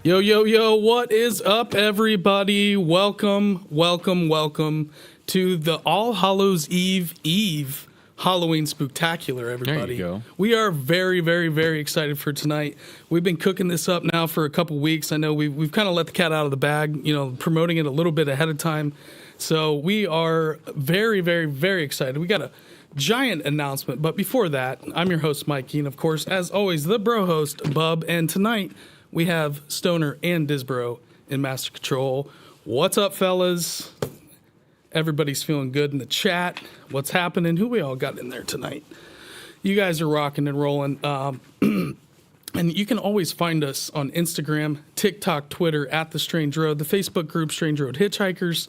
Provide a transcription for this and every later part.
Yo, yo, yo, what is up, everybody? Welcome to the All Hallows Eve Halloween Spooktacular, everybody. There you go. We are very, very, very excited for tonight. We've been cooking this up now for a couple weeks. I know we've kind of let the cat out of the bag, promoting it a little bit ahead of time. So we are very, very, very excited. We got a giant announcement, but before that, I'm your host, Mikey, and of course, as always, the bro host, Bub, and tonight, we have Stoner and Disbro in master control. What's up, fellas? Everybody's feeling good in the chat. What's happening? Who we all got in there tonight? You guys are rocking and rolling. And you can always find us on Instagram, TikTok, Twitter, at The Strange Road, the Facebook group Strange Road Hitchhikers,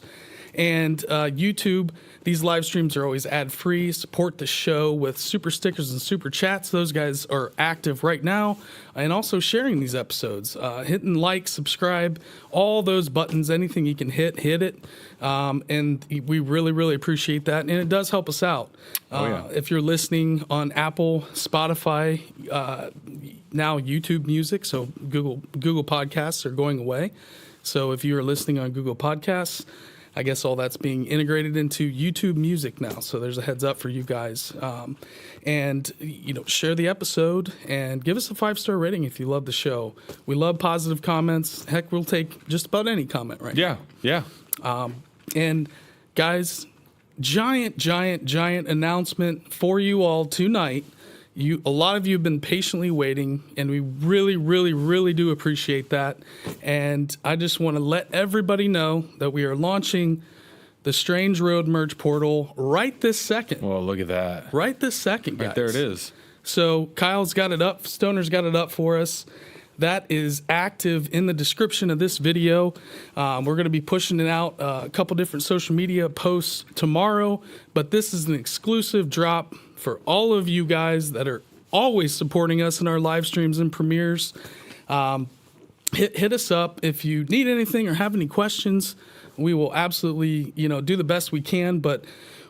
and YouTube. These live streams are always ad-free. Support the show with super stickers and super chats. Those guys are active right now. And also sharing these episodes. Hitting like, subscribe, all those buttons, anything you can hit it. And we really, really appreciate that. And it does help us out. If you're listening on Apple, Spotify, now YouTube Music, so Google Podcasts are going away. So if you are listening on Google Podcasts, I guess all that's being integrated into YouTube Music now. So there's a heads up for you guys. And share the episode and give us a 5-star rating if you love the show. We love positive comments. Heck, we'll take just about any comment right now. Yeah. And guys, giant announcement for you all tonight. A lot of you have been patiently waiting, and we really, really, really do appreciate that. And I just want to let everybody know that we are launching the Strange Road merch portal right this second. Well, look at that. Right this second, guys. Right there it is. So Kyle's got it up. Stoner's got it up for us. That is active in the description of this video. We're going to be pushing it out a couple different social media posts tomorrow, but this is an exclusive drop for all of you guys that are always supporting us in our live streams and premieres. Hit us up if you need anything or have any questions. We will absolutely, do the best we can, but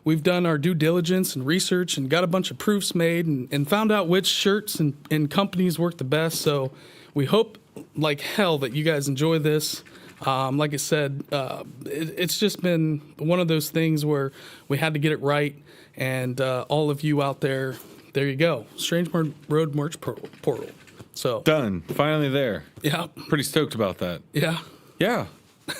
we've done our due diligence and research and got a bunch of proofs made and found out which shirts and companies work the best. So we hope like hell that you guys enjoy this. Like I said, it's just been one of those things where we had to get it right. And all of you out there you go. Strange Road merch portal. So done. Finally there. Yeah. Pretty stoked about that. Yeah. Yeah.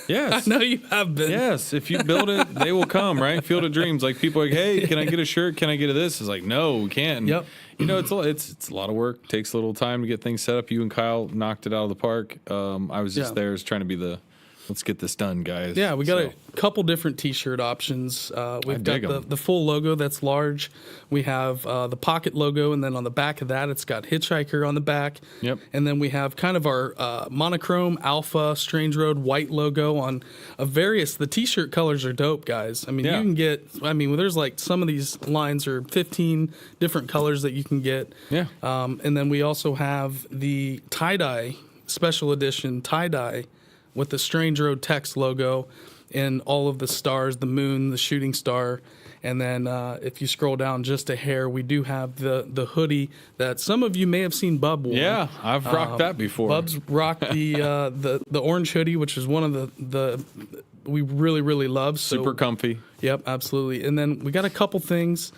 Yes. I know you have been. Yes. If you build it, they will come, right? Field of Dreams. Like people are like, hey, can I get a shirt? Can I get this? It's like, no, we can't. Yep. It's a lot of work. Takes a little time to get things set up. You and Kyle knocked it out of the park. I was just there trying to be let's get this done, guys. Yeah, we got a couple different T-shirt options. We've got the full logo that's large. We have the pocket logo, and then on the back of that, it's got Hitchhiker on the back. Yep. And then we have kind of our monochrome Alpha Strange Road white logo on the T-shirt colors are dope, guys. I mean, you can get. I mean, there's like some of these lines are 15 different colors that you can get. Yeah. And then we also have the tie-dye special edition tie-dye with the Strange Road text logo and all of the stars, the moon, the shooting star. And then if you scroll down just a hair, we do have the hoodie that some of you may have seen Bub wear. Yeah, I've rocked that before. Bub's rocked the orange hoodie, which is one of the we really, really love. So, super comfy. Yep, absolutely. And then we got a couple things.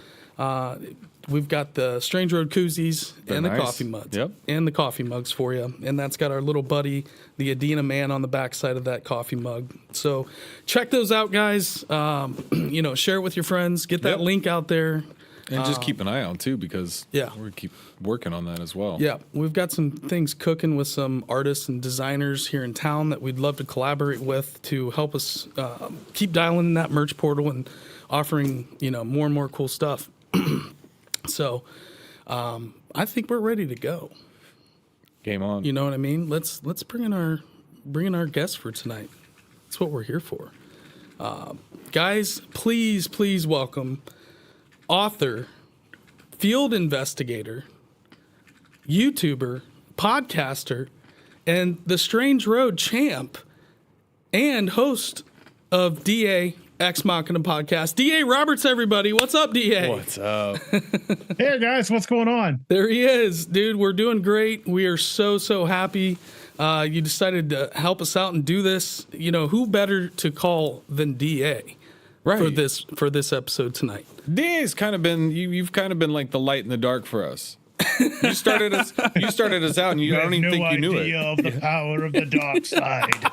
We've got the Strange Road koozies and the coffee mugs. Yep. And the coffee mugs for you. And that's got our little buddy, the Adina Man, on the back side of that coffee mug. So check those out, guys. Share it with your friends. Get that link out there. And just keep an eye out, too, because we're going to keep working on that as well. Yeah, we've got some things cooking with some artists and designers here in town that we'd love to collaborate with to help us keep dialing in that merch portal and offering, more and more cool stuff. So, I think we're ready to go. Game on. You know what I mean? Let's bring in our guests for tonight. That's what we're here for. Guys, please welcome author, field investigator, YouTuber, podcaster, and the Strange Road champ, and host of DA Ex Machina podcast. D.A. Roberts, everybody. What's up, D.A.? What's up? Hey, guys. What's going on? There he is. Dude, we're doing great. We are so happy you decided to help us out and do this. You know, who better to call than DA for this episode tonight? DA's kind of been you've kind of been like the light in the dark for us. You started us out, and I don't even think you knew it. Of the power of the dark side.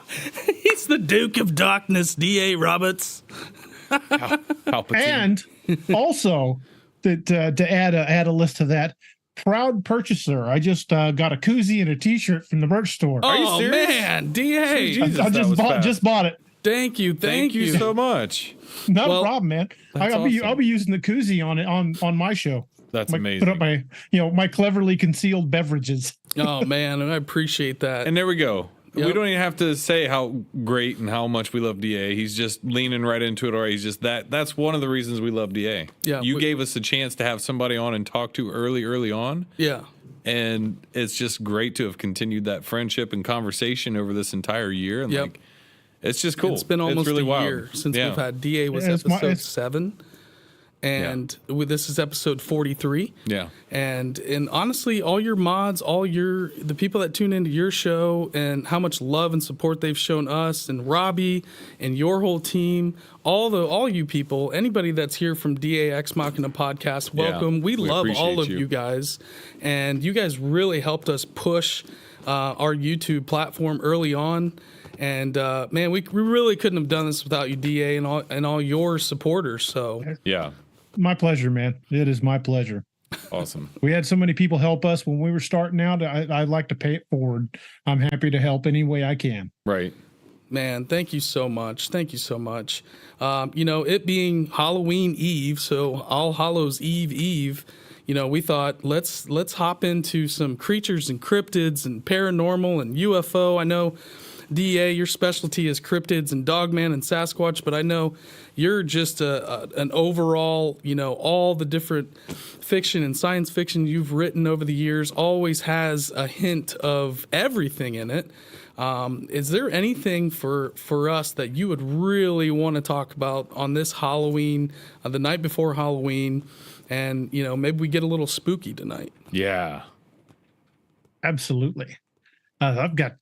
He's the Duke of Darkness, D.A. Roberts. And also, to add a list to that, proud purchaser. I just got a koozie and a T-shirt from the merch store. Are you serious? Man, D.A. Jesus, I just bought it. Thank you so much. No problem, man. Awesome. I'll be using the koozie on my show. That's amazing. Put up my cleverly concealed beverages. Oh man, I appreciate that. And there we go. Yep. We don't even have to say how great and how much we love DA. He's just leaning right into it already. He's just that's one of the reasons we love DA. Yeah, you gave us a chance to have somebody on and talk to early on. Yeah. And it's just great to have continued that friendship and conversation over this entire year. And Yep. it's just cool. It's been almost really a year since we've had DA was episode 7. And this is episode 43. Yeah. And honestly, all your mods, the people that tune into your show and how much love and support they've shown us and Robbie and your whole team, all you people, anybody that's here from DAX Machina podcast, welcome. We love all of you guys. And you guys really helped us push our YouTube platform early on. And man, we really couldn't have done this without you, DA, and all your supporters. So yeah. My pleasure, man. It is my pleasure. Awesome. We had so many people help us when we were starting out. I'd like to pay it forward. I'm happy to help any way I can. Right. Man, thank you so much. Thank you so much. It being Halloween Eve, so All Hallows Eve, we thought let's hop into some creatures and cryptids and paranormal and UFO. I know, DA, your specialty is cryptids and Dogman and Sasquatch, but I know you're just an overall, all the different fiction and science fiction you've written over the years always has a hint of everything in it. Is there anything for us that you would really want to talk about on this Halloween, the night before Halloween, and, maybe we get a little spooky tonight? Yeah. Absolutely. I've got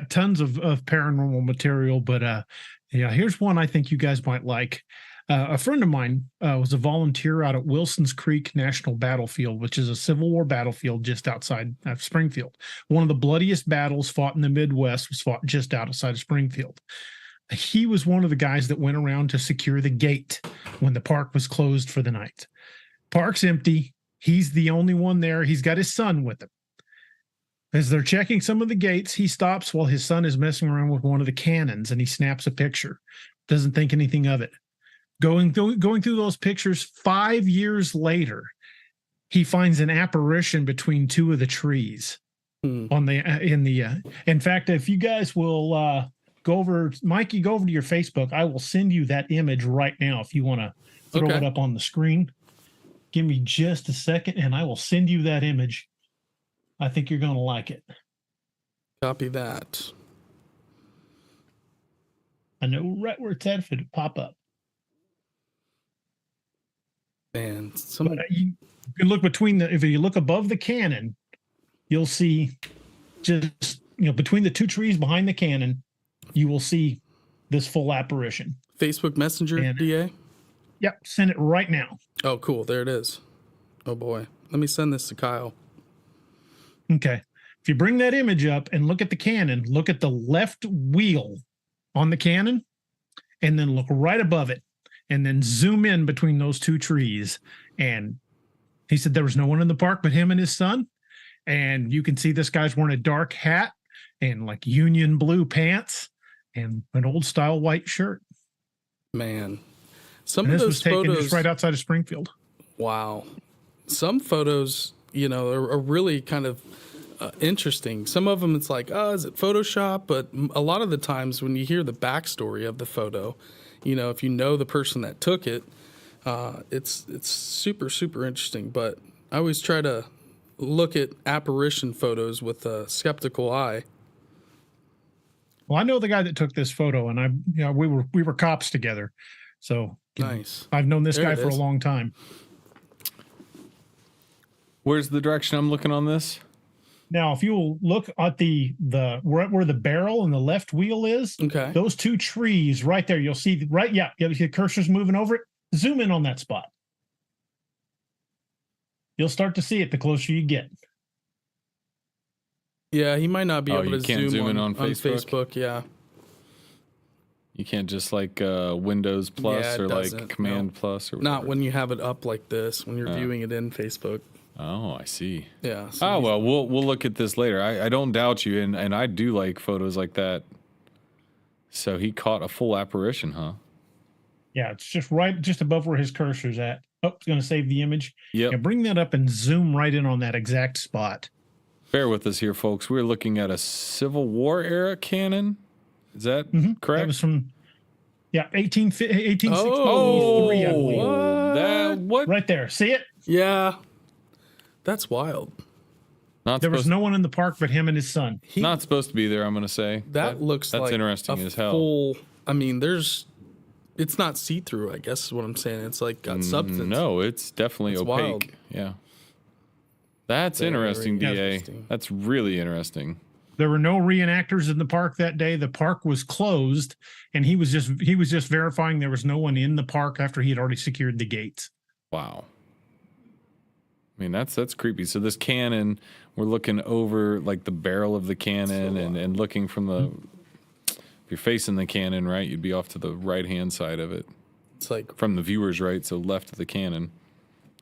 tons of paranormal material, but here's one I think you guys might like. A friend of mine was a volunteer out at Wilson's Creek National Battlefield, which is a Civil War battlefield just outside of Springfield. One of the bloodiest battles fought in the Midwest was fought just outside of Springfield. He was one of the guys that went around to secure the gate when the park was closed for the night. Park's empty. He's the only one there. He's got his son with him. As they're checking some of the gates, he stops while his son is messing around with one of the cannons, and he snaps a picture. Doesn't think anything of it. Going through those pictures, 5 years later, he finds an apparition between two of the trees. In fact, if you guys will go over, Mikey, go over to your Facebook. I will send you that image right now if you want to throw it up on the screen. Give me just a second, and I will send you that image. I think you're going to like it. Copy that. I know right where it's at if it pop up. Man, you can look if you look above the cannon, you'll see just, between the two trees behind the cannon, you will see this full apparition. Facebook Messenger, DA? Yep, send it right now. Oh, cool. There it is. Oh, boy. Let me send this to Kyle. Okay. If you bring that image up and look at the cannon, look at the left wheel on the cannon, and then look right above it, and then zoom in between those two trees. And he said there was no one in the park but him and his son. And you can see this guy's wearing a dark hat and like Union blue pants and an old style white shirt. Man, some of those photos just right outside of Springfield. Wow. Some photos, are really kind of interesting. Some of them, it's like, is it Photoshop? But a lot of the times when you hear the backstory of the photo, if you know the person that took it, it's super, super interesting. But I always try to look at apparition photos with a skeptical eye. Well, I know the guy that took this photo, and we were cops together. So nice. I've known this guy for a long time. Where's the direction I'm looking on this? Now, if you'll look at the where the barrel and the left wheel is, Okay. those two trees right there, you'll see right. Yeah, you see the cursor's moving over it. Zoom in on that spot. You'll start to see it the closer you get. Yeah, he might not be able to zoom in on Facebook. Yeah. You can't just like Windows Plus or like Command Plus or whatever. Not when you have it up like this, when you're viewing it in Facebook. Oh, I see. Yeah. So well, we'll look at this later. I don't doubt you, and I do like photos like that. So he caught a full apparition, huh? Yeah, it's just above where his cursor's at. Oh, it's going to save the image. Yep. Yeah, bring that up and zoom right in on that exact spot. Bear with us here, folks. We're looking at a Civil War era cannon. Is that correct? That was from 1863, Oh, I believe. what? Right there. See it? Yeah. That's wild. There was no one in the park but him and his son. Not supposed to be there, I'm going to say. That looks that's like interesting as hell. Full, I mean, it's not see-through, I guess is what I'm saying. It's like got substance. No, it's definitely opaque. Wild. Yeah. That's interesting, DA. interesting. That's really interesting. There were no reenactors in the park that day. The park was closed, and he was just verifying there was no one in the park after he had already secured the gates. Wow. I mean, that's creepy. So this cannon, we're looking over like the barrel of the cannon and looking from the. If you're facing the cannon, right, you'd be off to the right-hand side of it. It's like from the viewer's right, so left of the cannon.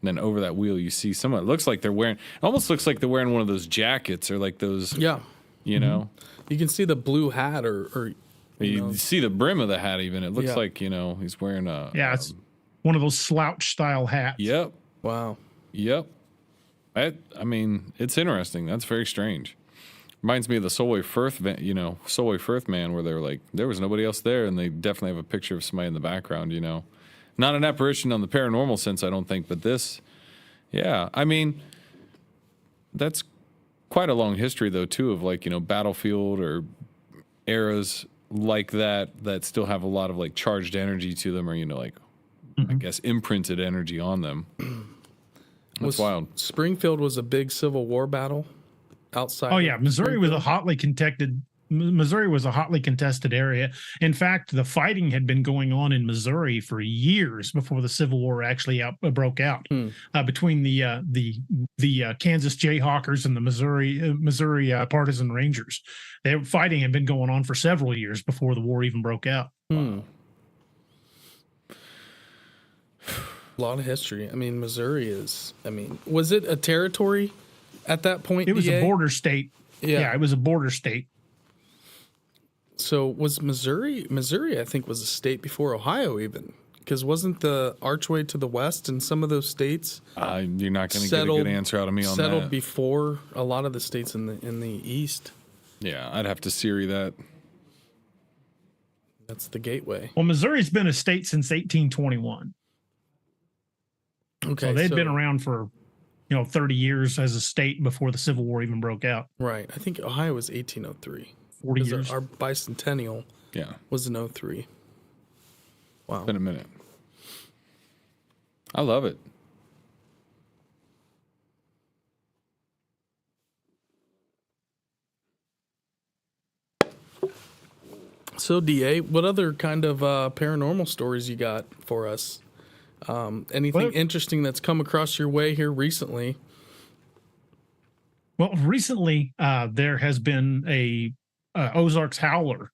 And then over that wheel, you see someone. It looks like they're wearing. It almost looks like they're wearing one of those jackets or like those. Yeah. You know. You can see the blue hat or you see the brim of the hat. Even it looks like he's wearing a. Yeah, it's one of those slouch style hats. Yep. Wow. Yep. I mean, it's interesting. That's very strange. Reminds me of the Solway Firth, Solway Firth man, where they were like, there was nobody else there, and they definitely have a picture of somebody in the background. Not an apparition on the paranormal sense, I don't think, but this, yeah. I mean, that's quite a long history, though, too, of like battlefield or eras like that still have a lot of like charged energy to them, or I guess imprinted energy on them. That's wild. Springfield was a big Civil War battle outside. Oh yeah, Missouri was a hotly contested area. In fact, the fighting had been going on in Missouri for years before the Civil War actually broke out between the Kansas Jayhawkers and the Missouri Partisan Rangers. Fighting had been going on for several years before the war even broke out. Wow. A lot of history. I mean, Missouri was it a territory at that point? It was a border state. Yeah, it was a border state. So was Missouri, I think, was a state before Ohio even. Because wasn't the archway to the west in some of those states? You're not going to get a good answer out of me on that. Settled before a lot of the states in the east. Yeah, I'd have to Siri that. That's the gateway. Well, Missouri's been a state since 1821. Okay, so they'd been around for 30 years as a state before the Civil War even broke out. Right. I think Ohio was 1803. 40 years. Our bicentennial was in 03. Wow. It's been a minute. I love it. So, DA, what other kind of paranormal stories you got for us? Anything interesting that's come across your way here recently? Well, recently there has been a Ozarks howler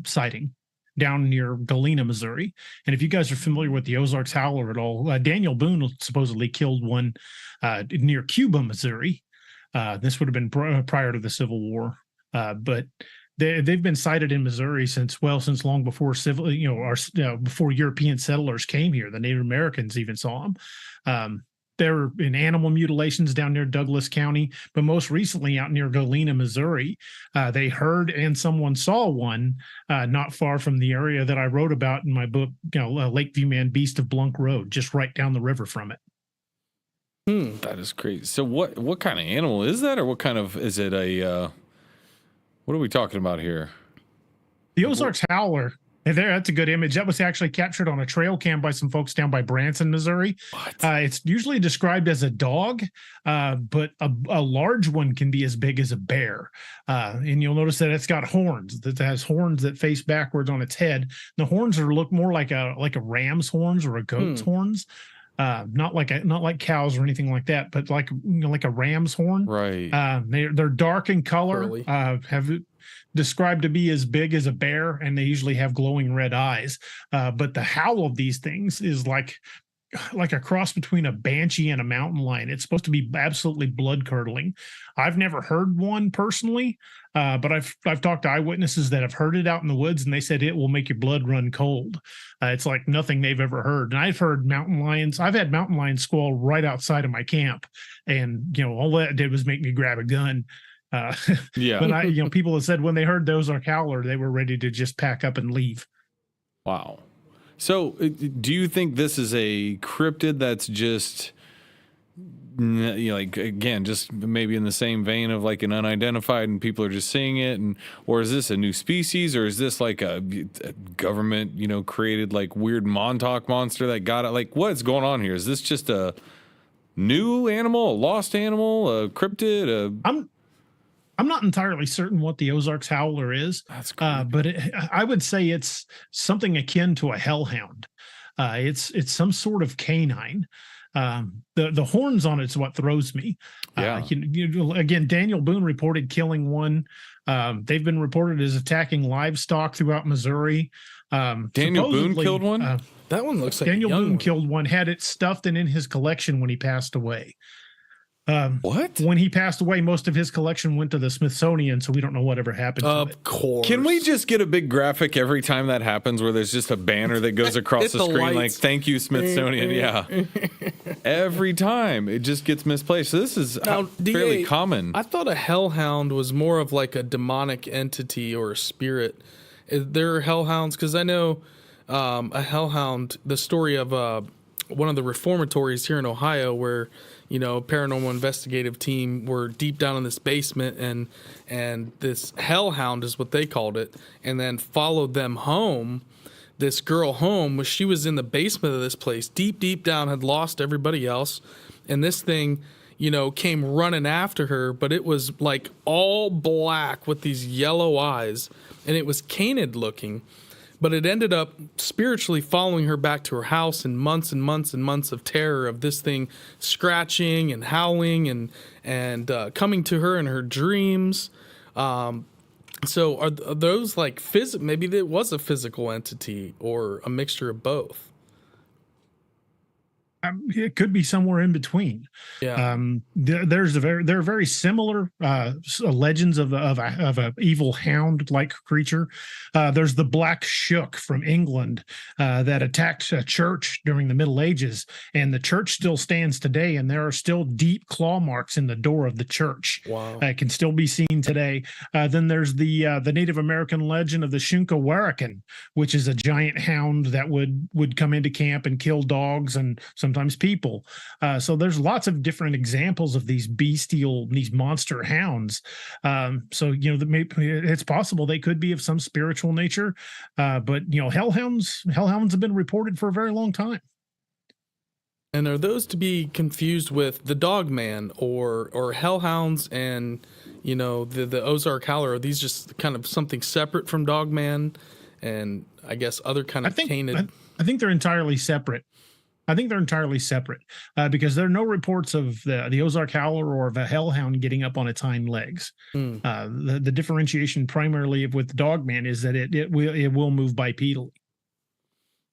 sighting down near Galena, Missouri. And if you guys are familiar with the Ozarks howler at all, Daniel Boone supposedly killed one near Cuba, Missouri. This would have been prior to the Civil War, but they've been sighted in Missouri since long before before European settlers came here. The Native Americans even saw them. They're in animal mutilations down near Douglas County, but most recently out near Galena, Missouri, they heard and someone saw one not far from the area that I wrote about in my book, Lakeview Man, Beast of Blunk Road, just right down the river from it. That is crazy. So what kind of animal is that, or what kind of, is it a, what are we talking about here? The Ozarks howler And that's a good image. That was actually captured on a trail cam by some folks down by Branson, Missouri. It's usually described as a dog, but a large one can be as big as a bear. And you'll notice that it's got horns. That has horns that face backwards on its head. The horns look more like a ram's horns or a goat's horns. Not like cows or anything like that, but like a ram's horn. Right. They're dark in color. Have described to be as big as a bear, and they usually have glowing red eyes. But the howl of these things is like a cross between a banshee and a mountain lion. It's supposed to be absolutely blood curdling. I've never heard one personally, but I've talked to eyewitnesses that have heard it out in the woods, and they said it will make your blood run cold. It's like nothing they've ever heard. And I've heard mountain lions. I've had mountain lions squall right outside of my camp, and all that did was make me grab a gun. Yeah. But people have said when they heard the Ozark Howler, they were ready to just pack up and leave. Wow. So do you think this is a cryptid that's just, like, again, just maybe in the same vein of like an unidentified and people are just seeing it? Or is this a new species, or is this like a government, created like weird Montauk monster that got it? Like, what's going on here? Is this just a new animal, a lost animal, a cryptid? I'm not entirely certain what the Ozarks Howler is, but I would say it's something akin to a hellhound. It's some sort of canine. The horns on it's what throws me. Yeah. Again, Daniel Boone reported killing one. They've been reported as attacking livestock throughout Missouri. Daniel Boone killed one? That one looks like Daniel a young Boone one. killed one, had it stuffed and in his collection when he passed away. What? When he passed away, most of his collection went to the Smithsonian, so we don't know whatever happened to it. Of course. Can we just get a big graphic every time that happens where there's just a banner that goes across the screen like, thank you, Smithsonian? Yeah. Every time it just gets misplaced. So this is fairly common. I thought a hellhound was more of like a demonic entity or a spirit. There are hellhounds, because I know a hellhound, the story of one of the reformatories here in Ohio where paranormal investigative team were deep down in this basement, and this hellhound is what they called it, and then followed them home. This girl home, she was in the basement of this place, deep down, had lost everybody else, and this thing, came running after her, but it was like all black with these yellow eyes, and it was canid looking. But it ended up spiritually following her back to her house, and months of terror of this thing scratching and howling and coming to her in her dreams. So are those like maybe it was a physical entity or a mixture of both? It could be somewhere in between. Yeah. There are very similar legends of a evil hound like creature. There's the Black Shook from England that attacked a church during the Middle Ages, and the church still stands today, and there are still deep claw marks in the door of the church. Wow. It can still be seen today. Then there's the Native American legend of the Shunka-Warakan, which is a giant hound that would come into camp and kill dogs and sometimes people. So there's lots of different examples of these these monster hounds. So it's possible they could be of some spiritual nature. But hellhounds have been reported for a very long time. And are those to be confused with the Dogman or hellhounds and the Ozark Howler? Are these just kind of something separate from Dogman and I guess other kind of canid? I think they're entirely separate. Because there are no reports of the Ozark Howler or of a hellhound getting up on its hind legs. The differentiation primarily with the Dogman is that it will move bipedally.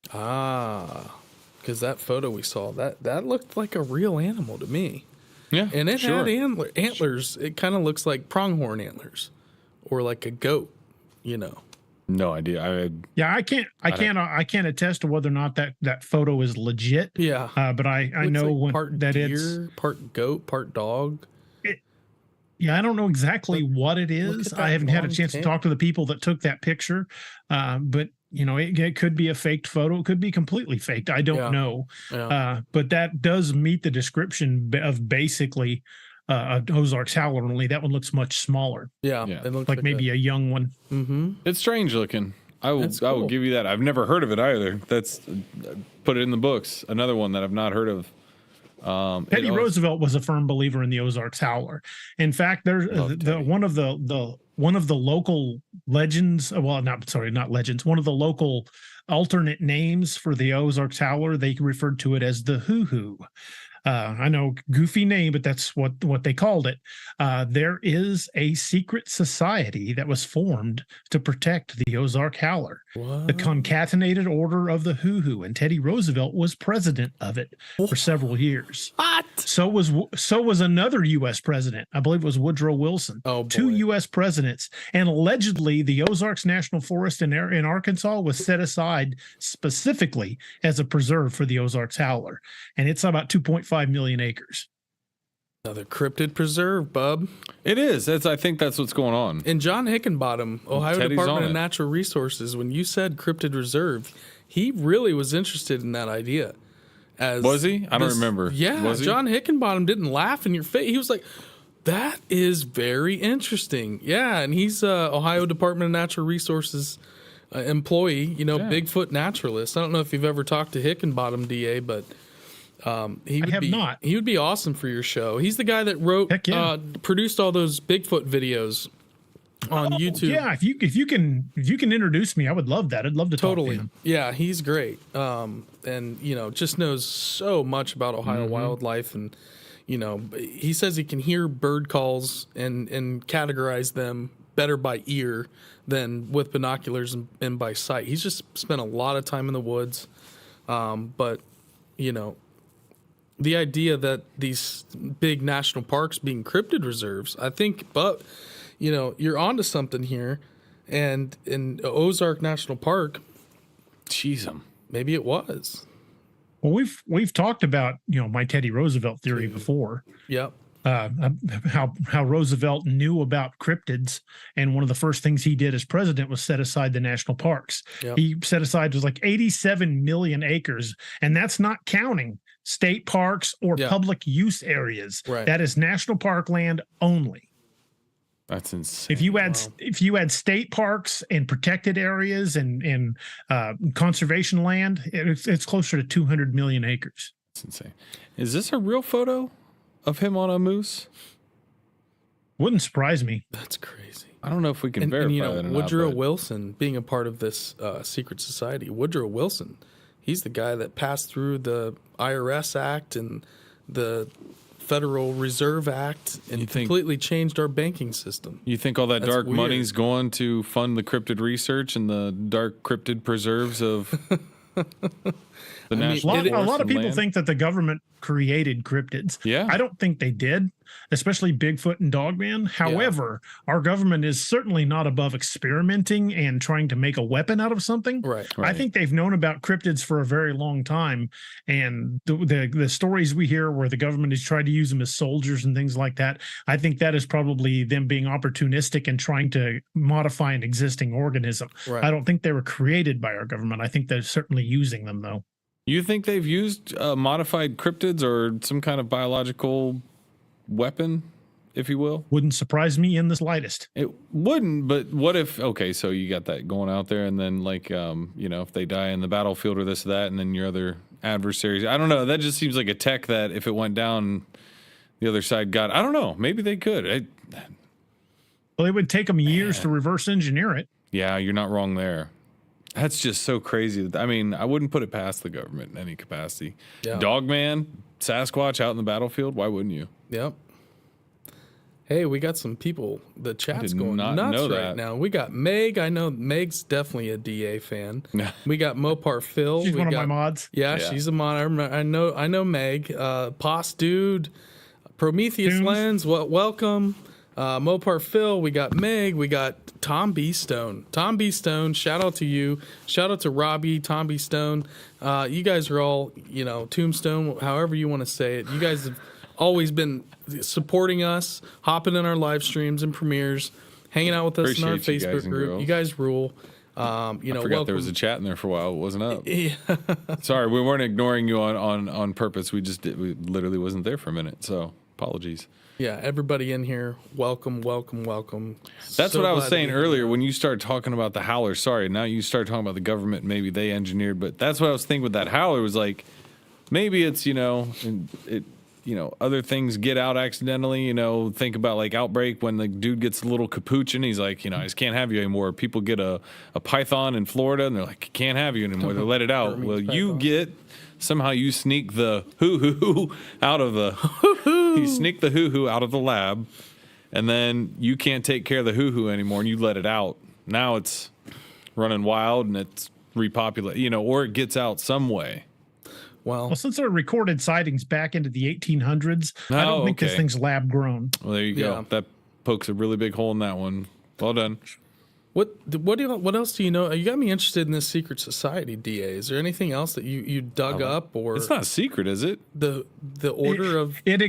Because that photo we saw, that looked like a real animal to me. Yeah, and it had antlers. It kind of looks like pronghorn antlers, or like a goat. No idea. I can't attest to whether or not that photo is legit. Yeah. But I know part that deer, it's part goat, part dog. I don't know exactly what it is. I haven't had a chance to talk to the people that took that picture. But it could be a faked photo. It could be completely faked. I don't know. Yeah. But that does meet the description of basically Ozark's Howler, only that one looks much smaller. Yeah. It looks like maybe a young one. Mm-hmm. It's strange looking. I will cool. give you that. I've never heard of it either. That's put it in the books. Another one that I've not heard of. Teddy Roosevelt was a firm believer in the Ozarks Howler. In fact, there's one of the local legends. Well, not legends. One of the local alternate names for the Ozarks Howler. They referred to it as the Hoo Hoo. I know, goofy name, but that's what they called it. There is a secret society that was formed to protect the Ozark Howler, the Concatenated Order of the Hoo Hoo, and Teddy Roosevelt was president of it for several years. What? So was another U.S. president. I believe it was Woodrow Wilson. Oh, boy. 2 U.S. presidents, and allegedly the Ozarks National Forest in Arkansas was set aside specifically as a preserve for the Ozarks Howler, and it's about 2.5 million acres. Another cryptid preserve, bub. It is. I think that's what's going on. And John Hickenbottom, Ohio Teddy's Department on of it. Natural Resources, when you said cryptid reserve, he really was interested in that idea. Was he? I don't remember. Yeah, Was he? John Hickenbottom didn't laugh in your face. He was like, that is very interesting. Yeah, and he's Ohio Department of Natural Resources employee, Bigfoot naturalist. I don't know if you've ever talked to Hickenbottom, DA, but he would be awesome for your show. He's the guy that produced all those Bigfoot videos on YouTube. Yeah, if you can introduce me, I would love that. I'd love to talk to him. Yeah, he's great. And just knows so much about Ohio wildlife, and he says he can hear bird calls and categorize them better by ear than with binoculars and by sight. He's just spent a lot of time in the woods. But the idea that these big national parks being cryptid reserves, I think, but you're onto something here. And in Ozark National Park, maybe it was. Well, we've talked about my Teddy Roosevelt theory before. Yep. How Roosevelt knew about cryptids, and one of the first things he did as president was set aside the national parks. Yep. He set aside was like 87 million acres, and that's not counting state parks or public use areas. Right. That is national park land only. That's insane. If you add state parks and protected areas and conservation land, it's closer to 200 million acres. That's insane. Is this a real photo of him on a moose? Wouldn't surprise me. That's crazy. I don't know if we can verify that or not. Woodrow Wilson being a part of this secret society. Woodrow Wilson, he's the guy that passed through the IRS Act and the Federal Reserve Act and completely changed our banking system. You think all that That's dark weird. money's going to fund the cryptid research and the dark cryptid preserves of the national a lot of people think that the government created cryptids. Yeah. I don't think they did, especially Bigfoot and Dogman. However, our government is certainly not above experimenting and trying to make a weapon out of something. Right. I think they've known about cryptids for a very long time. And the stories we hear where the government has tried to use them as soldiers and things like that, I think that is probably them being opportunistic and trying to modify an existing organism. Right. I don't think they were created by our government. I think they're certainly using them, though. You think they've used modified cryptids or some kind of biological weapon, if you will? Wouldn't surprise me in the slightest. It wouldn't, but what if, so you got that going out there and then if they die in the battlefield or this or that and then your other adversaries, I don't know. That just seems like a tech that if it went down, the other side got, I don't know. Maybe they could. Well, it would take them years to reverse engineer it. Yeah, you're not wrong there. That's just so crazy. I mean, I wouldn't put it past the government in any capacity. Yeah. Dogman, Sasquatch out in the battlefield. Why wouldn't you? Yep. Hey, we got some people. The chat's going nuts right now. We got Meg. I know Meg's definitely a DA fan. We got Mopar Phil. She's one of my mods. Yeah, she's a mod. I know Meg. Poss Dude, Prometheus Lens. Welcome. Mopar Phil, we got Meg, we got Tom B. Stone. Tom B. Stone, shout out to you. Shout out to Robbie, Tom B. Stone. You guys are all, Tombstone, however you want to say it. You guys have always been supporting us, hopping in our live streams and premieres, hanging out with us in our Facebook group. You guys rule. I forgot there was a chat in there for a while. It wasn't up. Sorry, we weren't ignoring you on purpose. We literally wasn't there for a minute. So Apologies. Yeah, everybody in here, welcome. That's So what I was glad to saying be earlier here. when you started talking about the howler. Sorry, now you start talking about the government. Maybe they engineered, but that's what I was thinking with that howler was like, maybe it's, other things get out accidentally, think about like Outbreak when the dude gets a little capuchin. He's like, I just can't have you anymore. People get a python in Florida and they're like, can't have you anymore. They let it out. Burmese Well, python. somehow you sneak the hoo-hoo out of the, you sneak the hoo-hoo out of the lab and then you can't take care of the hoo-hoo anymore and you let it out. Now it's running wild and it's repopulate, or it gets out some way. Well, since there are recorded sightings back into the 1800s, I don't think this thing's lab grown. Well, there you go. Yeah. That pokes a really big hole in that one. Well done. What else do you know? You got me interested in this secret society, DA. Is there anything else that you dug up, or It's not a secret, is it? the order of It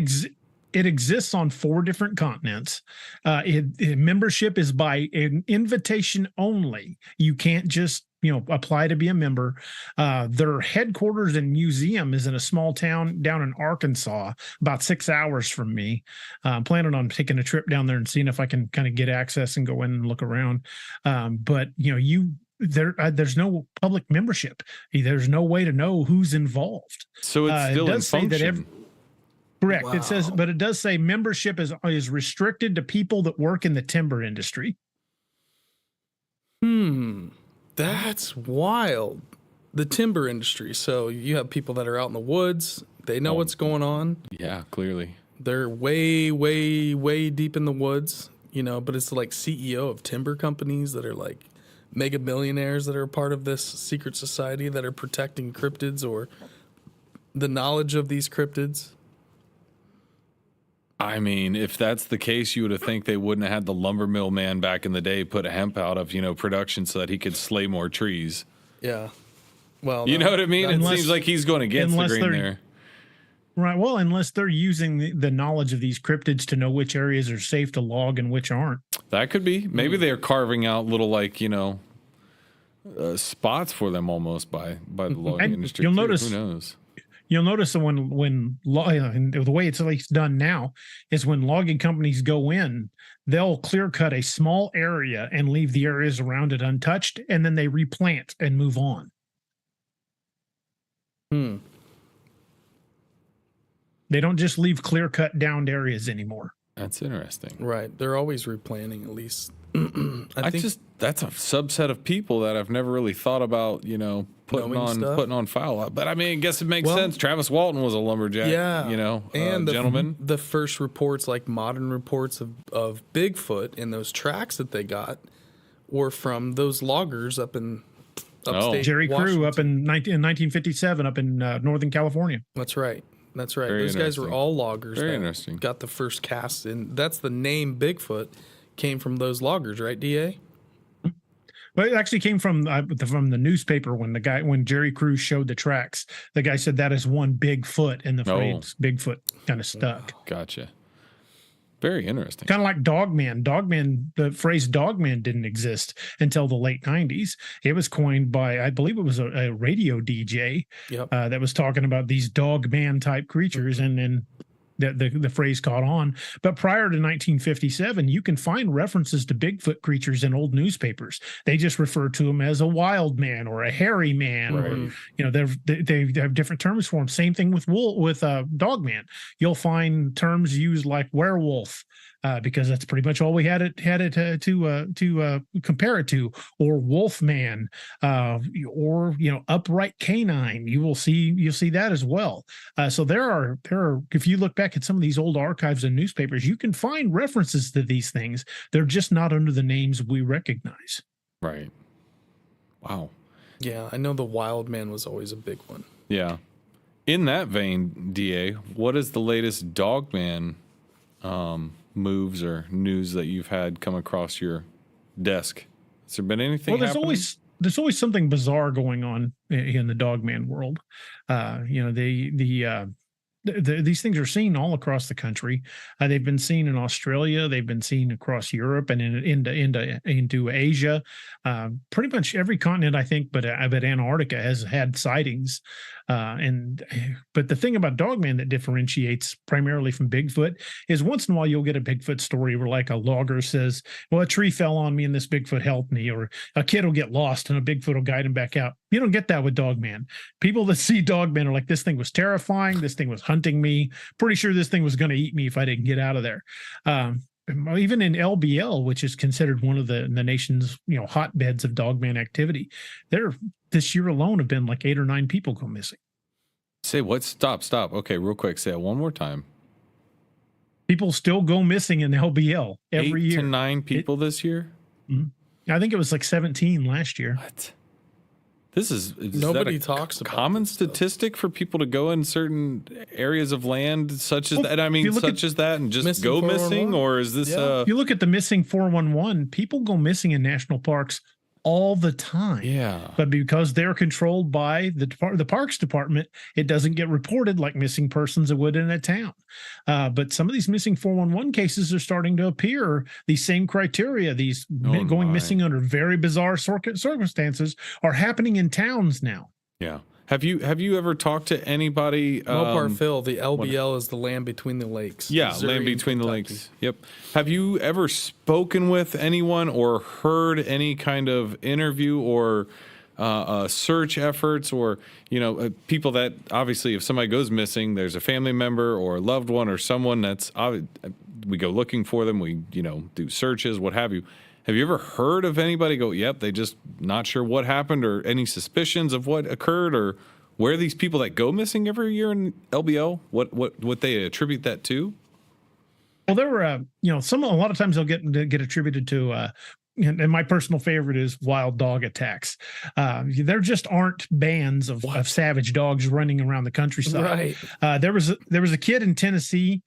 exists on 4 different continents. Membership is by an invitation only. You can't just apply to be a member. Their headquarters and museum is in a small town down in Arkansas, about 6 hours from me. I'm planning on taking a trip down there and seeing if I can kind of get access and go in and look around. But there's no public membership. There's no way to know who's involved. So it's still in function. Correct. Wow. It says, but it does say membership is restricted to people that work in the timber industry. That's wild. The timber industry. So you have people that are out in the woods. They know what's going on. Yeah, clearly. They're way, way, way deep in the woods, but it's like CEO of timber companies that are like mega millionaires that are a part of this secret society that are protecting cryptids or the knowledge of these cryptids. I mean, if that's the case, you would have think they wouldn't have had the lumber mill man back in the day put a hemp out of, production so that he could slay more trees. Yeah. Well, You know what I mean? It Unless- seems like he's going against the unless grain they're- there. Right. Well, unless they're using the knowledge of these cryptids to know which areas are safe to log and which aren't. That could be. Maybe they're carving out little spots for them almost by the logging And industry. you'll too. notice- Who knows? You'll notice that and the way it's at least done now is when logging companies go in, they'll clear cut a small area and leave the areas around it untouched, and then they replant and move on. They don't just leave clear cut downed areas anymore. That's interesting. Right. They're always replanting at least. That's a subset of people that I've never really thought about, putting on file. But I mean, I guess it makes sense. Travis Walton was a lumberjack, and gentleman. The first reports, like modern reports of Bigfoot and those tracks that they got were from those loggers up in upstate Jerry Washington. Crew up in 1957 up in Northern California. That's right. Very Those guys were interesting. all loggers. Very that interesting. Got the first cast, and that's the name Bigfoot came from those loggers, right, DA? Well, it actually came from the newspaper when Jerry Crew showed the tracks. The guy said that is one big foot, and the phrase Bigfoot kind of stuck. Gotcha. Very interesting. Kind of like Dogman. The phrase Dogman didn't exist until the late 90s. It was coined by, I believe it was a radio DJ that was talking about these Dogman type creatures, and then the phrase caught on. But prior to 1957, you can find references to Bigfoot creatures in old newspapers. They just refer to them as a wild man or a hairy man, or they have different terms for them. Same thing with Dogman. You'll find terms used like werewolf. Because that's pretty much all we had it to compare it to, or Wolfman, or upright canine. You'll see that as well. So there are if you look back at some of these old archives and newspapers, you can find references to these things. They're just not under the names we recognize. Right. Wow. Yeah, I know the wild man was always a big one. Yeah. In that vein, DA, what is the latest Dogman moves or news that you've had come across your desk? Has there been anything? Well, happening? there's always something bizarre going on in the Dogman world. The these things are seen all across the country. They've been seen in Australia. They've been seen across Europe and into Asia. Pretty much every continent, I think, but Antarctica has had sightings. But the thing about Dogman that differentiates primarily from Bigfoot is once in a while you'll get a Bigfoot story where like a logger says, well, a tree fell on me and this Bigfoot helped me, or a kid will get lost and a Bigfoot will guide him back out. You don't get that with Dogman. People that see Dogman are like, this thing was terrifying. This thing was hunting me. Pretty sure this thing was going to eat me if I didn't get out of there. Even in LBL, which is considered one of the nation's hotbeds of Dogman activity, this year alone have been like 8 or 9 people go missing. Say what? Stop. Okay, real quick. Say it one more time. People still go missing in LBL every 8 year. to 9 people this year? I think it was like 17 last year. What? This is Nobody that a talks about common statistic for people to go in certain areas of land such as that. I mean, such as that, and just go missing, or is this? If you look at the missing 411, people go missing in national parks all the time. Yeah. But because they're controlled by the Parks Department, it doesn't get reported like missing persons it would in a town. But some of these missing 411 cases are starting to appear. These same criteria, these going missing under very bizarre circumstances, are happening in towns now. Yeah. Have you ever talked to anybody? Mopar Phil, the LBL is the land between the lakes. Yeah, Missouri land between the Kentucky. lakes. Yep. Have you ever spoken with anyone or heard any kind of interview or search efforts, or people that obviously, if somebody goes missing, there's a family member or a loved one or someone that's we go looking for them. We do searches, what have you. Have you ever heard of anybody go, yep, they just not sure what happened, or any suspicions of what occurred, or where these people that go missing every year in LBL, what they attribute that to? Well, there were, a lot of times they'll get attributed to, and my personal favorite is wild dog attacks. There just aren't bands of savage dogs running around the countryside. Right. There was a kid in Tennessee.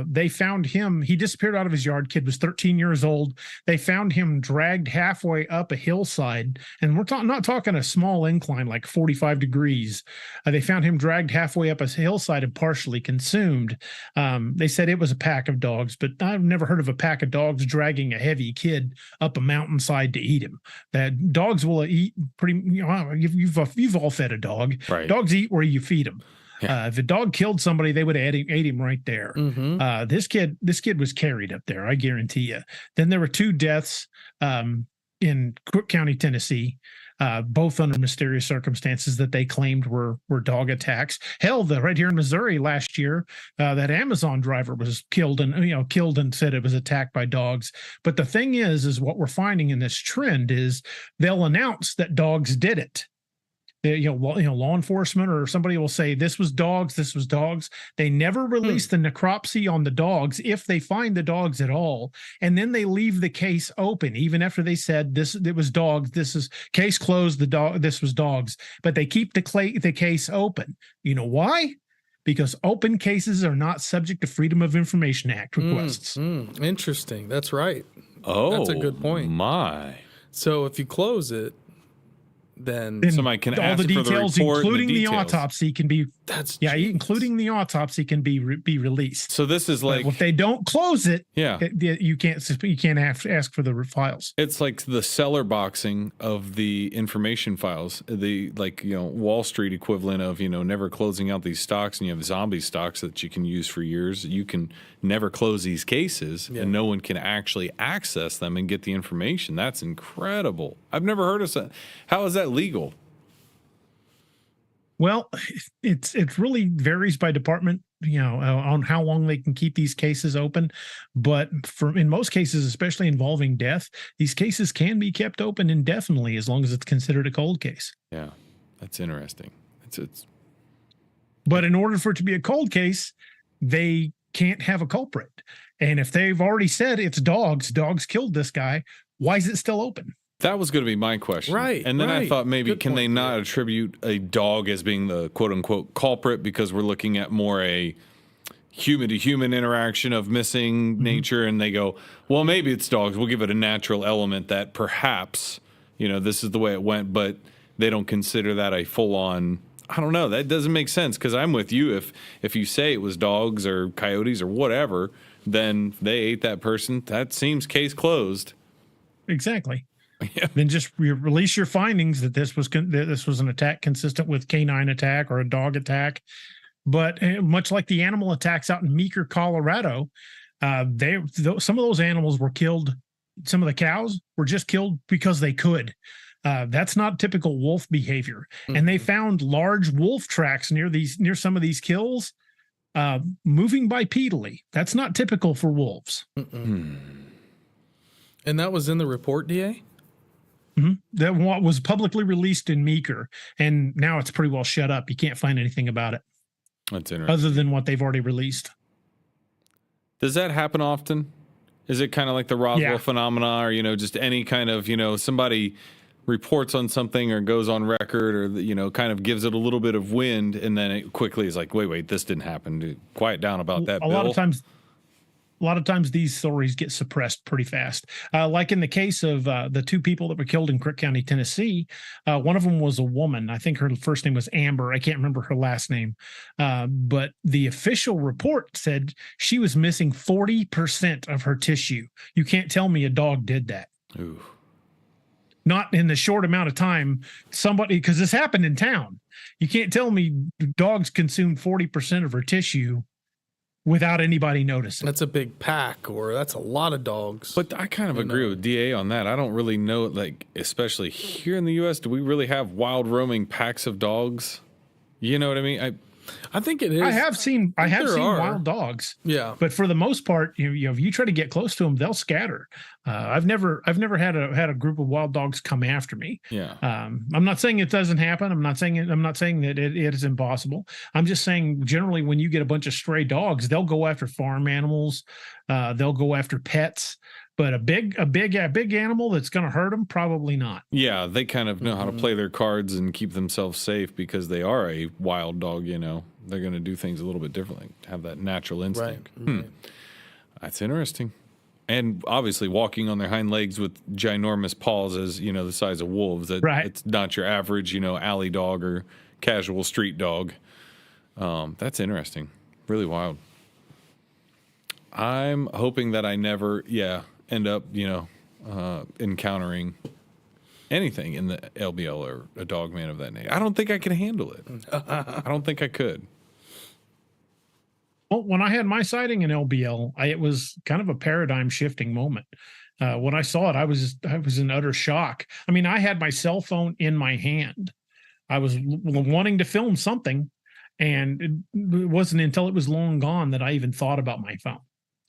They found him. He disappeared out of his yard. Kid was 13 years old. They found him dragged halfway up a hillside, and we're not talking a small incline, like 45 degrees. They found him dragged halfway up a hillside and partially consumed. They said it was a pack of dogs, but I've never heard of a pack of dogs dragging a heavy kid up a mountainside to eat him. That dogs will eat pretty. You've all fed a dog. Right. Dogs eat where you feed them. Yeah. If a dog killed somebody, they would have ate him right there. Mm-hmm. This kid was carried up there, I guarantee you. Then there were 2 deaths in Cook County, Tennessee, both under mysterious circumstances that they claimed were dog attacks. Hell, right here in Missouri last year, that Amazon driver was killed and said it was attacked by dogs. But the thing is what we're finding in this trend is they'll announce that dogs did it. Law enforcement or somebody will say this was dogs. They never release the necropsy on the dogs if they find the dogs at all, and then they leave the case open even after they said it was dogs. This is case closed. This was dogs, but they keep the case open. You know why? Because open cases are not subject to Freedom of Information Act requests. Interesting. That's right. Oh, that's a good point. My. So if you close it, then somebody can all ask the for details, the report, including the details. autopsy, can be genius. including the autopsy can be released. So this is like, if they don't close it, yeah, you can't have to ask for the files. it's like the cellar boxing of the information files, the Wall Street equivalent of never closing out these stocks, and you have zombie stocks that you can use for years. You can never close these cases, and no one can actually access them and get the information. That's incredible. I've never heard of that. How is that legal? Well, it really varies by department, on how long they can keep these cases open. But in most cases, especially involving death, these cases can be kept open indefinitely as long as it's considered a cold case. Yeah, that's interesting. But in order for it to be a cold case, they can't have a culprit. And if they've already said it's dogs killed this guy, why is it still open? That was going to be my question. Right. And then I thought maybe, can they not Yeah. attribute a dog as being the quote unquote culprit because we're looking at more a human to human interaction of missing nature, and they go, well, maybe it's dogs. We'll give it a natural element that perhaps, this is the way it went, but they don't consider that a full on I don't know. That doesn't make sense because I'm with you. If you say it was dogs or coyotes or whatever, then they ate that person. That seems case closed. Exactly. Yeah. Then just release your findings that this was an attack consistent with canine attack or a dog attack. But much like the animal attacks out in Meeker, Colorado, some of those animals were killed. Some of the cows were just killed because they could. That's not typical wolf behavior. Mm-hmm. And they found large wolf tracks near some of these kills, moving bipedally. That's not typical for wolves. And that was in the report, DA? Mm-hmm. That was publicly released in Meeker, and now it's pretty well shut up. You can't find anything about it. That's interesting. Other than what they've already released. Does that happen often? Is it kind of like the Roswell phenomena, or, just any kind of, somebody reports on something or goes on record or, kind of gives it a little bit of wind and then it quickly is like, wait, this didn't happen. Dude, quiet down about that, Bill. A lot of times these stories get suppressed pretty fast. Like in the case of the two people that were killed in Crook County, Tennessee, one of them was a woman. I think her first name was Amber. I can't remember her last name. But the official report said she was missing 40% of her tissue. You can't tell me a dog did that. Ooh. Not in the short amount of time, because this happened in town. You can't tell me dogs consumed 40% of her tissue without anybody noticing. That's a big pack, or that's a lot of dogs. But I kind of agree with DA on that. I don't really know, especially here in the U.S., do we really have wild roaming packs of dogs? You know what I mean? I think it is. I have seen wild dogs. Yeah, but for the most part, if you try to get close to them, they'll scatter. I've never had a group of wild dogs come after me. Yeah. I'm not saying it doesn't happen. I'm not saying that it is impossible. I'm just saying generally when you get a bunch of stray dogs, they'll go after farm animals. They'll go after pets. But a big animal that's going to hurt them, probably not. Yeah, they kind of know how to play their cards and keep themselves safe because they are a wild dog. They're going to do things a little bit differently, have that natural instinct. Right. That's interesting. And obviously, walking on their hind legs with ginormous paws, as the size of wolves. It's not your average, alley dog or casual street dog. That's interesting. Really wild. I'm hoping that I never, end up, encountering anything in the LBL or a dogman of that nature. I don't think I can handle it. I don't think I could. Well, when I had my sighting in LBL, it was kind of a paradigm shifting moment. When I saw it, I was in utter shock. I mean, I had my cell phone in my hand. I was wanting to film something, and it wasn't until it was long gone that I even thought about my phone.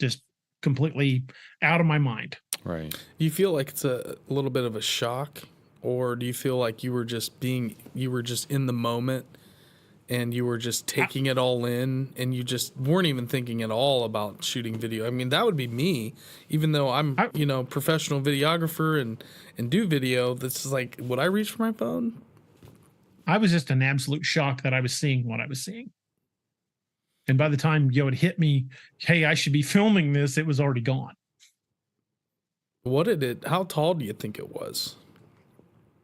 Just completely out of my mind. Right. Do you feel like it's a little bit of a shock, or do you feel like you were just in the moment and you were just taking it all in and you just weren't even thinking at all about shooting video? I mean, that would be me, even though I'm professional videographer and do video. This is like, would I reach for my phone? I was just in absolute shock that I was seeing what I was seeing. And by the time it hit me, hey, I should be filming this, it was already gone. How tall do you think it was?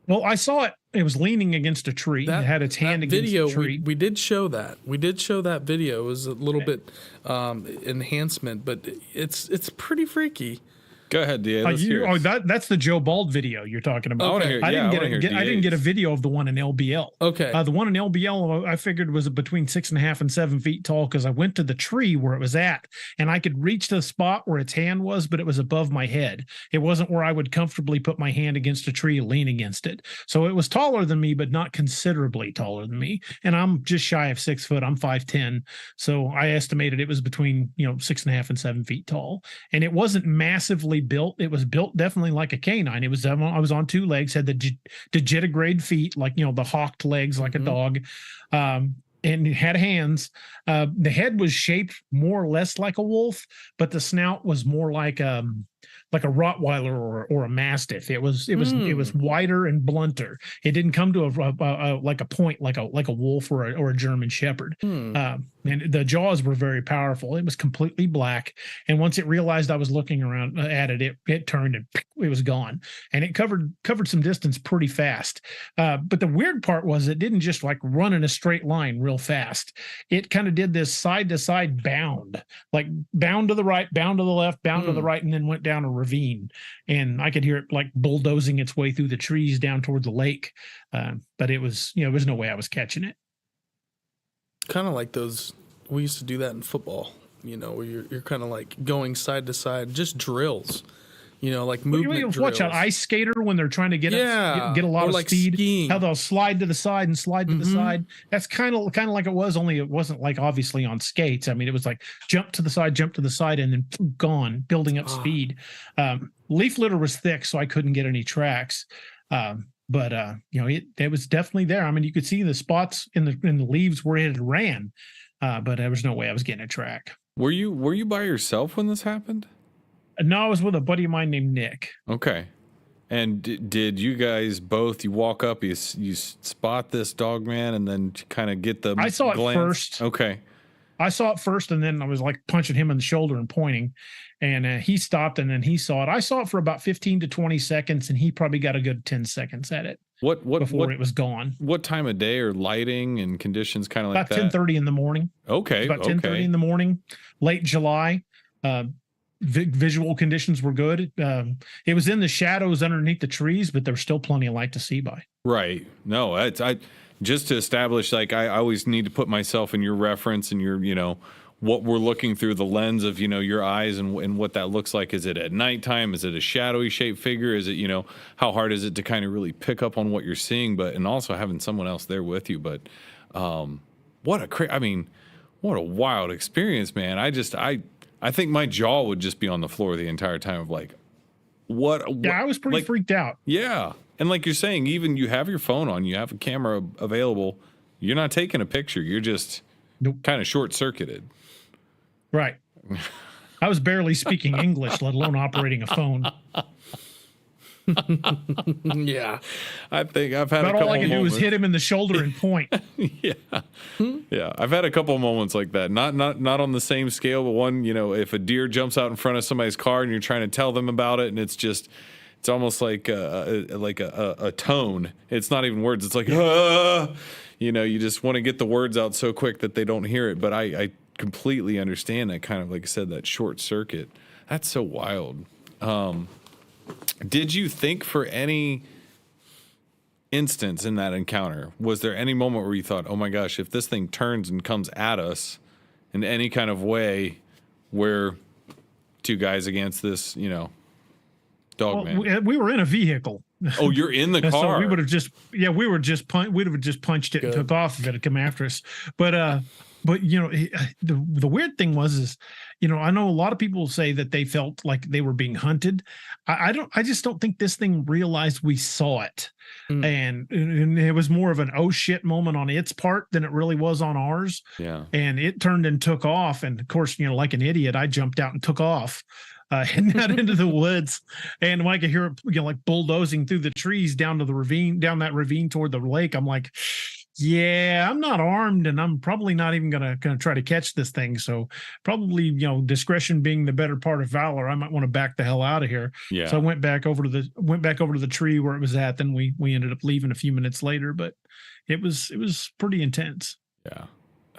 Well, I saw it. It was leaning against a tree. It had its hand against a tree. We did show that. We did show that video. It was a little bit enhancement, but it's pretty freaky. Go ahead, DA. Let's hear it. That's the Joe Bald video you're talking about. Okay. I didn't get a video of the one in LBL. Okay. The one in LBL I figured was between 6.5 and 7 feet tall because I went to the tree where it was at and I could reach the spot where its hand was, but it was above my head. It wasn't where I would comfortably put my hand against a tree and lean against it. So it was taller than me, but not considerably taller than me. And I'm just shy of 6 foot. I'm 5'10". So I estimated it was between 6.5 and 7 feet tall. And it wasn't massively built. It was built definitely like a canine. It was I was on 2 legs, had the digitigrade feet, like the hawked legs like a dog, and it had hands. The head was shaped more or less like a wolf, but the snout was more like like a Rottweiler or a Mastiff. It was wider and blunter. It didn't come to like a point like a wolf or a German Shepherd. And the jaws were very powerful. It was completely black, and once it realized I was looking around at it, it turned and it was gone. And it covered some distance pretty fast. But the weird part was it didn't just like run in a straight line real fast. It kind of did this side to side bound, like bound to the right, bound to the left, bound to the right, and then went down a ravine. And I could hear it like bulldozing its way through the trees down toward the lake. But it was, there's no way I was catching it. Kind of like those, we used to do that in football, where you're kind of like going side to side, just drills, like movement drills. Watch an ice skater when they're trying to get a lot of like speed, skiing. How they'll slide to the side and slide to the side. That's kind of like it was, only it wasn't like obviously on skates. I mean, it was like jump to the side, and then gone, building up speed. Leaf litter was thick, so I couldn't get any tracks. But it was definitely there. I mean, you could see the spots in the leaves where it had ran, but there was no way I was getting a track. Were you by yourself when this happened? No, I was with a buddy of mine named Nick. Okay. And did you guys both? You walk up, you spot this dog man, and then kind of get the. I saw it first. Okay. I saw it first, and then I was like punching him in the shoulder and pointing, and he stopped, and then he saw it. I saw it for about 15 to 20 seconds, and he probably got a good 10 seconds at it. Before it was gone. What time of day or lighting and conditions kind of like that? About 10:30 in the morning. Okay. About 10:30 in the morning, late July. Visual conditions were good. It was in the shadows underneath the trees, but there was still plenty of light to see by. Right. No, I just to establish, like, I always need to put myself in your reference and your, what we're looking through the lens of, your eyes and what that looks like. Is it at nighttime? Is it a shadowy shaped figure? Is it, how hard is it to kind of really pick up on what you're seeing? And also having someone else there with you. But what a wild experience, man. I think my jaw would just be on the floor the entire time of like, what? Yeah, I was pretty freaked out. Yeah. And like you're saying, even you have your phone on, you have a camera available. You're not taking a picture. You're just kind of short-circuited. Right. I was barely speaking English, let alone operating a phone. Yeah. I think I've had about a couple all I could moments. do was hit him in the shoulder and point. Yeah. Yeah. I've had a couple of moments like that. Not on the same scale, but one, if a deer jumps out in front of somebody's car and you're trying to tell them about it, and it's almost like a tone. It's not even words. It's like, you just want to get the words out so quick that they don't hear it. But I completely understand that kind of, like I said, that short circuit. That's so wild. Did you think for any instance in that encounter, was there any moment where you thought, oh my gosh, if this thing turns and comes at us in any kind of way, we're two guys against this, dog man? We were in a vehicle. Oh, you're in the car. So we would have just, punched it and took off if it had come after us. But the weird thing was I know a lot of people say that they felt like they were being hunted. I just don't think this thing realized we saw it. And it was more of an oh shit moment on its part than it really was on ours. Yeah. And it turned and took off. And of course, like an idiot, I jumped out and took off. Heading out into the woods, and I could hear it, like bulldozing through the trees down to the ravine, down that ravine toward the lake. I'm like, yeah, I'm not armed, and I'm probably not even gonna try to catch this thing. So probably, discretion being the better part of valor, I might want to back the hell out of here. Yeah. So I went back over to the tree where it was at. Then we ended up leaving a few minutes later, but it was pretty intense. Yeah.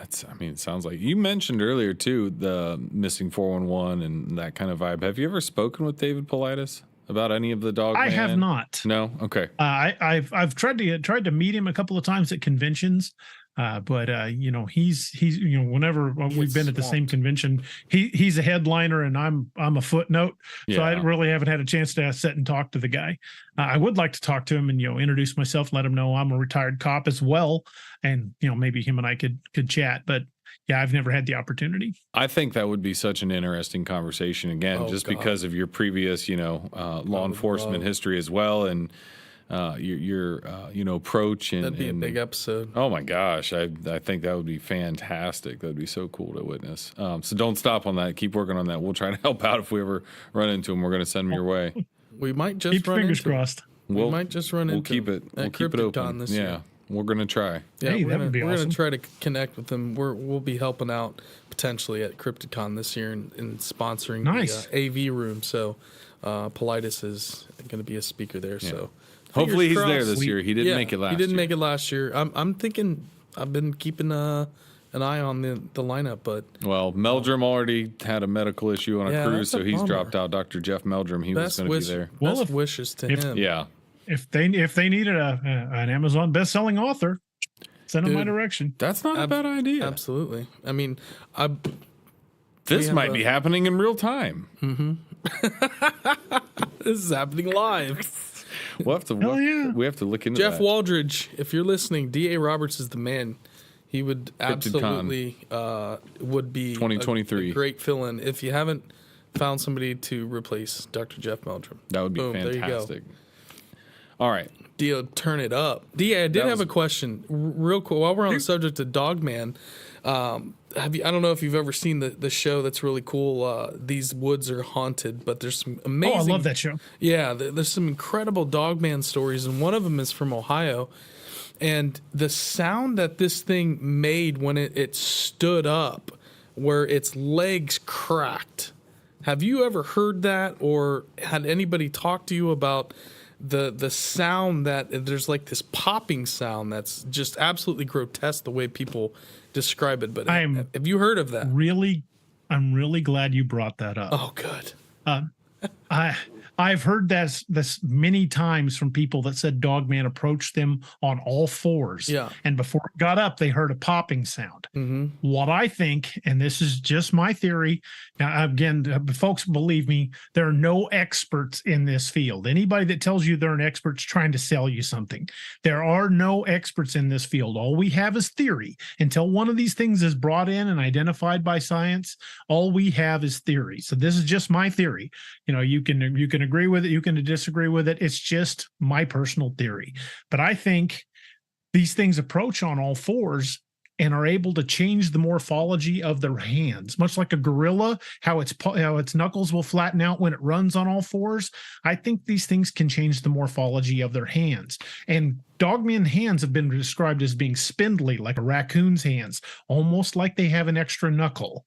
It sounds like you mentioned earlier too, the missing 411 and that kind of vibe. Have you ever spoken with David Politis about any of the dog? I have not. No. Okay. I've tried to meet him a couple of times at conventions. But he's whenever we've been at the same convention, he's a headliner and I'm a footnote. So I really haven't had a chance to sit and talk to the guy. I would like to talk to him and introduce myself, let him know I'm a retired cop as well, and maybe him and I could chat. But yeah, I've never had the opportunity. I think that would be such an interesting conversation again, because of your previous law enforcement history as well, and approach and That'd be a big episode. Oh my gosh, I think that would be fantastic. That would be so cool to witness. So don't stop on that. Keep working on that. We'll try to help out if we ever run into them. We're going to send them your way. We might just Keep your run fingers into crossed. We might just run into keep it. We'll keep it open. This yeah, year. we're going to try. Yeah, Hey, we're that would be gonna awesome. try to connect with them. We'll be helping out potentially at CryptidCon this year and sponsoring Nice. the AV room. So Politis is going to be a speaker there. Yeah. So Hopefully he's fingers there crossed. this year. He didn't make it last year. He didn't make it last year. I'm thinking I've been keeping an eye on the lineup, but Well, Meldrum already had a medical issue on a Yeah, cruise, that's a so he's bummer. dropped out. Dr. Jeff Meldrum, he was best going to be there. Well, best if- wishes to if- him. Yeah. If they needed an Amazon best-selling author, send them my Dude. direction. That's not a bad idea. Absolutely. I mean, This have might a- be happening in real time. this is happening live. We'll have to Hell yeah. we have to look into Jeff that. Waldridge, if you're listening, D.A. Roberts is the man. He would absolutely would be 2023. a great fill-in if you haven't found somebody to replace Dr. Jeff Meldrum. That would be Boom, there you go. fantastic. All right. Dio, turn it up. D.A., I did That have was- a question real quick. While we're on the subject of Dogman, have you? I don't know if you've ever seen the show that's really cool. These Woods Are Haunted, but there's some amazing. Oh, I love that show. Yeah, there's some incredible Dogman stories, and one of them is from Ohio. And the sound that this thing made when it stood up, where its legs cracked. Have you ever heard that, or had anybody talk to you about the sound that there's like this popping sound that's just absolutely grotesque the way people describe it? But have you heard of that? I'm really glad you brought that up. Oh, good. I've heard this many times from people that said Dogman approached them on all fours. Yeah. And before it got up, they heard a popping sound. Mm-hmm. What I think, and this is just my theory. Now, again, folks, believe me, there are no experts in this field. Anybody that tells you they're an expert's trying to sell you something. There are no experts in this field. All we have is theory. Until one of these things is brought in and identified by science, all we have is theory. So this is just my theory. You know, you can agree with it, you can disagree with it. It's just my personal theory. But I think these things approach on all fours and are able to change the morphology of their hands, much like a gorilla, how its knuckles will flatten out when it runs on all fours. I think these things can change the morphology of their hands. And Dogman hands have been described as being spindly, like a raccoon's hands, almost like they have an extra knuckle.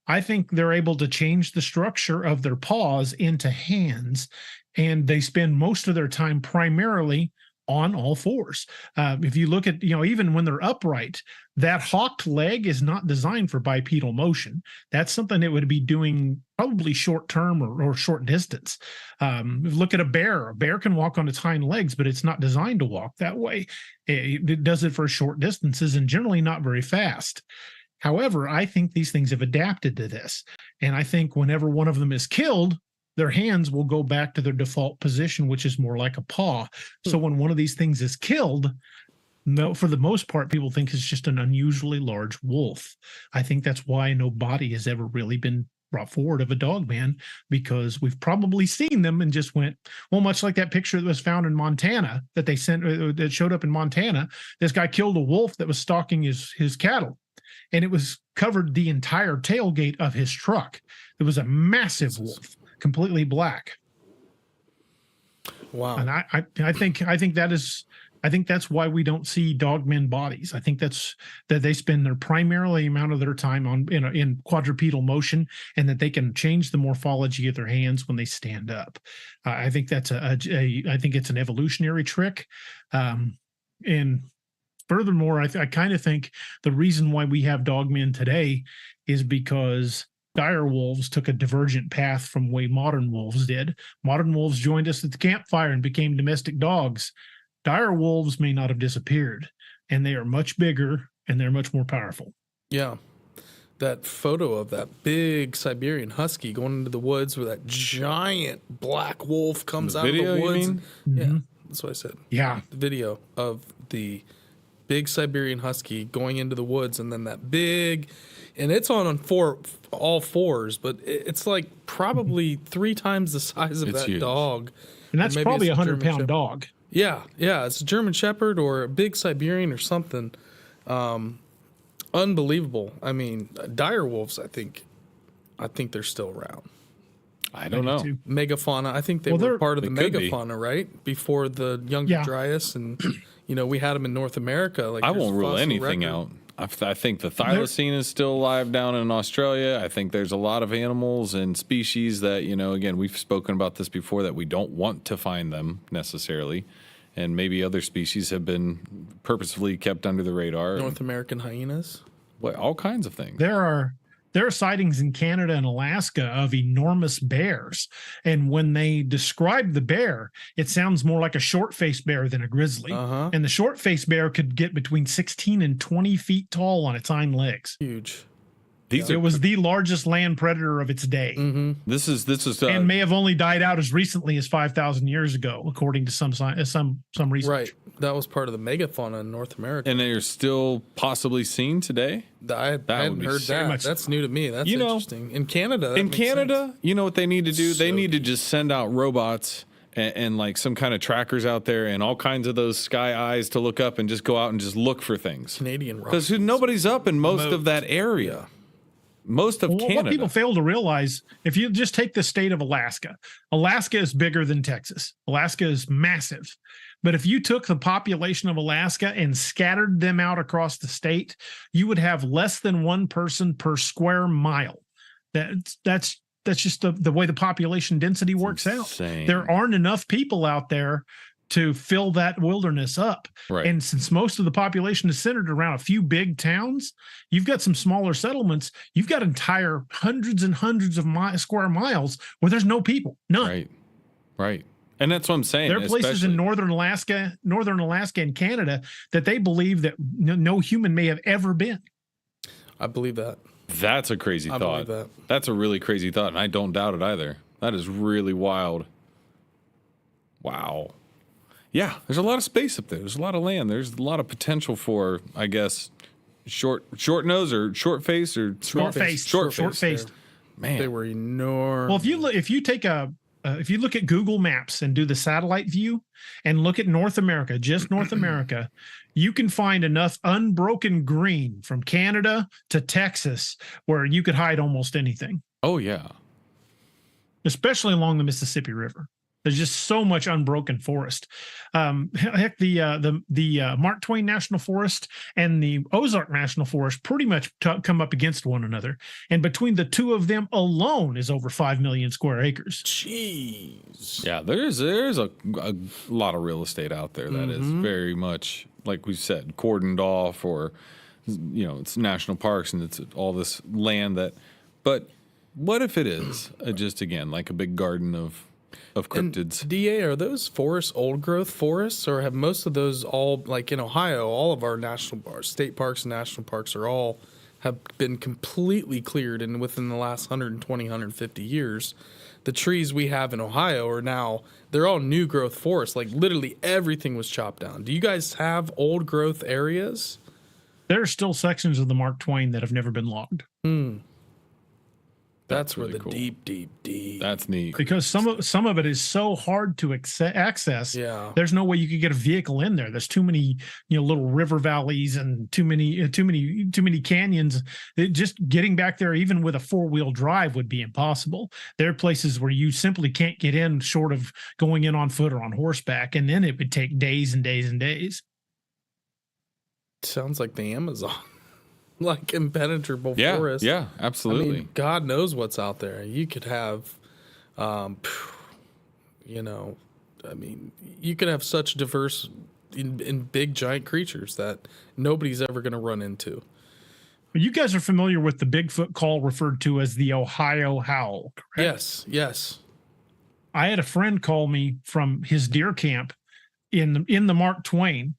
I think they're able to change the structure of their paws into hands, and they spend most of their time primarily on all fours. If you look at, even when they're upright, that hawked leg is not designed for bipedal motion. That's something that would be doing probably short term or short distance. Look at a bear. A bear can walk on its hind legs, but it's not designed to walk that way. It does it for short distances and generally not very fast. However, I think these things have adapted to this. And I think whenever one of them is killed, their hands will go back to their default position, which is more like a paw. So when one of these things is killed, no, for the most part, people think it's just an unusually large wolf. I think that's why no body has ever really been brought forward of a Dogman, because we've probably seen them and just went, well, much like that picture that was found in Montana that they sent, that showed up in Montana. This guy killed a wolf that was stalking his cattle. And it was covered the entire tailgate of his truck. It was a massive wolf, completely black. Wow. And I think that's why we don't see Dogman bodies. I think that they spend their primarily amount of their time in quadrupedal motion, and that they can change the morphology of their hands when they stand up. I think that's I think it's an evolutionary trick, and furthermore, I kind of think the reason why we have Dogmen today is because dire wolves took a divergent path from the way modern wolves did. Modern wolves joined us at the campfire and became domestic dogs. Dire wolves may not have disappeared, and they are much bigger and they're much more powerful. Yeah. That photo of that big Siberian husky going into the woods where that giant black wolf comes out of the woods. You mean? Yeah, that's what I said. Yeah. The video of the big Siberian husky going into the woods, and then that big, and it's on all fours, but it's like probably 3 times the size of It's that huge. dog. And that's Or maybe probably it's a a German 100-pound Shepherd. dog. Yeah, it's a German Shepherd or a big Siberian or something. Unbelievable. I mean, dire wolves. I think they're still around. I don't know. Megafauna. I think they Well, were part of the they could be. megafauna, right? Before the Younger Yeah. Dryas, and we had them in North America. Like, I there's won't rule fossil anything record. out. I think the thylacine is still alive down in Australia. I think there's a lot of animals and species that, again, we've spoken about this before, that we don't want to find them necessarily. And maybe other species have been purposefully kept under the radar. North American hyenas. All kinds of things. There are sightings in Canada and Alaska of enormous bears. And when they describe the bear, it sounds more like a short-faced bear than a grizzly. And the short-faced bear could get between 16 and 20 feet tall on its hind legs. Huge. It was the largest land predator of its day, This is and may have only died out as recently as 5,000 years ago, according to some research. Right. That was part of the megafauna in North America. and they're still possibly seen today. I hadn't be heard very that. much- That's new to me. That's interesting. In Canada, that In makes Canada, sense. you know what they need to do? They So need to just send out robots and like some kind of trackers out there and all kinds of those sky eyes to look up and just go out and just look for things. Canadian rock. Because nobody's up in most of that area. Most of Well, Canada. what people fail to realize, if you just take the state of Alaska, Alaska is bigger than Texas. Alaska is massive. But if you took the population of Alaska and scattered them out across the state, you would have less than one person per square mile. That's just the way the population density works out. insane. There aren't enough people out there to fill that wilderness up. Right. And since most of the population is centered around a few big towns, you've got some smaller settlements. You've got entire hundreds and hundreds of square miles where there's no people, none. Right. And that's what I'm saying. There are places in northern Alaska and Canada that they believe that no human may have ever been. I believe that. That's a crazy I thought. believe that. That's a really crazy thought, and I don't doubt it either. That is really wild. Wow. Yeah, there's a lot of space up there. There's a lot of land. There's a lot of potential for, I guess, short nose or short face or Short-faced. Short-faced. Man, They were enormous. Well, if you look at Google Maps and do the satellite view and look at North America, just North America, you can find enough unbroken green from Canada to Texas where you could hide almost anything, oh yeah. especially along the Mississippi River. There's just so much unbroken forest. Heck, the Mark Twain National Forest and the Ozark National Forest pretty much come up against one another. And between the two of them alone is over 5 million square acres. Jeez. Yeah, there's a lot of real estate out there that is very much, like we said, cordoned off, or it's national parks and it's all this land that. But what if it is just again like a big garden of cryptids? And DA, are those forests old growth forests, or have most of those all, like in Ohio, all of our state parks and national parks have been completely cleared, and within the last 120, 150 years, the trees we have in Ohio they're all new growth forests. Like literally everything was chopped down. Do you guys have old growth areas? There are still sections of the Mark Twain that have never been logged. That's where really the cool. deep. That's neat. Because some of it is so hard to access. Yeah. There's no way you could get a vehicle in there. There's too many, little river valleys and too many canyons. Just getting back there, even with a 4-wheel drive, would be impossible. There are places where you simply can't get in, short of going in on foot or on horseback, and then it would take days and days and days. Sounds like the Amazon. Like impenetrable Yeah, forest. yeah, absolutely. I mean, God knows what's out there. You could have, you could have such diverse in big giant creatures that nobody's ever going to run into. You guys are familiar with the Bigfoot call referred to as the Ohio Howl, correct? Yes. I had a friend call me from his deer camp in the Mark Twain,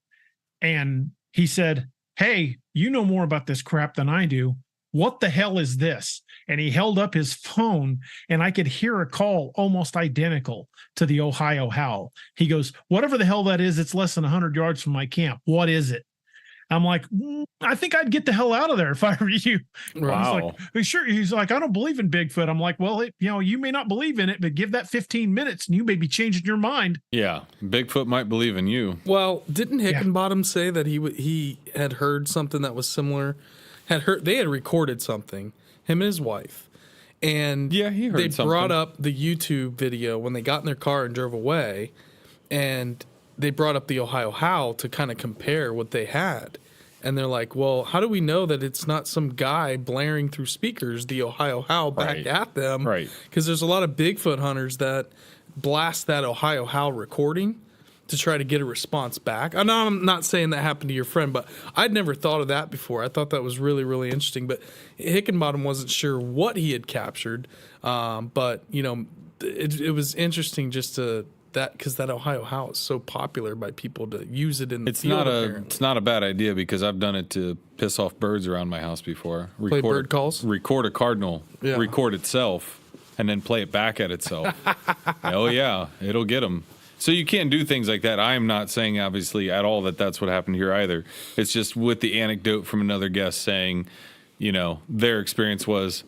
and he said, "Hey, you know more about this crap than I do. What the hell is this?" And he held up his phone, and I could hear a call almost identical to the Ohio Howl. He goes, "Whatever the hell that is, it's less than 100 yards from my camp. What is it?" I'm like, I think I'd get the hell out of there if I were you. Wow. He's like, I don't believe in Bigfoot. I'm like, well, you may not believe in it, but give that 15 minutes and you may be changing your mind. Yeah. Bigfoot might believe in you. Well, didn't Hickenbottom say that he had heard something that was similar? They had recorded something, him and his wife. And Yeah, he heard they something. brought up the YouTube video when they got in their car and drove away, and they brought up the Ohio Howl to kind of compare what they had. And they're like, well, how do we know that it's not some guy blaring through speakers the Ohio Howl back Right. at them? Right. Because there's a lot of Bigfoot hunters that blast that Ohio Howl recording to try to get a response back. I'm not saying that happened to your friend, but I'd never thought of that before. I thought that was really, really interesting. But Hickenbottom wasn't sure what he had captured. But, it was interesting just to that, because that Ohio Howl is so popular by people to use it in the field, apparently. It's not a bad idea, because I've done it to piss off birds around my house before. Play bird calls? Record a cardinal, Yeah. record itself, and then play it back at itself. Oh yeah, it'll get them. So you can't do things like that. I am not saying, obviously, at all that that's what happened here either. It's just with the anecdote from another guest saying, their experience was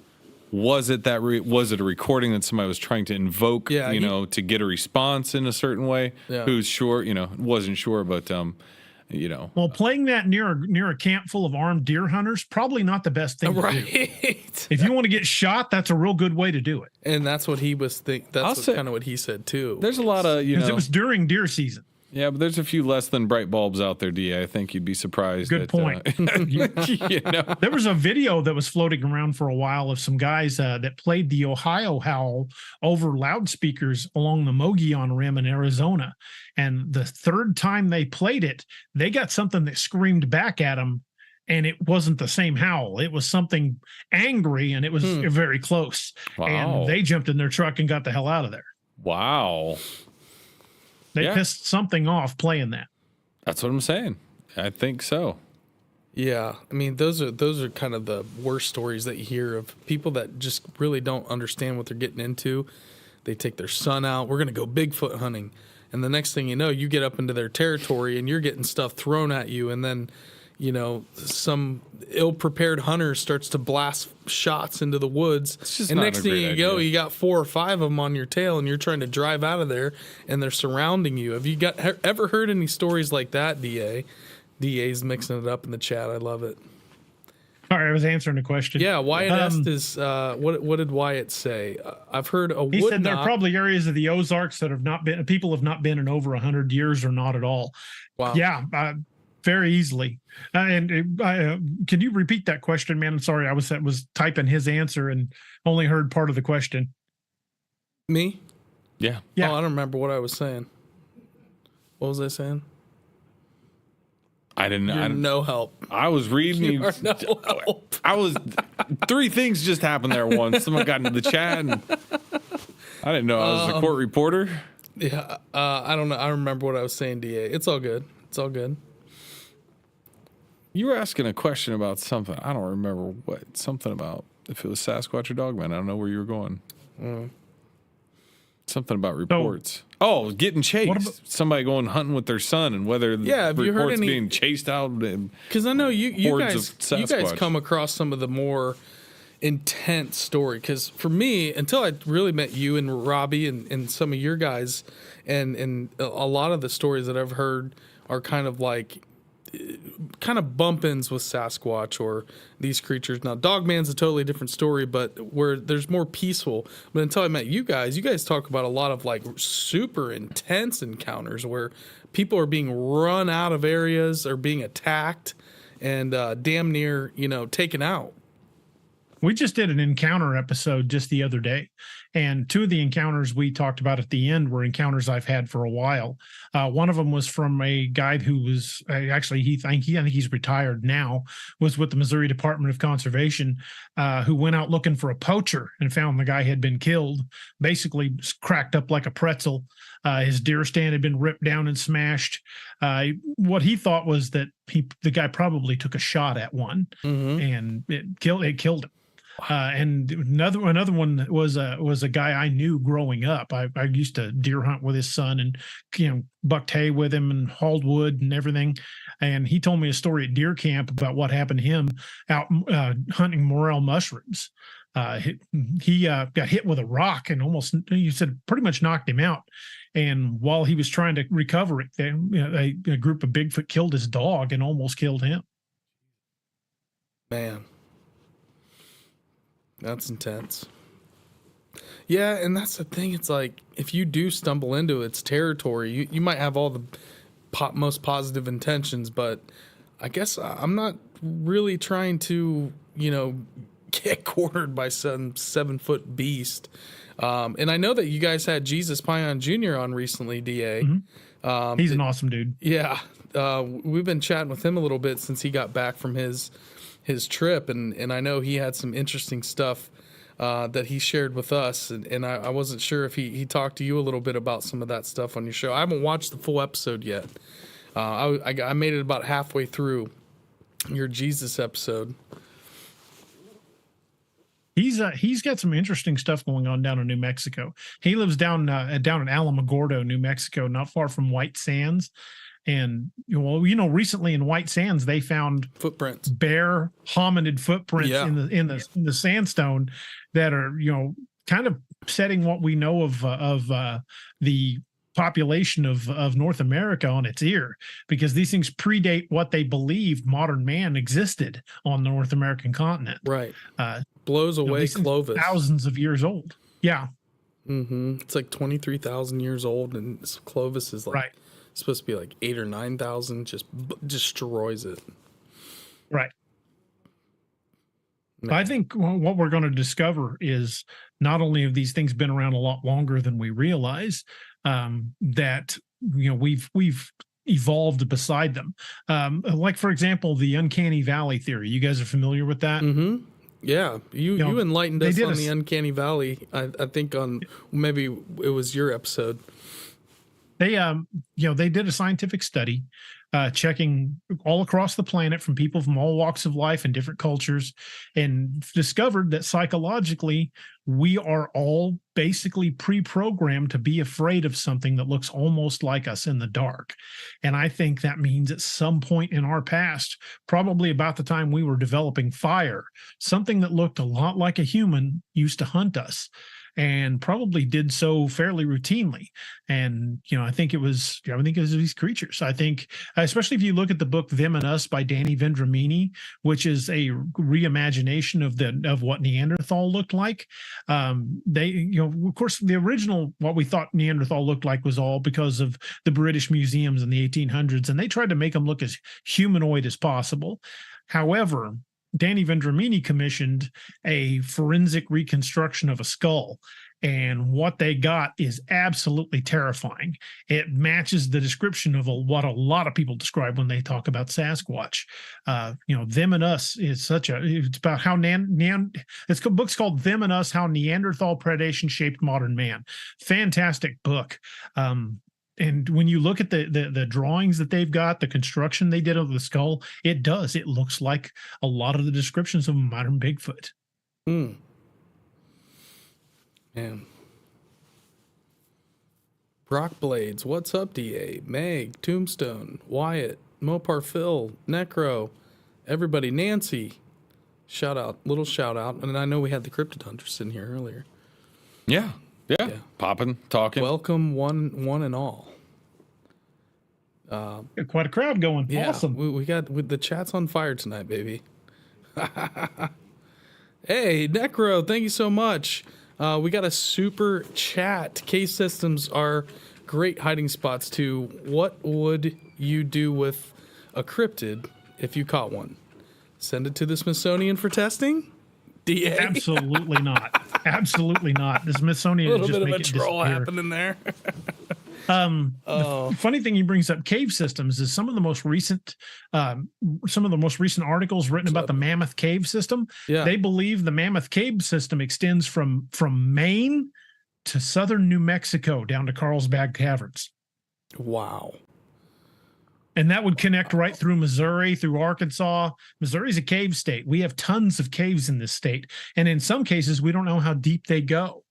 it was it a recording that somebody was trying to invoke, Yeah, to get a response in a certain way? Yeah. Who's sure, wasn't sure, but Well, playing that near a camp full of armed deer hunters, probably not the best thing to do. Right. If you want to get shot, that's a real good way to do it. And that's what he was That's kind of what he said too. there's a lot of, Because it was during deer season. yeah, but there's a few less than bright bulbs out there, DA. I think you'd be surprised. Good point. There was a video that was floating around for a while of some guys that played the Ohio Howl over loudspeakers along the Mogollon Rim in Arizona. And the third time they played it, they got something that screamed back at them. And it wasn't the same howl. It was something angry, and it was very close. Wow. And they jumped in their truck and got the hell out of there. Wow. They Yeah. pissed something off playing that. That's what I'm saying. I think so. Yeah, I mean those are kind of the worst stories that you hear of people that just really don't understand what they're getting into. They take their son out. We're going to go Bigfoot hunting, and the next thing you know, you get up into their territory and you're getting stuff thrown at you, and then some ill-prepared hunter starts to blast shots into the woods. just And not next a thing great you go, idea. you got 4 or 5 of them on your tail, and you're trying to drive out of there, and they're surrounding you. Have you ever heard any stories like that, DA? DA's mixing it up in the chat. I love it. All right, I was answering the question. Yeah, Wyatt asked is what did Wyatt say? I've heard a He wood said there are knot. probably areas of the Ozarks that people have not been in over 100 years or not at all. Wow. Yeah, very easily. Can you repeat that question, man? I'm sorry, I was typing his answer and only heard part of the question. Me? Yeah. Yeah. Oh, I don't remember what I was saying. What was I saying? I didn't You're know. no help. I was reading. You are no help. I was 3 things just happened there once. Someone got into the chat, and I didn't know I was the court reporter. Yeah, I don't know. I remember what I was saying, DA. It's all good. It's all good. You were asking a question about something. I don't remember what. Something about if it was Sasquatch or Dogman. I don't know where you were going. Something about reports. Getting chased. Somebody going hunting with their son, and whether the Yeah, have you heard reports any- being chased out. Because I know you Hordes guys of you guys Sasquatch. come across some of the more intense story. Because for me, until I really met you and Robbie and some of your guys, and a lot of the stories that I've heard are kind of bump-ins with Sasquatch or these creatures. Now, Dogman's a totally different story, but where there's more peaceful. But until I met you guys talk about a lot of super intense encounters where people are being run out of areas or being attacked and damn near, taken out. We just did an encounter episode just the other day, and 2 of the encounters we talked about at the end were encounters I've had for a while. One of them was from a guy who was I think he's retired now, was with the Missouri Department of Conservation, who went out looking for a poacher and found the guy had been killed, basically cracked up like a pretzel. His deer stand had been ripped down and smashed. What he thought was that the guy probably took a shot at one, and it killed him. And another one was a guy I knew growing up. I used to deer hunt with his son and bucked hay with him and hauled wood and everything. and he told me a story at deer camp about what happened to him out hunting morel mushrooms. He got hit with a rock and almost, you said, pretty much knocked him out. And while he was trying to recover it, a group of Bigfoot killed his dog and almost killed him. Man, that's intense. Yeah, and that's the thing. It's like, if you do stumble into its territory, you might have all the most positive intentions, but I guess I'm not really trying to, get cornered by some 7-foot beast. And I know that you guys had Jesus Pion Jr. on recently, DA. Mm-hmm. He's an awesome dude. Yeah. We've been chatting with him a little bit since he got back from his trip, and I know he had some interesting stuff that he shared with us, and I wasn't sure if he talked to you a little bit about some of that stuff on your show. I haven't watched the full episode yet. I made it about halfway through your Jesus episode. He's got some interesting stuff going on down in New Mexico. He lives down in Alamogordo, New Mexico, not far from White Sands. And recently in White Sands they found footprints, bare hominid footprints in the sandstone that are kind of setting what we know of the population of North America on its ear, because these things predate what they believed modern man existed on the North American continent. Right. Blows away Clovis. Thousands of years old. Yeah. Mm-hmm. It's like 23,000 years old, and Clovis is like supposed to be like 8,000 or 9,000. Just destroys it. Right. No. I think what we're going to discover is not only have these things been around a lot longer than we realize, that we've evolved beside them. Like, for example, the uncanny valley theory. You guys are familiar with that? Mm-hmm. Yeah, you enlightened us on the uncanny valley. I think on maybe it was your episode. They they did a scientific study checking all across the planet from people from all walks of life and different cultures, and discovered that psychologically we are all basically pre-programmed to be afraid of something that looks almost like us in the dark. And I think that means at some point in our past, probably about the time we were developing fire, something that looked a lot like a human used to hunt us, and probably did so fairly routinely. And, I think it was these creatures. I think, especially if you look at the book Them and Us by Danny Vendramini, which is a reimagination of what Neanderthal looked like. They, of course, the original, what we thought Neanderthal looked like was all because of the British museums in the 1800s, and they tried to make them look as humanoid as possible. However, Danny Vendramini commissioned a forensic reconstruction of a skull, and what they got is absolutely terrifying. It matches the description of what a lot of people describe when they talk about Sasquatch. Them and Us is it's about how it's a book's called Them and Us: How Neanderthal Predation Shaped Modern Man. Fantastic book. And when you look at the drawings that they've got, the construction they did of the skull, it looks like a lot of the descriptions of modern Bigfoot. Man. Rock Blades, what's up, DA? Meg, Tombstone, Wyatt, Mopar Phil, Necro, everybody, Nancy. Little shout out. And I know we had the Cryptid Hunters in here earlier. Yeah. Popping, talking. Welcome, one and all. Quite a crowd going. Yeah, awesome. We got the chat's on fire tonight, baby. Hey, Necro, thank you so much. We got a super chat. Cave systems are great hiding spots too. What would you do with a cryptid if you caught one? Send it to the Smithsonian for testing? DA? Absolutely not. Absolutely not. The Smithsonian a little just bit of a it troll disappear. happening there. The funny thing he brings up cave systems is some of the most recent articles written about the Mammoth Cave system. Yeah. They believe the Mammoth Cave system extends from Maine to southern New Mexico down to Carlsbad Caverns. Wow. And that would connect right through Missouri, through Arkansas. Missouri's a cave state. We have tons of caves in this state. And in some cases, we don't know how deep they go.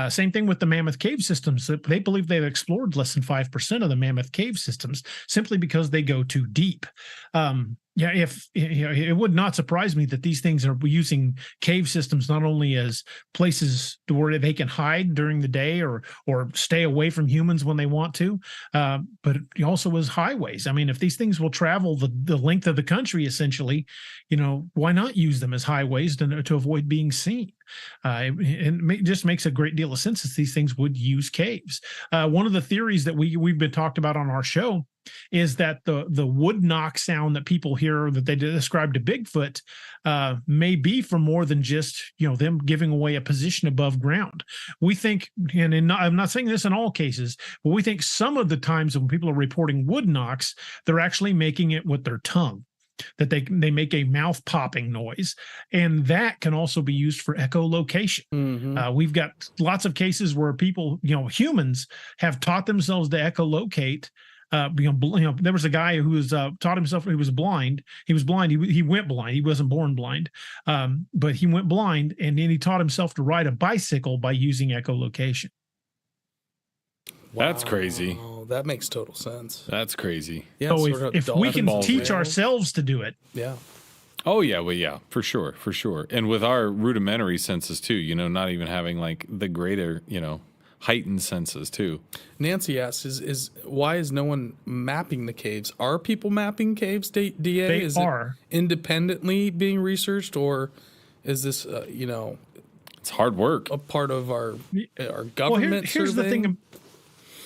Same thing with the Mammoth Cave systems. They believe they've explored less than 5% of the Mammoth Cave systems simply because they go too deep. If it would not surprise me that these things are using cave systems not only as places where they can hide during the day or stay away from humans when they want to, but also as highways. I mean, if these things will travel the length of the country, essentially, why not use them as highways to avoid being seen? It just makes a great deal of sense that these things would use caves. One of the theories that we've been talked about on our show is that the wood knock sound that people hear that they describe to Bigfoot may be for more than just them giving away a position above ground. We think, I'm not saying this in all cases, but we think some of the times when people are reporting wood knocks, they're actually making it with their tongue, that they make a mouth popping noise, and that can also be used for echolocation. Mm-hmm. We've got lots of cases where people, humans, have taught themselves to echolocate. There was a guy who was taught himself. He was blind. He was blind. He went blind. He wasn't born blind, but he went blind, and then he taught himself to ride a bicycle by using echolocation. That's crazy. That makes total sense. That's crazy. Yeah. So if we can teach ourselves to do it, yeah. Oh yeah, well yeah, for sure. And with our rudimentary senses too, not even having like the greater, heightened senses too. Nancy asks, is why is no one mapping the caves? Are people mapping caves, DA? They are. It independently being researched, or is this, it's hard work. A part of our government here's the thing.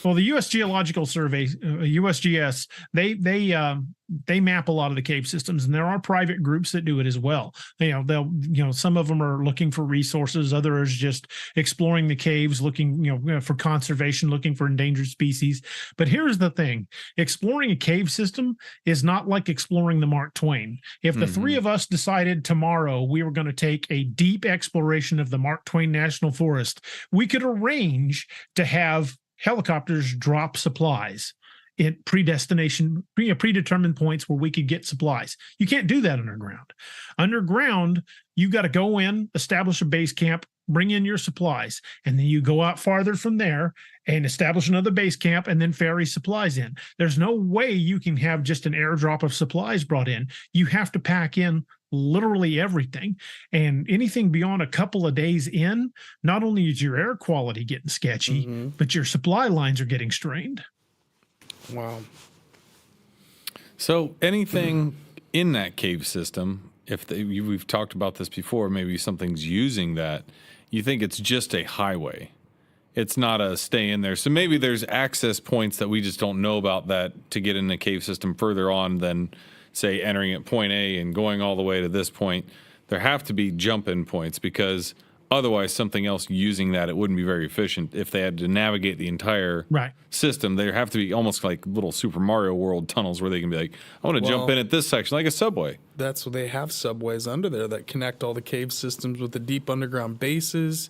Well, the U.S. Geological Survey, USGS, they map a lot of the cave systems, and there are private groups that do it as well. Some of them are looking for resources, others just exploring the caves, looking, for conservation, looking for endangered species. But here's the thing: exploring a cave system is not like exploring the Mark Twain. If the three of us decided tomorrow we were going to take a deep exploration of the Mark Twain National Forest, we could arrange to have helicopters drop supplies at predetermined points where we could get supplies. You can't do that underground. Underground, you got to go in, establish a base camp, bring in your supplies, and then you go out farther from there and establish another base camp and then ferry supplies in. There's no way you can have just an airdrop of supplies brought in. You have to pack in literally everything, and anything beyond a couple of days in, not only is your air quality getting sketchy, but your supply lines are getting strained. Wow. So anything in that cave system, we've talked about this before, maybe something's using that, you think it's just a highway. It's not a stay in there. So maybe there's access points that we just don't know about that to get in the cave system further on than, say, entering at point A and going all the way to this point. There have to be jump-in points, because otherwise something else using that, it wouldn't be very efficient. If they had to navigate the entire system, there have to be almost like little Super Mario World tunnels where they can be like, I want to jump in at this section, like a subway. That's what they have, subways under there that connect all the cave systems with the deep underground bases.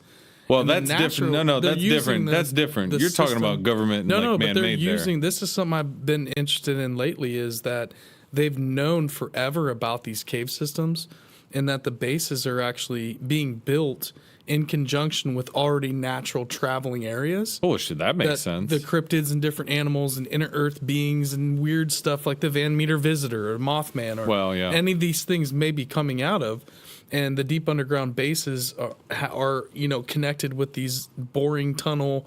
Well, that's different. No, that's different. That's different. You're talking about government and but they're man-made there. This is something I've been interested in lately, is that they've known forever about these cave systems, and that the bases are actually being built in conjunction with already natural traveling areas. Oh, should that make sense? The cryptids and different animals and inner earth beings and weird stuff like the Van Meter Visitor or Mothman or any of these things may be coming out of. And the deep underground bases are connected with these boring tunnel,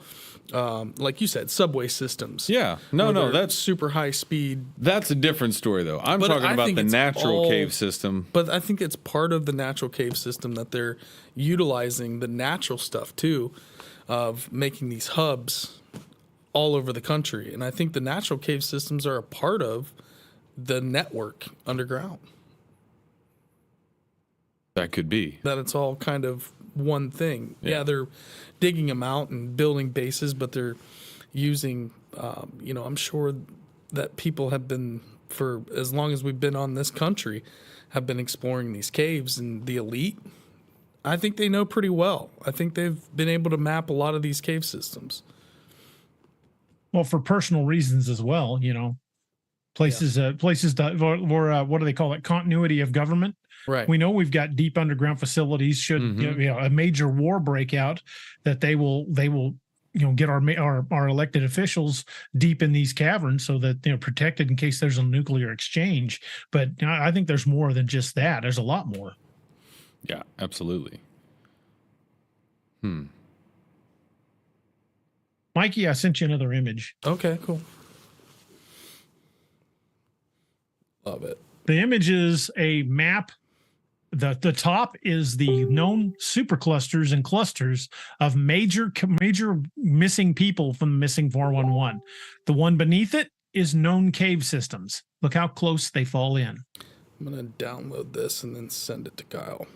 like you said, subway systems. Yeah. No, that's super high speed. That's a different story, though. I'm talking about the natural cave system. But I think it's part of the natural cave system that they're utilizing the natural stuff, too, of making these hubs all over the country. And I think the natural cave systems are a part of the network underground. That could be. That it's all kind of one thing. Yeah, they're digging them out and building bases, but they're using, I'm sure that people have been, for as long as we've been on this country, have been exploring these caves, and the elite, I think they know pretty well. I think they've been able to map a lot of these cave systems. Well, for personal reasons as well, places that, or what do they call it? Continuity of government. Right. We know we've got deep underground facilities. Should a major war break out, that they will get our elected officials deep in these caverns so that they're protected in case there's a nuclear exchange. But I think there's more than just that. There's a lot more. Yeah, absolutely. Mikey, I sent you another image. Okay, cool. Love it. The image is a map. The top is the known superclusters and clusters of major missing people from the missing 411. The one beneath it is known cave systems. Look how close they fall in. I'm going to download this and then send it to Kyle.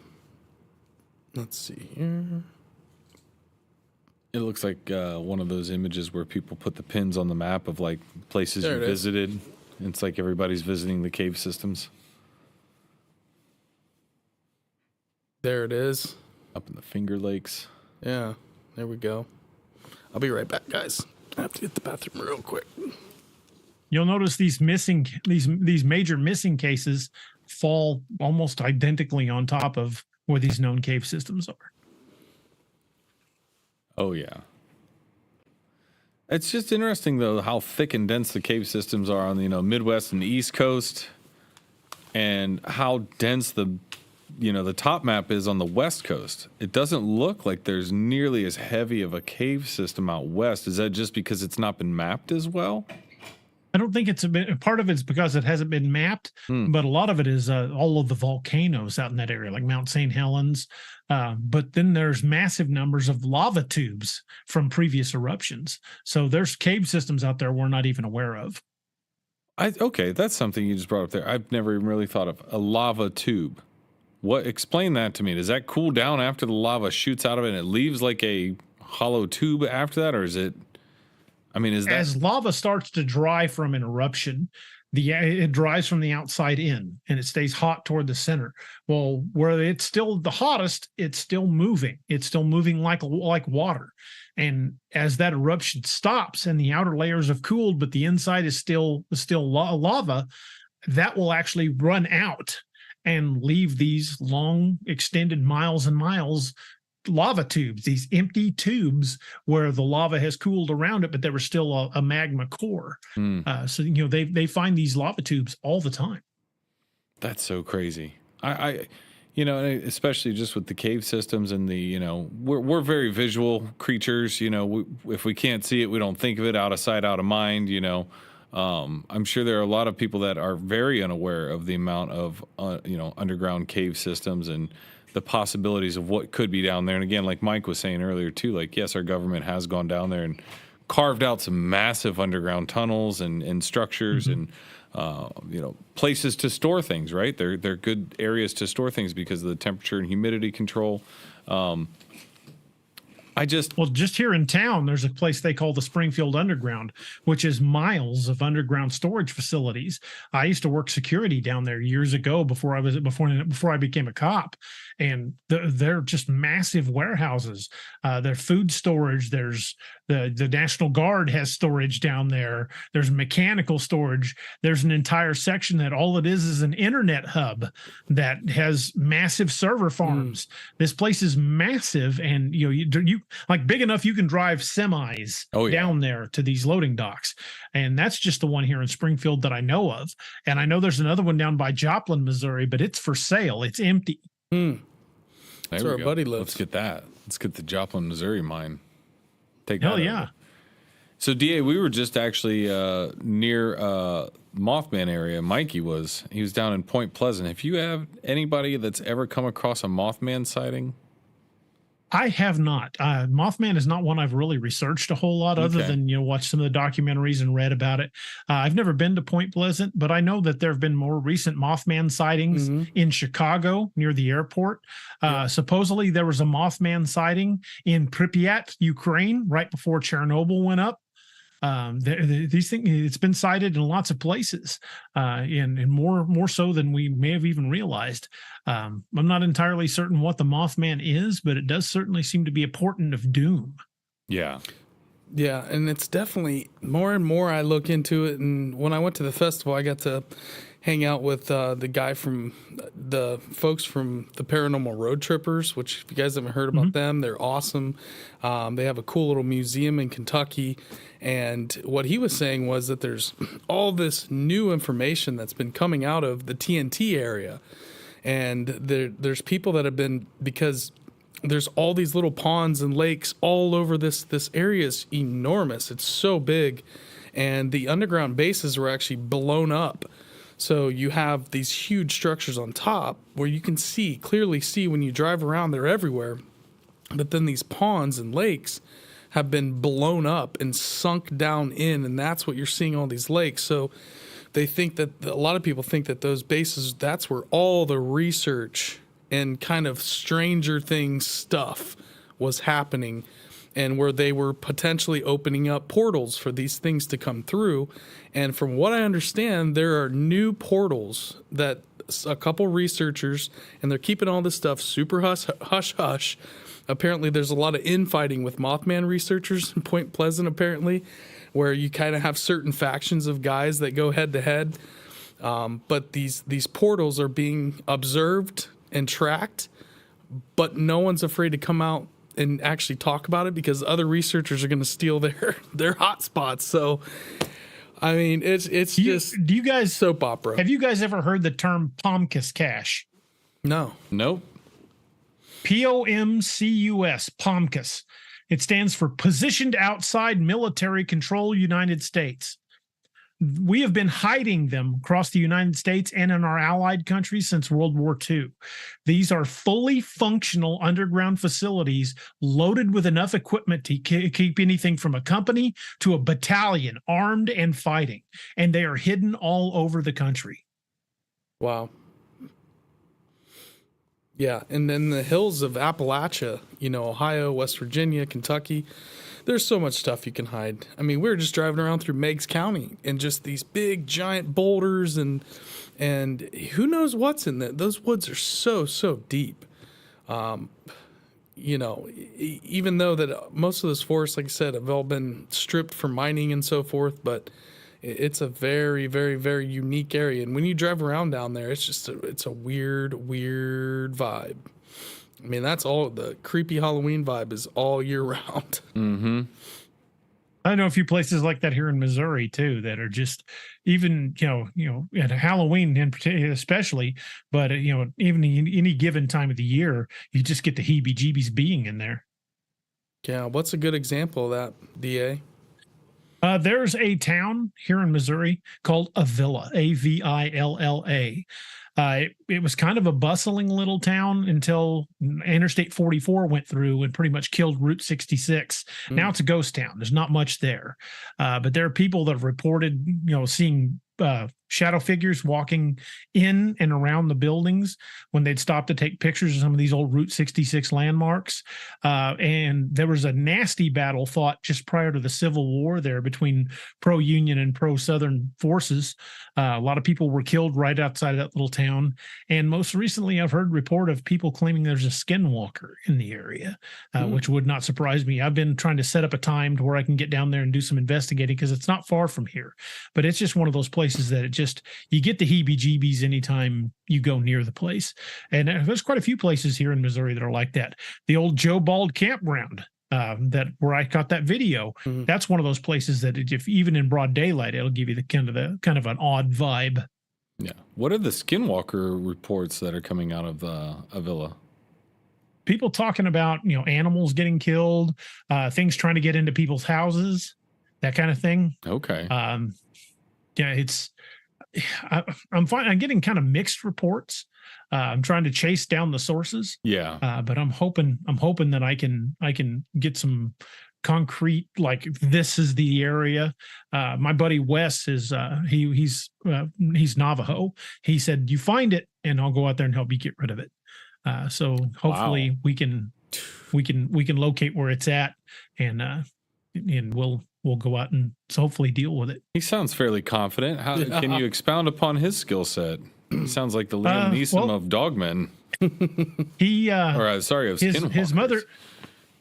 Let's see here. It looks like one of those images where people put the pins on the map of like places you visited. It's like everybody's visiting the cave systems. There it is. Up in the Finger Lakes. Yeah, there we go. I'll be right back, guys. I have to get the bathroom real quick. You'll notice these major missing cases fall almost identically on top of where these known cave systems are. Oh, yeah. It's just interesting, though, how thick and dense the cave systems are on the Midwest and the East Coast, and how dense the top map is on the West Coast. It doesn't look like there's nearly as heavy of a cave system out west. Is that just because it's not been mapped as well? I don't think it's part of it's because it hasn't been mapped, but a lot of it is all of the volcanoes out in that area, like Mount St. Helens. But then there's massive numbers of lava tubes from previous eruptions. So there's cave systems out there we're not even aware of. Okay, that's something you just brought up there. I've never even really thought of a lava tube. Explain that to me. Does that cool down after the lava shoots out of it and it leaves like a hollow tube after that, or is it? As lava starts to dry from an eruption, it dries from the outside in and it stays hot toward the center. Well, where it's still the hottest, it's still moving. It's still moving like water. And as that eruption stops and the outer layers have cooled, but the inside is still lava, that will actually run out and leave these long, extended miles and miles lava tubes, these empty tubes where the lava has cooled around it, but there was still a magma core. So they find these lava tubes all the time. That's so crazy. I especially just with the cave systems and we're very visual creatures. If we can't see it, we don't think of it. Out of sight, out of mind. I'm sure there are a lot of people that are very unaware of the amount of underground cave systems and the possibilities of what could be down there. And again, like Mike was saying earlier too, like, yes, our government has gone down there and carved out some massive underground tunnels and structures and places to store things, right? They're good areas to store things because of the temperature and humidity control. Just here in town, there's a place they call the Springfield Underground, which is miles of underground storage facilities. I used to work security down there years ago before I became a cop, and they're just massive warehouses. They're food storage. There's the National Guard has storage down there. There's mechanical storage. There's an entire section that all it is an internet hub that has massive server farms. This place is massive, and you like big enough you can drive semis down there to these loading docks. And that's just the one here in Springfield that I know of. And I know there's another one down by Joplin, Missouri, but it's for sale. It's empty. That's where our buddy lives. Let's get that. Let's get the Joplin, Missouri mine. Hell yeah. So DA, we were just actually near Mothman area. Mikey he was down in Point Pleasant. Have you have anybody that's ever come across a Mothman sighting? I have not. Mothman is not one I've really researched a whole lot, other than watch some of the documentaries and read about it. I've never been to Point Pleasant, but I know that there have been more recent Mothman sightings in Chicago near the airport. Supposedly there was a Mothman sighting in Pripyat, Ukraine, right before Chernobyl went up. These things, it's been cited in lots of places, and more so than we may have even realized. I'm not entirely certain what the Mothman is, but it does certainly seem to be a portent of doom. Yeah. Yeah, and it's definitely more and more I look into it. And when I went to the festival, I got to hang out with the folks from the Paranormal Road Trippers, which if you guys haven't heard about them, they're awesome. They have a cool little museum in Kentucky. And what he was saying was that there's all this new information that's been coming out of the TNT area. And there's people that have been, because there's all these little ponds and lakes all over this area is enormous. It's so big. And the underground bases were actually blown up. So you have these huge structures on top where you can clearly see when you drive around, they're everywhere. But then these ponds and lakes have been blown up and sunk down in, and that's what you're seeing all these lakes. So they think that, a lot of people think that those bases, that's where all the research and kind of Stranger Things stuff was happening, and where they were potentially opening up portals for these things to come through. And from what I understand, there are new portals that a couple researchers, and they're keeping all this stuff super hush. Apparently, there's a lot of infighting with Mothman researchers in Point Pleasant, apparently, where you kind of have certain factions of guys that go head to head. But these portals are being observed and tracked, but no one's afraid to come out and actually talk about it because other researchers are going to steal their hot spots. So, I mean, it's just do you guys soap opera. Have you guys ever heard the term Pomcus cache? No. Nope. POMCUS, Pomcus. It stands for Positioned Outside Military Control United States. We have been hiding them across the United States and in our allied countries since World War II. These are fully functional underground facilities loaded with enough equipment to keep anything from a company to a battalion armed and fighting. And they are hidden all over the country. Wow. Yeah, and then the hills of Appalachia, Ohio, West Virginia, Kentucky, there's so much stuff you can hide. I mean, we were just driving around through Meigs County and just these big giant boulders and who knows what's in there. Those woods are so deep. Even though that most of those forests, like I said, have all been stripped for mining and so forth, but it's a very, very, very unique area. And when you drive around down there, it's a weird vibe. I mean, that's all the creepy Halloween vibe is all year round. Mm-hmm. I know a few places like that here in Missouri too, that are just even, at Halloween in particular, especially, but even any given time of the year, you just get the heebie-jeebies being in there. Yeah. What's a good example of that, DA? There's a town here in Missouri called Avila, Avilla. It was kind of a bustling little town until Interstate 44 went through and pretty much killed Route 66. Now it's a ghost town. There's not much there. But there are people that have reported, seeing shadow figures walking in and around the buildings when they'd stop to take pictures of some of these old Route 66 landmarks. And there was a nasty battle fought just prior to the Civil War there between pro-Union and pro-Southern forces. A lot of people were killed right outside of that little town. And most recently, I've heard report of people claiming there's a skinwalker in the area, which would not surprise me. I've been trying to set up a time to where I can get down there and do some investigating because it's not far from here. But it's just one of those places that you get the heebie-jeebies anytime you go near the place. And there's quite a few places here in Missouri that are like that. The old Joe Bald campground, that where I caught that video, that's one of those places that if even in broad daylight, it'll give you the kind of an odd vibe. Yeah. What are the skinwalker reports that are coming out of Avila? People talking about, animals getting killed, things trying to get into people's houses, that kind of thing. Okay. I'm fine. I'm getting kind of mixed reports. I'm trying to chase down the sources. Yeah. But I'm hoping that I can get some concrete, like this is the area. My buddy Wes is he's Navajo. He said, you find it and I'll go out there and help you get rid of it. So hopefully we can locate where it's at and we'll go out and hopefully deal with it. He sounds fairly confident. How can you expound upon his skill set? He sounds like the Liam Neeson of Dogmen. He of Skinwalkers. His mother.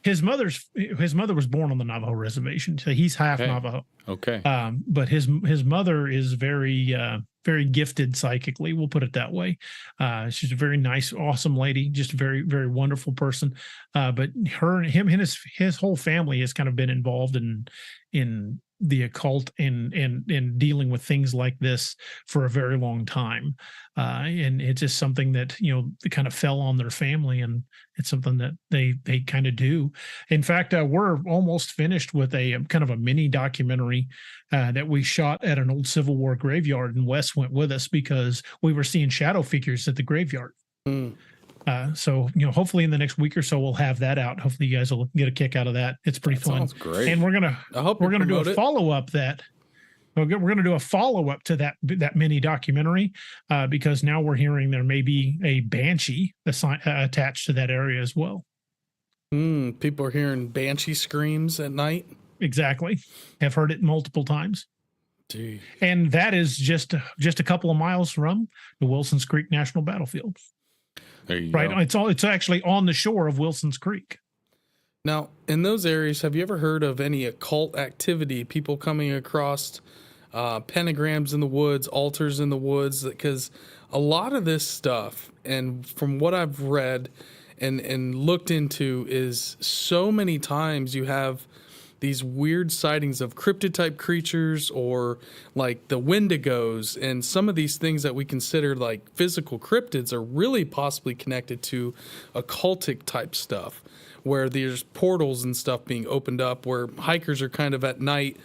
his mother was born on the Navajo reservation, so he's half Okay. Navajo. Okay. But his mother is very gifted psychically. We'll put it that way. She's a very nice, awesome lady, just a very, very wonderful person. But him, and his whole family has kind of been involved in the occult and dealing with things like this for a very long time. And it's just something that, kind of fell on their family, and it's something that they kind of do. In fact, we're almost finished with a kind of a mini documentary that we shot at an old Civil War graveyard, and Wes went with us because we were seeing shadow figures at the graveyard. So, hopefully in the next week or so, we'll have that out. Hopefully you guys will get a kick out of that. It's pretty fun. Sounds great. And we're going to do a follow-up. We're going to do a follow-up to that mini documentary because now we're hearing there may be a banshee attached to that area as well. People are hearing banshee screams at night. Exactly. Have heard it multiple times. Gee. And that is just a couple of miles from the Wilson's Creek National Battlefield. There you Right. go. It's actually on the shore of Wilson's Creek. Now, in those areas, have you ever heard of any occult activity? People coming across pentagrams in the woods, altars in the woods? Because a lot of this stuff, and from what I've read and looked into, is so many times you have these weird sightings of cryptid type creatures, or like the windigos, and some of these things that we consider like physical cryptids are really possibly connected to occultic type stuff, where there's portals and stuff being opened up, where hikers are kind of at night,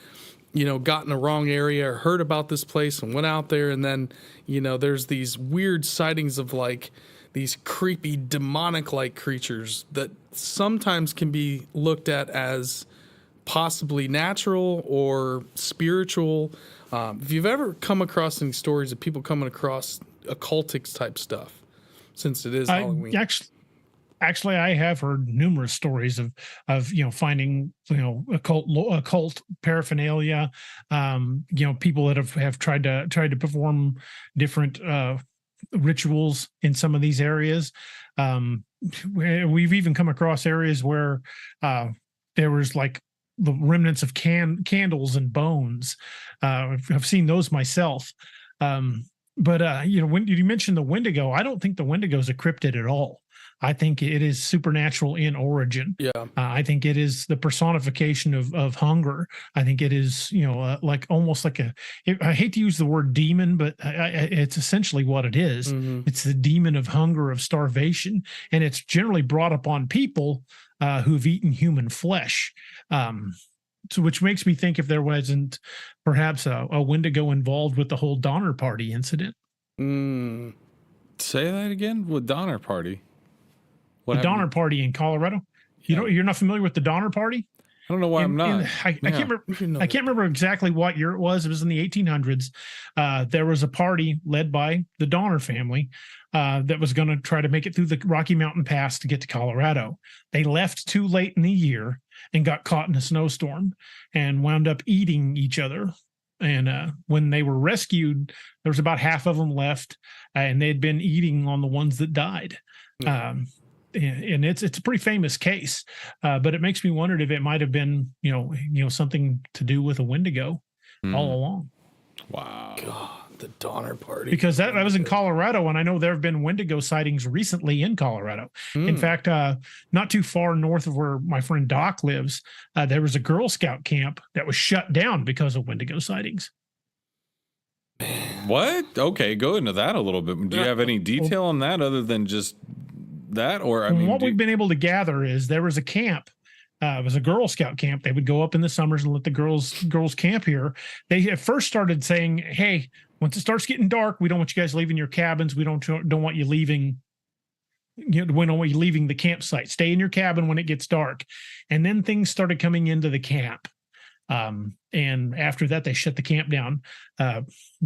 got in the wrong area or heard about this place and went out there, and then there's these weird sightings of like these creepy demonic like creatures that sometimes can be looked at as possibly natural or spiritual. If you've ever come across any stories of people coming across occultic type stuff, since it is Halloween. Actually, I have heard numerous stories of finding occult paraphernalia. People that have tried to perform different rituals in some of these areas. We've even come across areas where there was like the remnants of candles and bones. I've seen those myself. But when you mentioned the Wendigo, I don't think the Wendigo is a cryptid at all. I think it is supernatural in origin. Yeah. I think it is the personification of hunger. I think it is, like almost like I hate to use the word demon, but it's essentially what it is. Mm-hmm. It's the demon of hunger, of starvation. And it's generally brought upon people who've eaten human flesh. So which makes me think if there wasn't perhaps a Wendigo involved with the whole Donner Party incident. Say that again? With Donner Party? The Donner Party in Colorado. You're not familiar with the Donner Party? I don't know why I'm not. I can't remember exactly what year it was. It was in the 1800s. There was a party led by the Donner family that was going to try to make it through the Rocky Mountain Pass to get to Colorado. They left too late in the year and got caught in a snowstorm and wound up eating each other. And when they were rescued, there was about half of them left, and they had been eating on the ones that died. And it's a pretty famous case, but it makes me wonder if it might have been, something to do with a Wendigo all along. Wow. God, the Donner Party. Because that was in Colorado, and I know there have been Wendigo sightings recently in Colorado. In fact, not too far north of where my friend Doc lives, there was a Girl Scout camp that was shut down because of Wendigo sightings. What? Okay, go into that a little bit. Do you have any detail on that other than just that? Or what we've been able to gather is there was a camp. It was a Girl Scout camp. They would go up in the summers and let the girls camp here. They at first started saying, "Hey, once it starts getting dark, we don't want you guys leaving your cabins. We don't want you leaving. We don't want you leaving the campsite. Stay in your cabin when it gets dark." And then things started coming into the camp. And after that, they shut the camp down.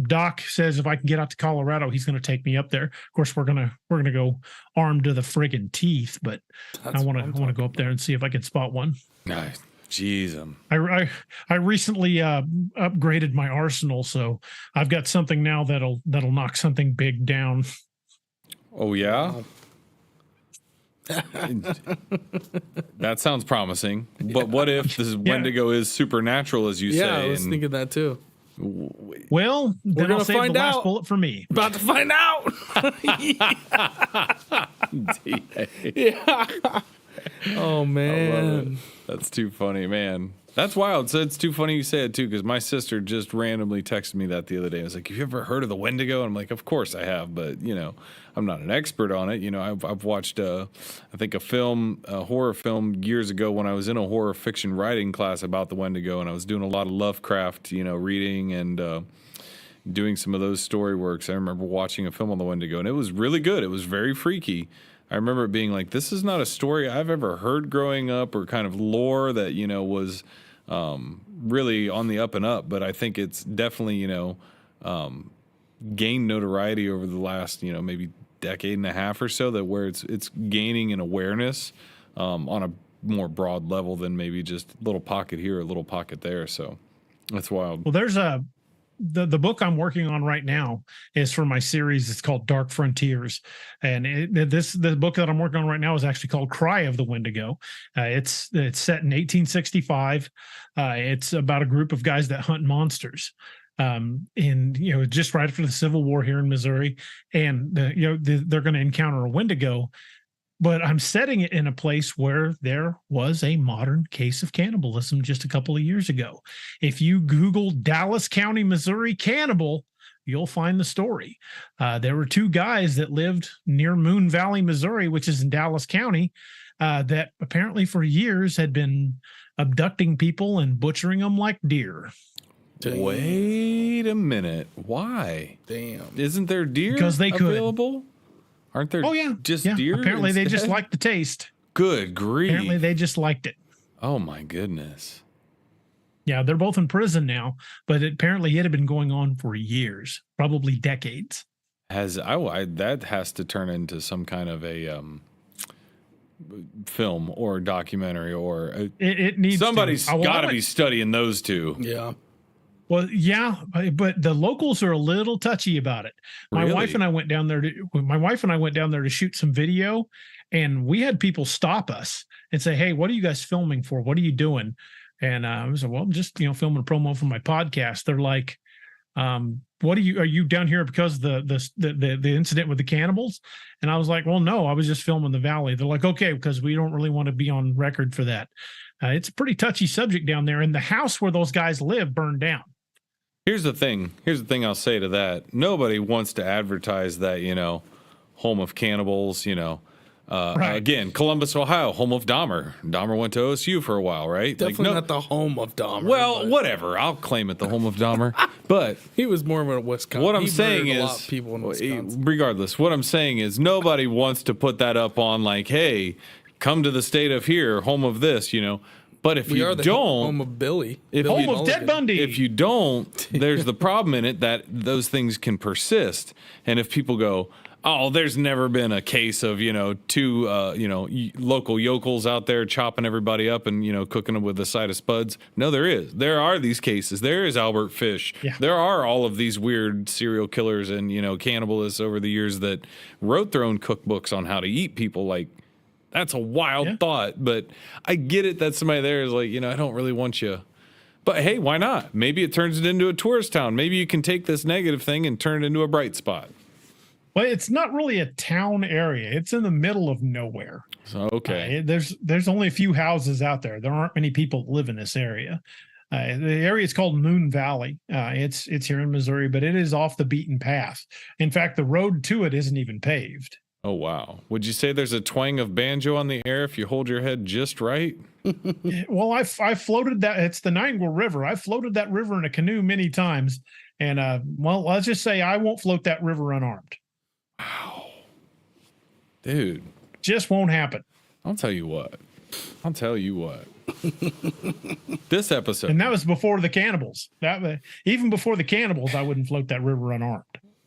Doc says if I can get out to Colorado, he's going to take me up there. Of course, we're gonna go armed to the friggin' teeth, but I want to go up there and see if I can spot one. Nice. Jeez. I recently upgraded my arsenal, so I've got something now that'll knock something big down. Oh yeah. That sounds promising. But what if this Wendigo is supernatural, as you say? Yeah, I was thinking that too. Well, then gonna I'll save find the last out. bullet for me. About to find out. Yeah. Oh man, That's too funny, man. That's wild. So it's too funny you say it too, because my sister just randomly texted me that the other day. I was like, "Have you ever heard of the Wendigo?" And I'm like, "Of course I have, but I'm not an expert on it. I've watched I think a horror film years ago when I was in a horror fiction writing class about the Wendigo, and I was doing a lot of Lovecraft, reading and doing some of those story works. I remember watching a film on the Wendigo, and it was really good. It was very freaky. I remember it being like, this is not a story I've ever heard growing up, or kind of lore that, was really on the up and up. But I think it's definitely, gained notoriety over the last, maybe decade and a half or so, that where it's gaining an awareness on a more broad level than maybe just a little pocket here, a little pocket there. So that's wild. Well, there's the book I'm working on right now is for my series. It's called Dark Frontiers, and the book that I'm working on right now is actually called Cry of the Wendigo. It's set in 1865. It's about a group of guys that hunt monsters, just right after the Civil War here in Missouri, and they're going to encounter a Wendigo. But I'm setting it in a place where there was a modern case of cannibalism just a couple of years ago. If you Google Dallas County, Missouri cannibal, you'll find the story. There were two guys that lived near Moon Valley, Missouri, which is in Dallas County, that apparently for years had been abducting people and butchering them like deer. Damn. Wait a minute. Why? Damn. Isn't there deer Because they could. available? Aren't there just yeah. deer? Apparently they just instead? liked the taste. Good grief. Apparently they just liked it. Oh my goodness. Yeah, they're both in prison now, but apparently it had been going on for years, probably decades. That has to turn into some kind of a film or documentary, or It needs somebody's got to be studying those two. Yeah. Well, yeah, but the locals are a little touchy about it. My Really? wife and I went down there to shoot some video, and we had people stop us and say, "Hey, what are you guys filming for? What are you doing?" And I was like, "Well, I'm just filming a promo for my podcast." They're like, "What are you down here because the incident with the cannibals?" And I was like, "Well, no, I was just filming the valley." They're like, "Okay, because we don't really want to be on record for that." It's a pretty touchy subject down there, and the house where those guys live burned down. Here's the thing I'll say to that. Nobody wants to advertise that, home of cannibals, Right. Again, Columbus, Ohio, home of Dahmer. Dahmer went to OSU for a while, right? Definitely not the home of Dahmer. Well, but whatever. I'll claim it the home of Dahmer. But he was more of a Wisconsin. what I'm He saying murdered is, a lot of people in Wisconsin. regardless, what I'm saying is nobody wants to put that up on like, hey, come to the state of here, home of this, But if We you are the don't, home of Billy. if Billy Home of Mulligan. Ted Bundy. if you don't, there's the problem in it that those things can persist. And if people go, oh, there's never been a case of, two, local yokels out there chopping everybody up and, cooking them with a side of spuds. No, there is. There are these cases. There is Albert Fish. Yeah. There are all of these weird serial killers and, cannibalists over the years that wrote their own cookbooks on how to eat people. Like, that's a wild thought, but I get it that somebody there is like, I don't really want you. But hey, why not? Maybe it turns it into a tourist town. Maybe you can take this negative thing and turn it into a bright spot. Well, it's not really a town area. It's in the middle of nowhere. So, okay. There's only a few houses out there. There aren't many people that live in this area. The area is called Moon Valley. It's here in Missouri, but it is off the beaten path. In fact, the road to it isn't even paved. Oh, wow. Would you say there's a twang of banjo on the air if you hold your head just right? Well, I floated that. It's the Nightingale River. I floated that river in a canoe many times. And, let's just say I won't float that river unarmed. Wow. Dude. Just won't happen. I'll tell you what. This episode. And that was before the cannibals. Even before the cannibals, I wouldn't float that river unarmed.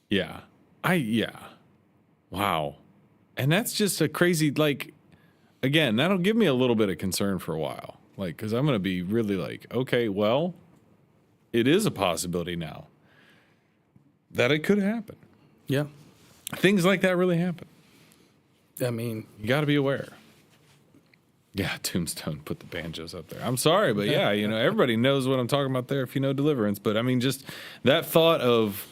Yeah. Wow. And that's just a crazy, again, that'll give me a little bit of concern for a while. Because I'm going to be really okay, well, it is a possibility now that it could happen. Yeah. Things like that really happen. I mean, you got to be aware. Yeah, Tombstone put the banjos up there. I'm sorry, but yeah, everybody knows what I'm talking about there if you know Deliverance. But I mean, just that thought of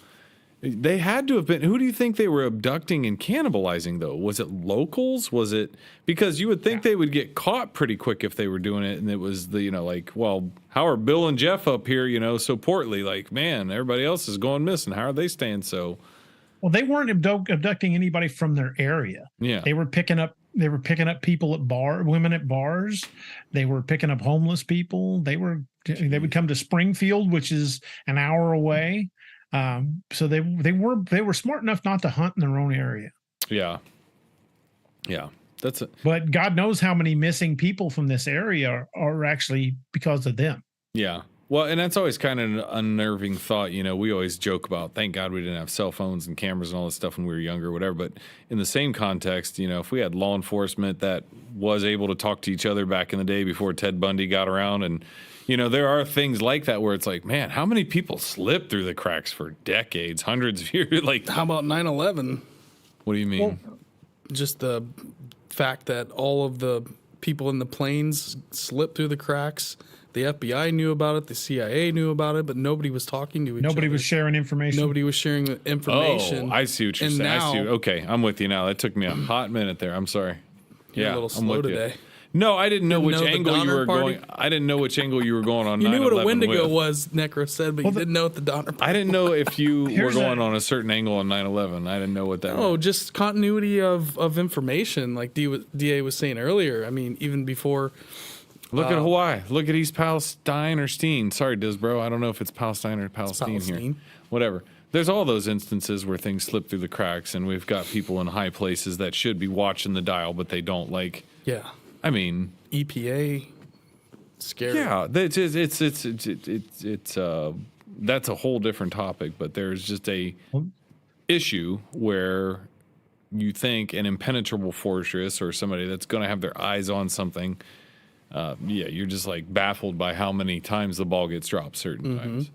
they had to have been. Who do you think they were abducting and cannibalizing, though? Was it locals? Was it because you would think they would get caught pretty quick if they were doing it, and it was the well, how are Bill and Jeff up here, so portly? Like, man, everybody else is going missing. How are they staying so? Well, they weren't abducting anybody from their area. Yeah, they were picking up people at women at bars. They were picking up homeless people. They would come to Springfield, which is an hour away. So they were smart enough not to hunt in their own area. Yeah. That's it. But God knows how many missing people from this area are actually because of them. Yeah. Well, and that's always kind of an unnerving thought. We always joke about, thank God we didn't have cell phones and cameras and all this stuff when we were younger or whatever. But in the same context, if we had law enforcement that was able to talk to each other back in the day before Ted Bundy got around, and, there are things like that where it's like, man, how many people slipped through the cracks for decades, hundreds of years? Like, how about 9/11? What do you mean? Well, just the fact that all of the people in the planes slipped through the cracks. The FBI knew about it. The CIA knew about it, but nobody was talking to each other. Nobody was sharing information. Nobody was sharing the information. Oh, I see what you're saying. I see. Okay, I'm with you now. That took me a hot minute there. I'm sorry. You're a little slow today. No, I didn't know which angle you were Party? going. I didn't know which angle you were going on. You knew what a 9/11 Wendigo with. was, Necro said, but you didn't know what the Donner Party. I didn't know if you were going on a certain angle on 9/11. I didn't know what that. Oh, just continuity of information, like DA was saying earlier. I mean, even before. Look at Hawaii. Look at East Palestine or Steen. Sorry, Disbro. I don't know if it's Palestine or Palestine here. Whatever. There's all those instances where things slip through the cracks, and we've got people in high places that should be watching the dial, but they don't. Yeah. I mean, EPA. Scary. Yeah, it's that's a whole different topic. But there's just a issue where you think an impenetrable fortress or somebody that's going to have their eyes on something. You're just baffled by how many times the ball gets dropped certain times.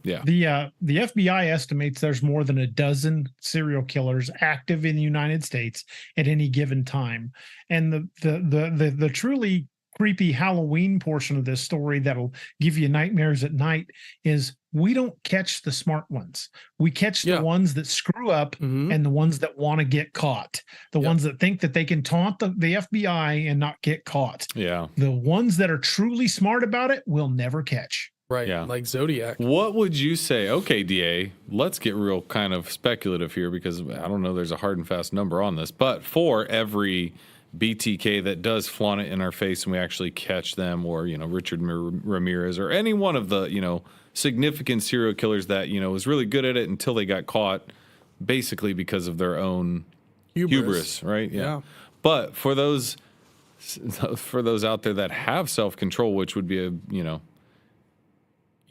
The FBI estimates there's more than a dozen serial killers active in the United States at any given time. And the truly creepy Halloween portion of this story that'll give you nightmares at night is we don't catch the smart ones. We catch the ones that screw up and the ones that want to get caught. The ones that think that they can taunt the FBI and not get caught. Yeah. The ones that are truly smart about it will never catch. Right. Yeah. Like Zodiac. What would you say? Okay, DA, let's get real kind of speculative here because I don't know there's a hard and fast number on this, but for every BTK that does flaunt it in our face and we actually catch them, or Richard Ramirez or any one of the significant serial killers that was really good at it until they got caught, basically because of their own hubris, right? Yeah. But for those out there that have self-control, which would be you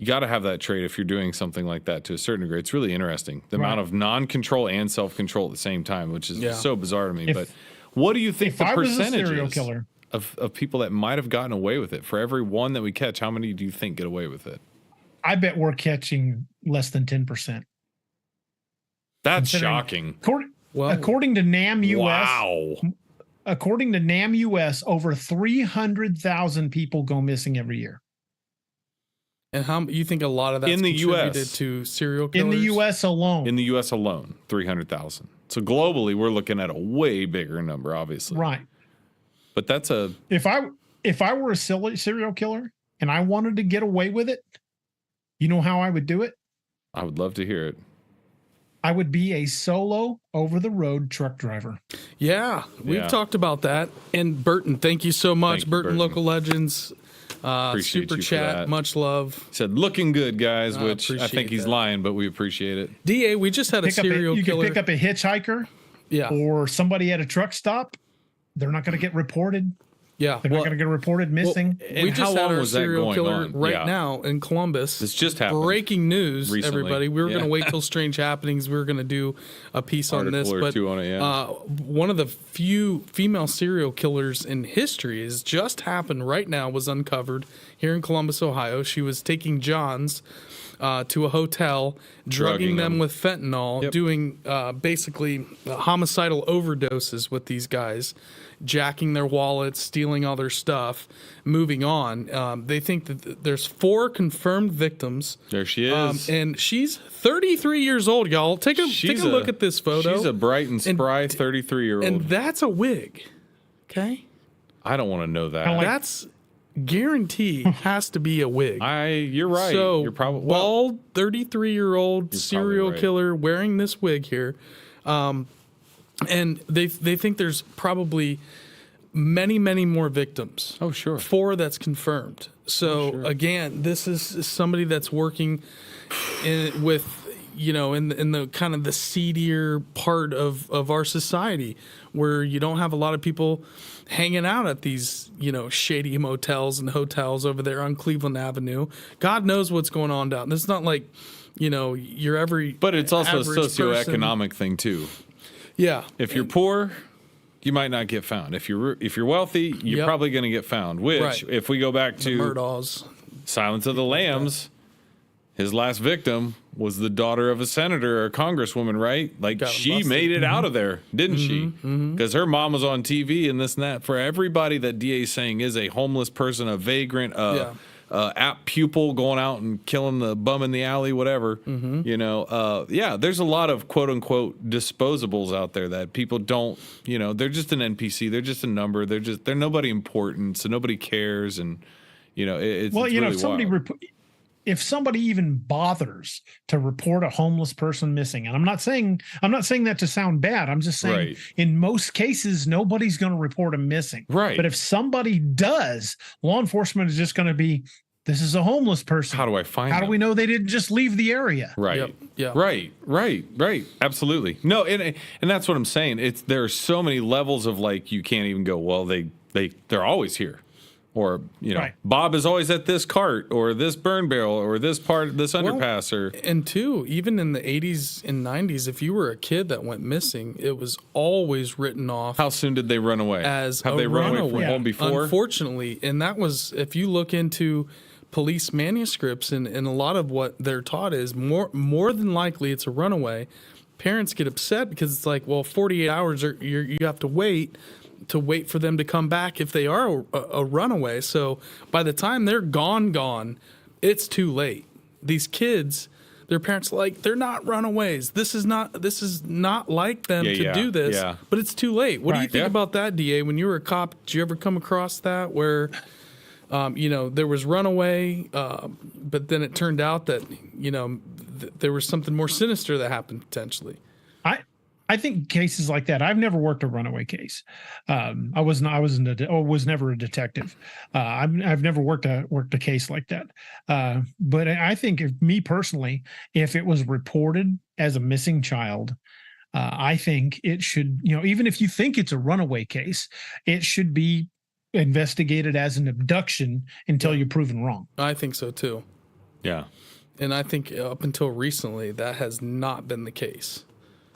got to have that trait if you're doing something like that to a certain degree. It's really interesting the amount of non-control and self-control at the same time, which is so bizarre to me. But what do you think the percentage is of people that might have gotten away with it? For every one that we catch, how many do you think get away with it? I bet we're catching less than 10%. That's shocking. According to NAM US, according to NAM US, over 300,000 people go missing every year. And how you think a lot of that's in the U.S. to serial killers? In the U.S. alone. In the U.S. alone, 300,000. So globally, we're looking at a way bigger number, obviously. Right. But that's if I were a serial killer and I wanted to get away with it, you know how I would do it? I would love to hear it. I would be a solo over-the-road truck driver. Yeah, we've talked about that. And Burton, thank you so much. Burton Local Legends. Super chat, much love. He said, looking good, guys, which I think he's lying, but we appreciate it. DA, we just had a serial killer. You can pick up a hitchhiker or somebody at a truck stop. They're not going to get reported. Yeah. They're not going to get reported missing. And We how just had long our was that serial going killer on? right Yeah. now in Columbus. This just happened. Breaking news, recently. everybody. We were Yeah. going to wait till Strange Happenings. We were going to do a piece on this. Article or But two on it, yeah. one of the few female serial killers in history has just happened right now, was uncovered here in Columbus, Ohio. She was taking Johns to a hotel, drugging them with fentanyl, doing basically homicidal overdoses with these guys, jacking their wallets, stealing all their stuff, moving on. They think that there's 4 confirmed victims. There she is. And she's 33 years old, y'all. Take a look at this photo. She's a bright and spry 33-year-old. And that's a wig. Okay? I don't want to know that. That's guarantee has to be a wig. You're right. So you're probably bald, 33-year-old serial right. killer wearing this wig here, and they think there's probably many more victims. Oh, sure. 4 that's confirmed. So again, this is somebody that's working with in the kind of the seedier part of our society, where you don't have a lot of people hanging out at these, shady motels and hotels over there on Cleveland Avenue. God knows what's going on down. It's not like, your every. But it's also a average socioeconomic thing too. Yeah. If you're poor, you might not get found. If you're wealthy, you're probably going to get found. Which, Right. if we go back to Marauders. Silence of the Lambs, his last victim was the daughter of a senator or a congresswoman, right? Like, Got she busted. made it out of there, didn't she? Because her mom was on TV and this and that. For everybody that DA's saying is a homeless person, a vagrant, app pupil going out and killing the bum in the alley, whatever. There's a lot of quote unquote disposables out there that people don't, they're just an NPC. They're just a number. They're nobody important. So nobody cares. And, it's really if somebody wild. If somebody even bothers to report a homeless person missing, and I'm not saying that to sound bad. I'm just saying Right. in most cases, nobody's going to report them missing. Right. But if somebody does, law enforcement is just going to be, this is a homeless person. How do I find How do them? we know they didn't just leave the area? Right. Yep. Yeah. Right. Absolutely. No, and that's what I'm saying. There are so many levels of, like, you can't even go, well, they're always here. Or, Right. Bob is always at this cart or this burn barrel or this underpass or. And two, even in the 80s and 90s, if you were a kid that went missing, it was always written off How soon did they run away? as Have a they run away from runaway. home before? Unfortunately, and that was, if you look into police manuscripts and a lot of what they're taught is more than likely it's a runaway. Parents get upset because it's like, well, 48 hours you have to wait for them to come back if they are a runaway. So by the time they're gone, it's too late. These kids, their parents are like, they're not runaways. This is not like them to do this. Yeah. But it's too late. What do you Right. think Yeah. about that, DA? When you were a cop, did you ever come across that where there was runaway, but then it turned out that there was something more sinister that happened potentially? I think cases like that. I've never worked a runaway case. I was never a detective. I've never worked a case like that. But I think, if it was reported as a missing child, I think it should, even if you think it's a runaway case, it should be investigated as an abduction until you're proven wrong. I think so too. Yeah. And I think up until recently, that has not been the case.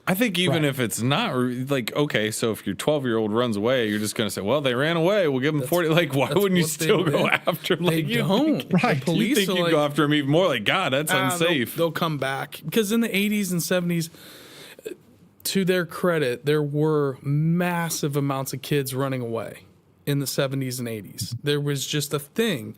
I think even if it's not like, okay, so if your 12-year-old runs away, you're just going to say, well, they ran away. We'll give them 40. Like, why wouldn't you what still they go did. after them? They Like, you don't. think- Right. The police you think are you'd like, go after them even more? Like, God, that's unsafe. They'll come back. Because in the 80s and 70s, to their credit, there were massive amounts of kids running away in the 70s and 80s. There was just a thing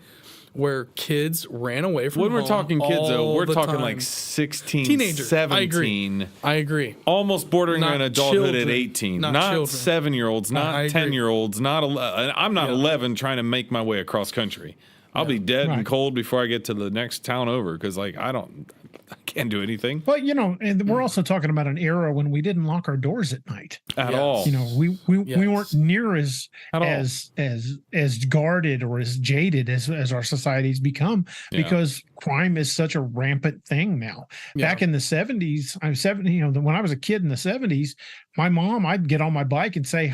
where kids ran away from When we're home talking kids, though, all we're the talking time. like 16, Teenagers. 17. I agree. Almost bordering Not on adulthood at children. 18. Not Not children. 7-year-olds, I not agree. 10-year-olds, not 11. I'm not 11 trying to make my way across country. I'll be dead and Right. cold before I get to the next town over because, like, I Can't do anything But and we're also talking about an era when we didn't lock our doors at night. at all. We weren't near as At all. as guarded or as jaded as our society's become, because crime is such a rampant thing now. Back in the 70s, when I was a kid in the 70s, my mom, I'd get on my bike and say,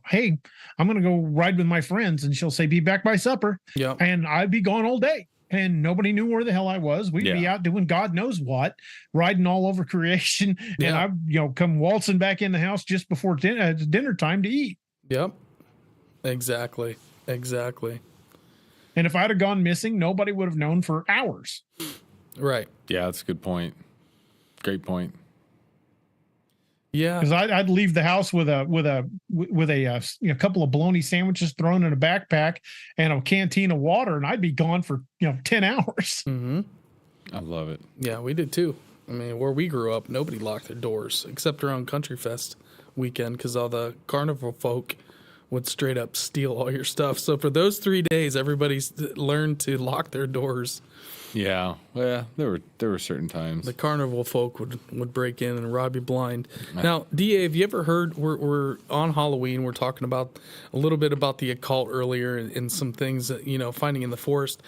hey, I'm going to go ride with my friends, and she'll say, be back by supper. Yeah. And I'd be gone all day. And nobody knew where the hell I was. We'd be out doing God knows what, riding all over creation. And I'd come waltzing back in the house just before dinner time to eat. Yep. Exactly. And if I'd have gone missing, nobody would have known for hours. Right. Yeah, that's a good point. Great point. Yeah. Because I'd leave the house with a couple of bologna sandwiches thrown in a backpack and a canteen of water, and I'd be gone for 10 hours. Mm-hmm. I love it. Yeah, we did too. I mean, where we grew up, nobody locked their doors except around Country Fest weekend, because all the carnival folk would straight up steal all your stuff. So for those 3 days, everybody's learned to lock their doors. Yeah, well, there were certain times the carnival folk would break in and rob you blind. Now, DA, have you ever heard? We're on Halloween. We're talking about a little bit about the occult earlier and some things that finding in the forest.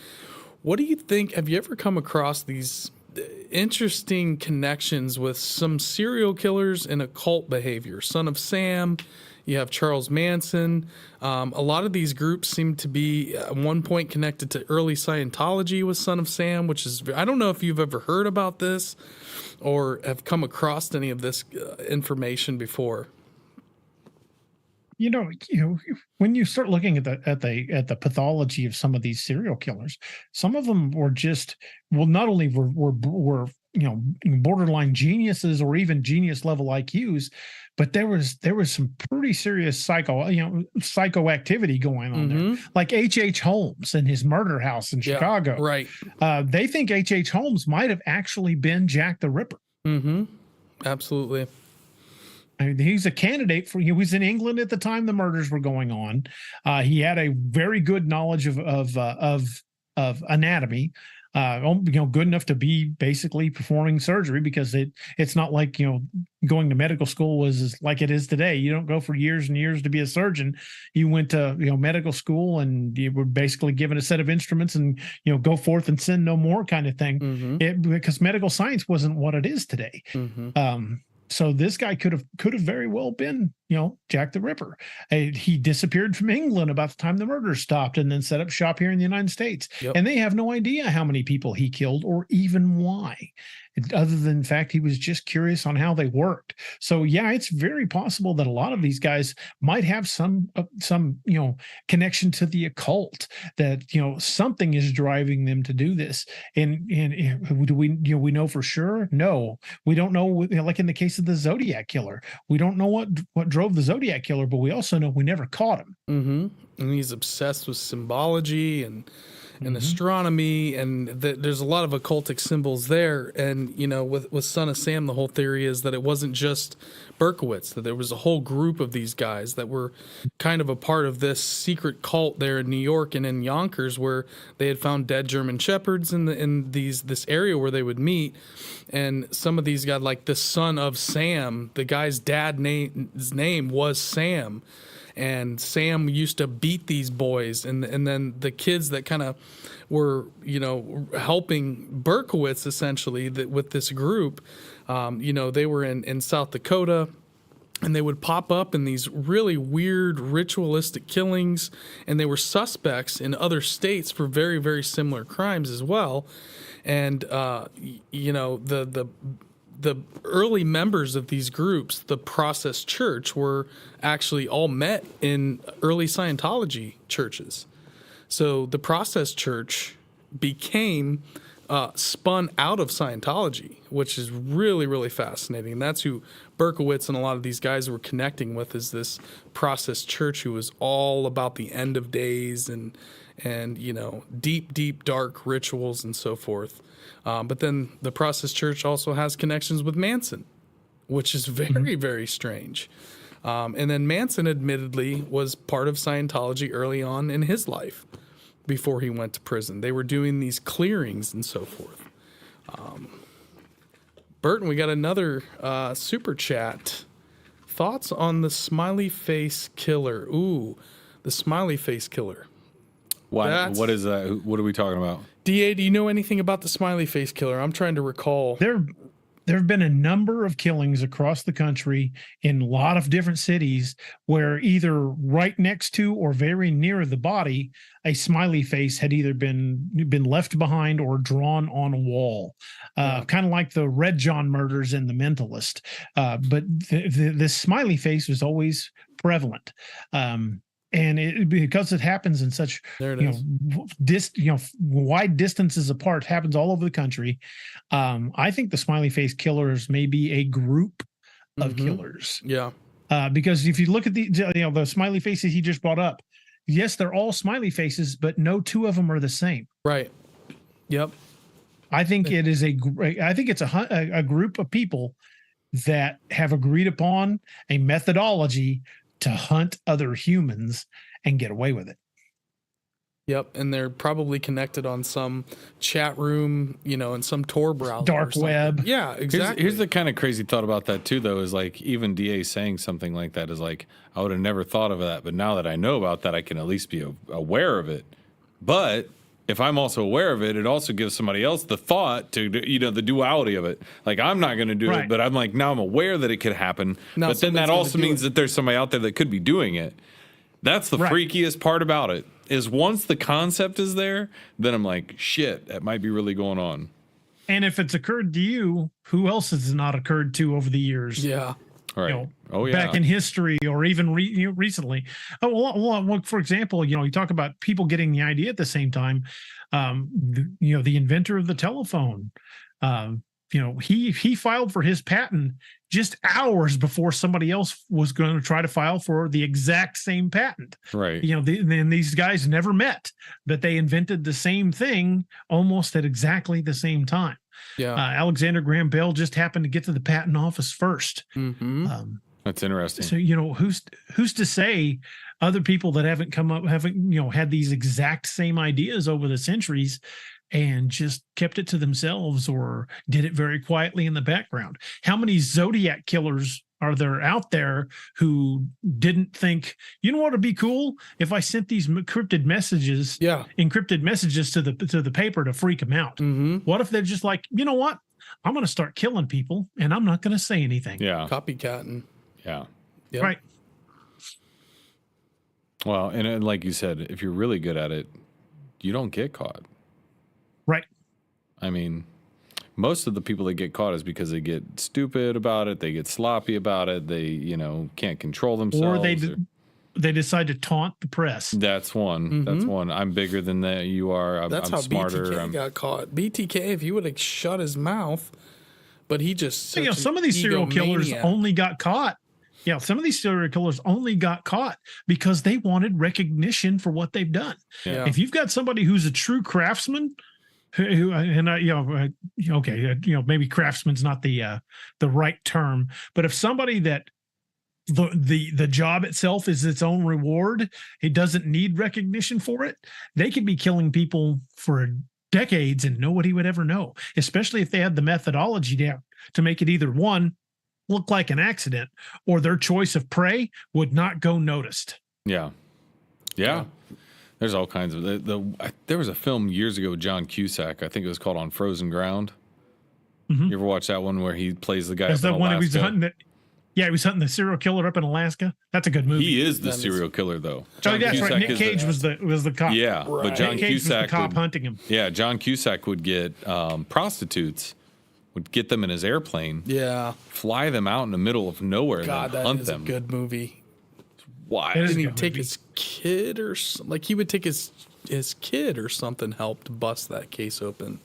What do you think? Have you ever come across these interesting connections with some serial killers and occult behavior? Son of Sam. You have Charles Manson. A lot of these groups seem to be at one point connected to early Scientology with Son of Sam, which is, I don't know if you've ever heard about this or have come across any of this information before. When you start looking at the pathology of some of these serial killers, some of them were just, not only were borderline geniuses or even genius level IQs, but there was some pretty serious psycho activity going on there. Like H.H. Holmes and his murder house in Chicago. Right. They think H.H. Holmes might have actually been Jack the Ripper. Mm-hmm. Absolutely. I mean, he's a candidate for. He was in England at the time the murders were going on. He had a very good knowledge of anatomy. Good enough to be basically performing surgery, because it's not like going to medical school was like it is today. You don't go for years and years to be a surgeon. You went to medical school and you were basically given a set of instruments and go forth and sin no more kind of thing. Mm-hmm. Because medical science wasn't what it is today. Mm-hmm. So this guy could have very well been, Jack the Ripper. He disappeared from England about the time the murders stopped and then set up shop here in the United States. Yep. And they have no idea how many people he killed or even why, other than the fact he was just curious on how they worked. So yeah, it's very possible that a lot of these guys might have some connection to the occult, that something is driving them to do this. And do we know for sure? No, we don't know. Like in the case of the Zodiac killer, we don't know what drove the Zodiac killer, but we also know we never caught him. Mm-hmm. And he's obsessed with symbology and astronomy, and there's a lot of occultic symbols there. And with Son of Sam, the whole theory is that it wasn't just Berkowitz, that there was a whole group of these guys that were kind of a part of this secret cult there in New York and in Yonkers, where they had found dead German shepherds in this area where they would meet. And some of these guys, like the Son of Sam, the guy's his name was Sam. And Sam used to beat these boys, and then the kids that kind of were, helping Berkowitz essentially with this group, they were in South Dakota, and they would pop up in these really weird ritualistic killings, and they were suspects in other states for very, very similar crimes as well. And the early members of these groups, the Process Church, were actually all met in early Scientology churches. So the Process Church became spun out of Scientology, which is really, really fascinating. And that's who Berkowitz and a lot of these guys were connecting with, is this Process Church, who was all about the end of days and deep, deep, dark rituals and so forth. But then the Process Church also has connections with Manson, which is very, very strange. And then Manson admittedly was part of Scientology early on in his life before he went to prison. They were doing these clearings and so forth. Burton, we got another super chat. Thoughts on the smiley face killer? Ooh, the smiley face killer. What is that? What are we talking about? DA, do you know anything about the smiley face killer? I'm trying to recall. There have been a number of killings across the country in a lot of different cities where either right next to or very near the body, a smiley face had either been left behind or drawn on a wall, kind of like the Red John murders in The Mentalist. But the smiley face was always prevalent. And because it happens in such wide distances apart, happens all over the country. I think the smiley face killers may be a group of killers. Yeah. Because if you look at the smiley faces he just brought up, yes, they're all smiley faces, but no two of them are the same. Right. Yep. I think it's a group of people that have agreed upon a methodology to hunt other humans and get away with it. Yep, and they're probably connected on some chat room, in some Tor browser. Dark web. Yeah, exactly. Here's the kind of crazy thought about that too, though, is like even DA saying something like that is like, I would have never thought of that, but now that I know about that, I can at least be aware of it. But if I'm also aware of it, it also gives somebody else the thought to, the duality of it. Like, I'm not going to do it, but I'm like, now I'm aware that it could happen. Now but then that also means that there's somebody out there that could be doing it. That's the freakiest part about it, is once the concept is there, then I'm like, shit, that might be really going on. And if it's occurred to you, who else has it not occurred to over the years? Yeah. Right. Back in history or even recently. Well, for example, you talk about people getting the idea at the same time. The inventor of the telephone, he filed for his patent just hours before somebody else was going to try to file for the exact same patent. Right. And these guys never met, but they invented the same thing almost at exactly the same time. Yeah. Alexander Graham Bell just happened to get to the patent office first. Mm-hmm. That's interesting. So, who's to say other people that haven't had these exact same ideas over the centuries and just kept it to themselves or did it very quietly in the background? How many Zodiac killers are there out there who didn't think, what would be cool if I sent these encrypted messages to the paper to freak them out? Mm-hmm. What if they're just like, you know what? I'm going to start killing people and I'm not going to say anything. Yeah. Copycatting. Yeah. Yep. Right. Well, and like you said, if you're really good at it, you don't get caught. Right. I mean, most of the people that get caught is because they get stupid about it, they get sloppy about it, they, can't control themselves. Or they decide to taunt the press. That's one. Mm-hmm. That's one. I'm bigger than that. You are. That's I'm how smarter. BTK got caught. BTK, if he would have shut his mouth, but he just some of these serial killers only got caught. Yeah, some of these serial killers only got caught because they wanted recognition for what they've done. Yeah. If you've got somebody who's a true craftsman, maybe craftsman's not the right term, but if somebody that the job itself is its own reward, it doesn't need recognition for it, they could be killing people for decades and nobody would ever know, especially if they had the methodology down to make it either one, look like an accident, or their choice of prey would not go noticed. Yeah. There's all kinds of there was a film years ago with John Cusack. I think it was called On Frozen Ground. Mm-hmm. You ever watch that one where he plays the guy? That's up in the one he was Alaska? he was hunting the serial killer up in Alaska. That's a good movie. He is the serial killer, though. John Cusack right. Nick Cage was the cop. Yeah, right. But John Nick Cage Cusack was the cop hunting him. Yeah, John Cusack would get prostitutes. Would get them in his airplane, fly them out in the middle of nowhere, and then hunt them. A good movie. Why didn't he take his kid or like he would take his kid or something? Helped bust that case open.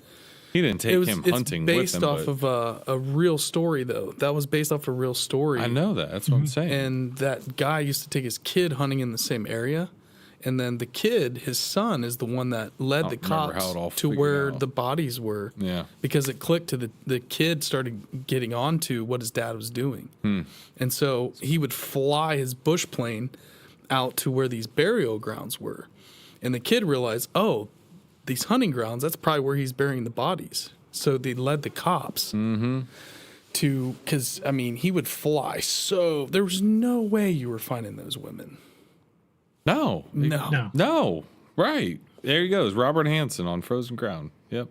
He didn't take him hunting with him. It's based off of a real story, though. That was based off a real story. I know that. That's what I'm saying. And that guy used to take his kid hunting in the same area. And then the kid, his son, is the one that led the cops to where the bodies were. Yeah. Because it clicked to the kid started getting onto what his dad was doing. And so he would fly his bush plane out to where these burial grounds were. And the kid realized, these hunting grounds, that's probably where he's burying the bodies. So they led the cops. Mm-hmm. because I mean, he would fly. So there was no way you were finding those women. No. No. No. Right. There he goes. Robert Hansen on Frozen Crown. Yep.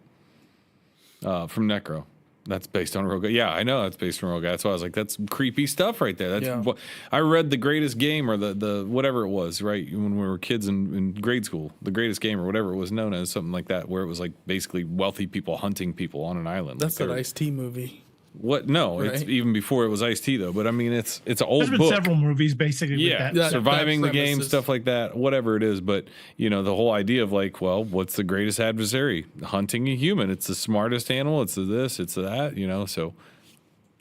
From Necro. That's based on a real guy. Yeah, I know that's based on a real guy. That's why I was like, that's creepy stuff right there. That's what I read. The Greatest Game, or the whatever it was, right, when we were kids in grade school, The Greatest Game, or whatever it was known as, something like that, where it was like basically wealthy people hunting people on an island. That's like that Ice-T movie. What? No, right? It's even before it was Ice-T though. But I mean, it's an old There's been book. several movies basically. Yeah, with that. surviving that the game, premises. stuff like that, whatever it is. But you know, the whole idea of like, well, what's the greatest adversary? Hunting a human. It's the smartest animal. It's this. It's that. You know, so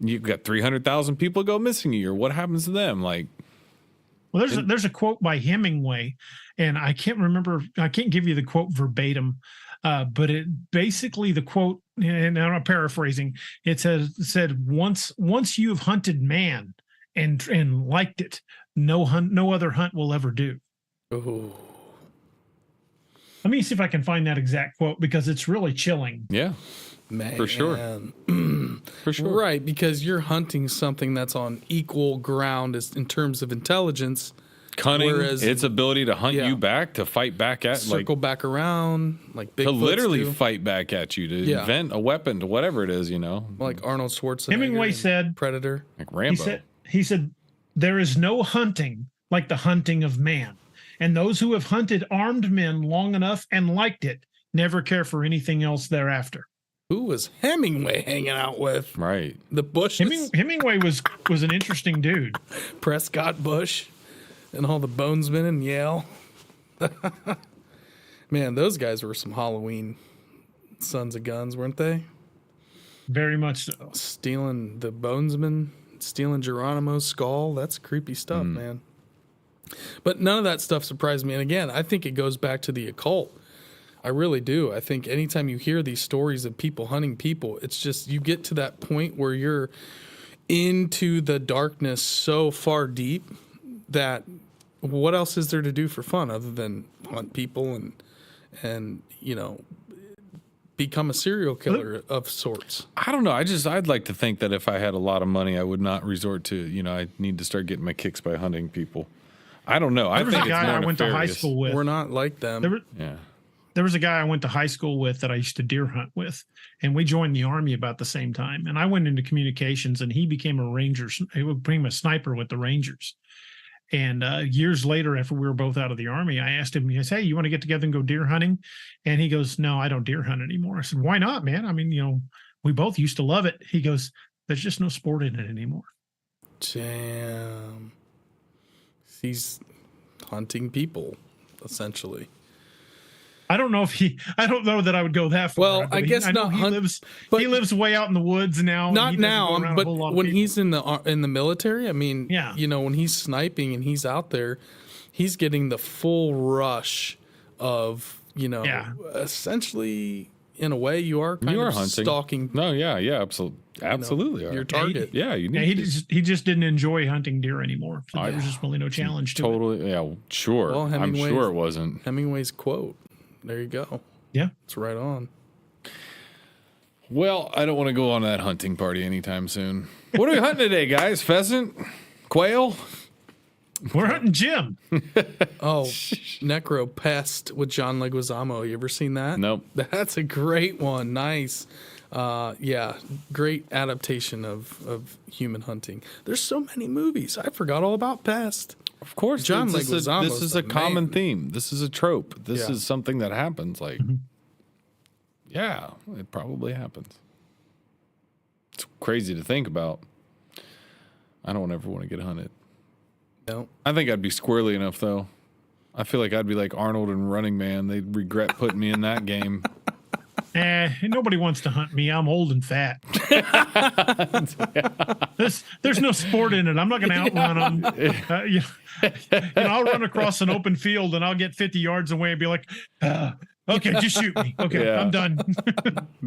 you've got 300,000 people go missing a year. What happens to them? Like, Well, there's a quote by Hemingway, and I can't remember. I can't give you the quote verbatim, but it basically the quote, and I'm paraphrasing. It said once you've hunted man and liked it, no other hunt will ever do. Oh, Let me see if I can find that exact quote because it's really chilling. yeah, man, for sure. For sure. Right, because you're hunting something that's on equal ground as in terms of intelligence. Cunning, Whereas- its ability to hunt Yeah. you back, to fight back at, Circle back around, like to Bigfoot. literally fight back at you, to Yeah. invent a weapon, to whatever it is, you know, like Arnold Schwarzenegger. Hemingway in said- Predator. like Rambo. He said, there is no hunting like the hunting of man. And those who have hunted armed men long enough and liked it never care for anything else thereafter. Who was Hemingway hanging out with? Right. The Bushes, Hemingway was an interesting dude. Prescott Bush, and all the bonesmen in Yale. Man, those guys were some Halloween sons of guns, weren't they? Very much so. Stealing the bonesman, stealing Geronimo's skull. That's creepy stuff, man. But none of that stuff surprised me. And again, I think it goes back to the occult. I really do. I think anytime you hear these stories of people hunting people, it's just you get to that point where you're into the darkness so far deep that what else is there to do for fun other than hunt people and you know, become a serial killer of sorts? I don't know. I'd like to think that if I had a lot of money, I would not resort to, you know, I need to start getting my kicks by hunting people. I don't know. I There was think a it's guy more I went to high nefarious. school with. We're not like them. Yeah. There was a guy I went to high school with that I used to deer hunt with, and we joined the Army about the same time. And I went into communications, and he became a ranger. He became a sniper with the Rangers. And years later, after we were both out of the Army, I asked him, he says, hey, you want to get together and go deer hunting? And he goes, no, I don't deer hunt anymore. I said, why not, man? I mean, you know, we both used to love it. He goes, there's just no sport in it anymore. Damn. He's hunting people, essentially. I don't know that I would go that far. Well, but I guess I know not he hunt- lives. but- He lives way out in the woods now. and Not he doesn't now, go around a but whole lot of when people. he's in the military, I mean, Yeah. you know, when he's sniping and he's out there, he's getting the full rush of, you know, Yeah. essentially, in a way, you are kind You are of hunting. stalking No, yeah, absolutely. your are. target. Yeah, you need Yeah, to. he just didn't enjoy hunting deer anymore. So I- there was just really no challenge to it. Totally. Yeah, sure. Well, I'm Hemingway's- sure it wasn't. Hemingway's quote. There you go. Yeah. It's right on. Well, I don't want to go on that hunting party anytime soon. What are we hunting today, guys? Pheasant? Quail? We're hunting Jim. Oh, Necro Pest with John Leguizamo. You ever seen that? Nope. That's a great one. Nice. Yeah, great adaptation of human hunting. There's so many movies. I forgot all about Pest. Of course. John this is Leguizamo's a the common man. theme. This is a trope. This Yeah. is something that happens. Like, yeah, it probably happens. It's crazy to think about. I don't ever want to get hunted. No. I think I'd be squirrely enough, though. I feel like I'd be like Arnold in Running Man. They'd regret putting me in that game. Nobody wants to hunt me. I'm old and fat. There's no sport in it. I'm not going to outrun them. I'll run across an open field and I'll get 50 yards away and be like, okay, just shoot me. Okay, Yeah. I'm done.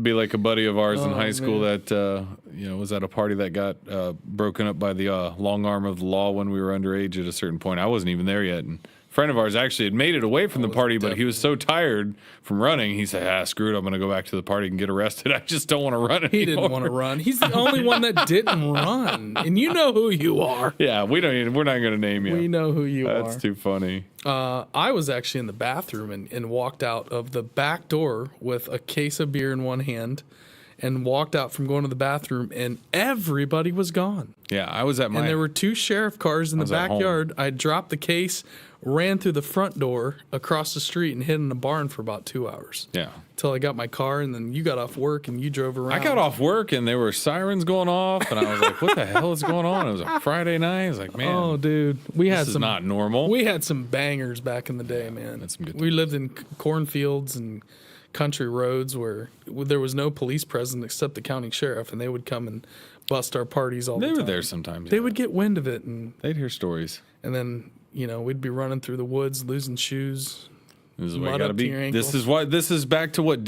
Be like a buddy of ours in Oh, high school man. that was at a party that got broken up by the long arm of the law when we were underage at a certain point. I wasn't even there yet, and friend of ours actually had made it away from the party, but he was so tired from running, he said, screw it, I'm going to go back to the party and get arrested. I just don't want to run anymore. He didn't want to run. He's the only one that didn't run. And you know who you are. Yeah, we're not going to name you. We know who you are. That's too funny. I was actually in the bathroom and walked out of the back door with a case of beer in one hand and walked out from going to the bathroom, and everybody was gone. Yeah, I was at my... And there were 2 sheriff cars in the backyard. I dropped the case, ran through the front door across the street, and hid in a barn for about 2 hours. Yeah. Until I got my car, and then you got off work, and you drove around. I got off work, and there were sirens going off, and I was like, what the hell is going on? It was a Friday night. I was like, man. Oh, dude. This is not normal. We had some bangers back in the day, man. That's some good we lived in cornfields and country roads where there was no police present except the county sheriff, and they would come and bust our parties all the time. They were there sometimes. They would get wind of it, and they'd hear stories. And then, we'd be running through the woods, losing shoes. This is what you gotta be. This is back to what,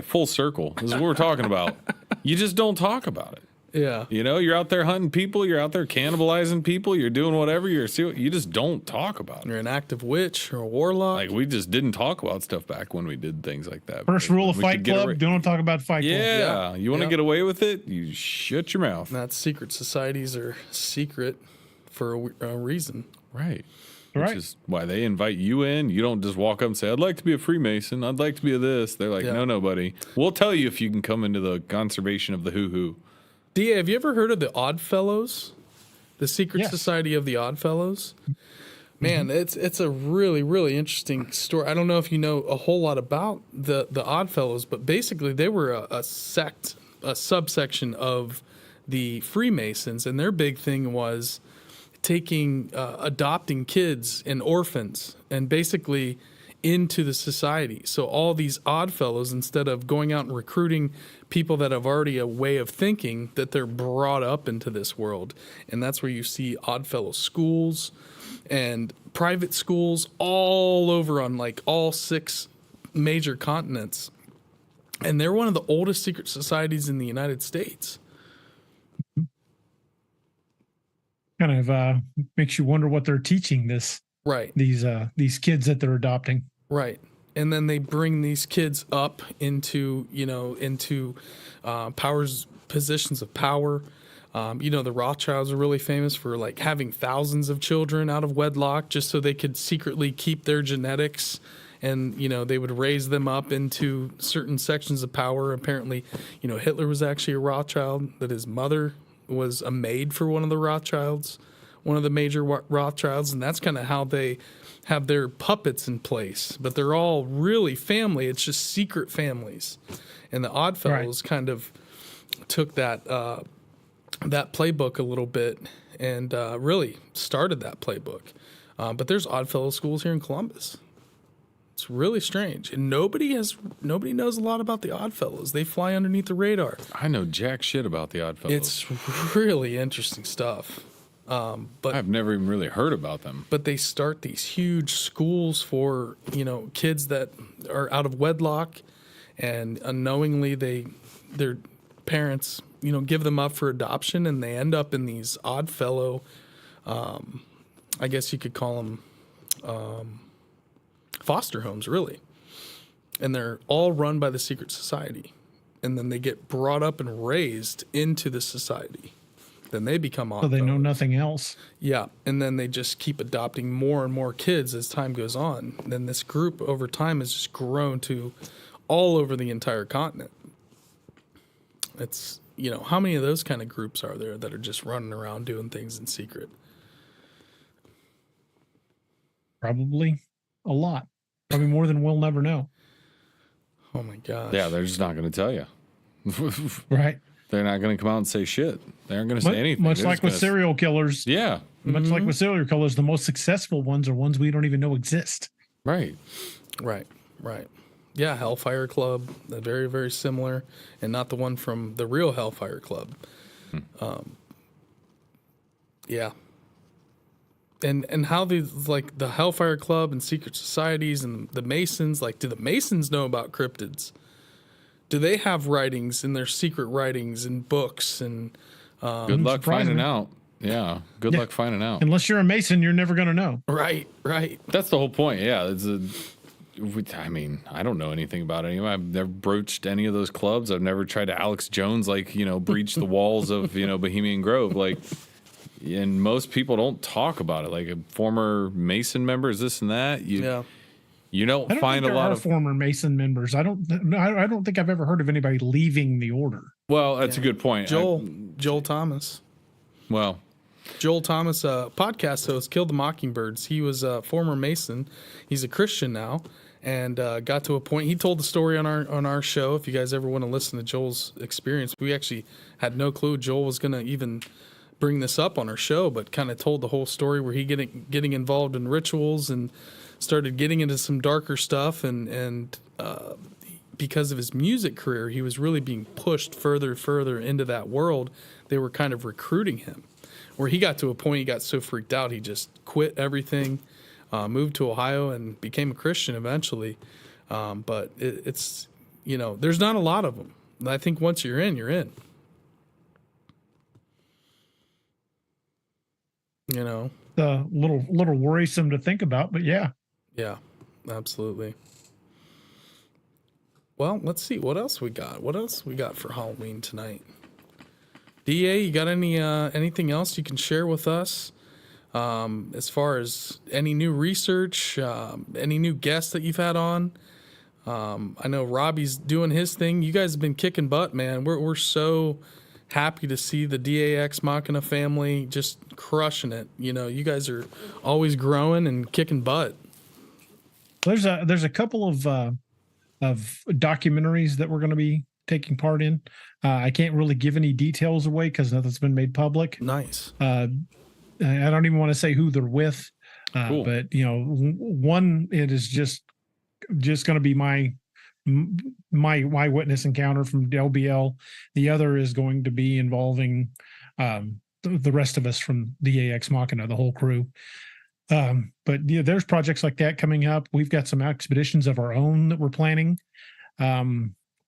full circle. This is what we're talking about. You just don't talk about it. Yeah. You're out there hunting people, you're out there cannibalizing people, you're doing whatever, you just don't talk about it. You're an active witch or a warlock. Like, we just didn't talk about stuff back when we did things like that. First rule of Fight Club, don't talk about Fight Club. Yeah. You want to get away with it, you shut your mouth. Not secret societies are secret for a reason. Right. Which is why they invite you in. You don't just walk up and say, I'd like to be a Freemason. I'd like to be a this. They're like, no, buddy. We'll tell you if you can come into the conservation of the hoo-hoo. DA, have you ever heard of the Odd Fellows? The Secret Society of the Odd Fellows? Man, it's a really, really interesting story. I don't know if you know a whole lot about the Odd Fellows, but basically they were a sect, a subsection of the Freemasons, and their big thing was adopting kids and orphans and basically into the society. So all these odd fellows, instead of going out and recruiting people that have already a way of thinking, that they're brought up into this world. And that's where you see odd fellow schools and private schools all over on like all 6 major continents. And they're one of the oldest secret societies in the United States. Kind of makes you wonder what they're teaching these kids that they're adopting. Right. And then they bring these kids up into positions of power. The Rothschilds are really famous for like having thousands of children out of wedlock just so they could secretly keep their genetics. And, they would raise them up into certain sections of power. Apparently, Hitler was actually a Rothschild, that his mother was a maid for one of the Rothschilds, one of the major Rothschilds. And that's kind of how they have their puppets in place. But they're all really family. It's just secret families. And the Odd Fellows kind of took that playbook a little bit and really started that playbook. But there's Odd Fellow schools here in Columbus. It's really strange, and nobody knows a lot about the Odd Fellows. They fly underneath the radar. I know jack shit about the Odd Fellows. It's really interesting stuff. But I've never even really heard about them. But they start these huge schools for kids that are out of wedlock, and unknowingly their parents give them up for adoption, and they end up in these Odd Fellow. I guess you could call them. Foster homes, really. And they're all run by the secret society. And then they get brought up and raised into the society. Then they become odd. So they know nothing else. Yeah. And then they just keep adopting more and more kids as time goes on. And then this group over time has just grown to all over the entire continent. It's, how many of those kind of groups are there that are just running around doing things in secret? Probably a lot. Probably more than we'll never know. Oh my gosh. Yeah, they're just not going to tell you. Right. They're not going to come out and say shit. They aren't going to say anything. Much like with serial killers. Yeah. Much like with serial killers, the most successful ones are ones we don't even know exist. Right. Right. Yeah, Hellfire Club, they're very, very similar, and not the one from the real Hellfire Club. Yeah. And how these, like the Hellfire Club and secret societies and the Masons, like, do the Masons know about cryptids? Do they have writings in their secret writings and books? And good luck finding out. Yeah. Good luck finding out. Unless you're a Mason, you're never going to know. Right. That's the whole point. Yeah. I mean, I don't know anything about any of them. I've never broached any of those clubs. I've never tried to Alex Jones, like, breach the walls of, Bohemian Grove. Like, and most people don't talk about it. Like a former Mason members, this and that. You don't find a lot of former Mason members. I don't think I've ever heard of anybody leaving the order. Well, that's a good point. Joel Thomas. Well, Joel Thomas, podcast host, Killed the Mockingbirds. He was a former Mason. He's a Christian now, and got to a point. He told the story on our show. If you guys ever want to listen to Joel's experience, we actually had no clue Joel was going to even bring this up on our show, but kind of told the whole story where he getting involved in rituals and started getting into some darker stuff, and because of his music career, he was really being pushed further into that world. They were kind of recruiting him, where he got to a point he got so freaked out he just quit everything, moved to Ohio, and became a Christian eventually. But it's there's not a lot of them. I think once you're in, you're in. The little worrisome to think about, but yeah. Yeah, absolutely. Well, let's see what else we got. What else we got for Halloween tonight? DA, you got anything else you can share with us as far as any new research, any new guests that you've had on? I know Robbie's doing his thing. You guys have been kicking butt, man. We're so happy to see the DAX Machina family just crushing it. You guys are always growing and kicking butt. There's a couple of documentaries that we're going to be taking part in. I can't really give any details away because nothing's been made public. Nice. I don't even want to say who they're with, cool. But one, it is just going to be my witness encounter from LBL. The other is going to be involving the rest of us from DAX Machina, the whole crew. But there's projects like that coming up. We've got some expeditions of our own that we're planning.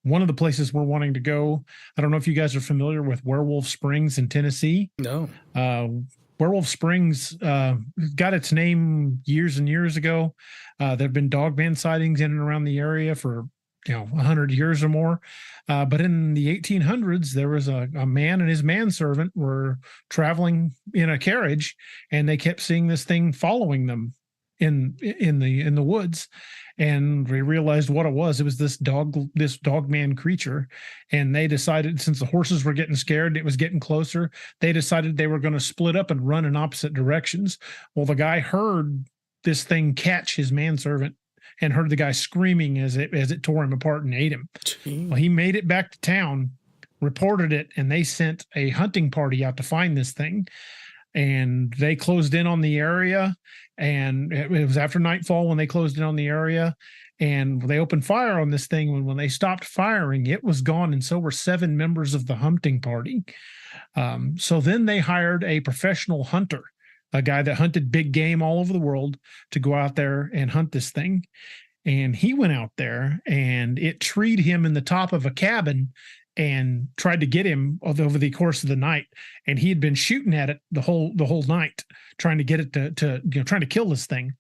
One of the places we're wanting to go, I don't know if you guys are familiar with Werewolf Springs in Tennessee. No. Werewolf Springs got its name years and years ago. There have been dogman sightings in and around the area for 100 years or more. But in the 1800s, there was a man and his manservant were traveling in a carriage, and they kept seeing this thing following them in the woods. And we realized what it was. It was this dogman creature. And they decided, since the horses were getting scared, it was getting closer, they decided they were going to split up and run in opposite directions. Well, the guy heard this thing catch his manservant and heard the guy screaming as it tore him apart and ate him. Jeez. Well, he made it back to town, reported it, and they sent a hunting party out to find this thing. And they closed in on the area, and it was after nightfall when they closed in on the area, and they opened fire on this thing. When they stopped firing, it was gone, and so were 7 members of the hunting party. So then they hired a professional hunter, a guy that hunted big game all over the world, to go out there and hunt this thing. And he went out there, and it treed him in the top of a cabin and tried to get him over the course of the night. And he had been shooting at it the whole night, trying to get it to trying to kill this thing.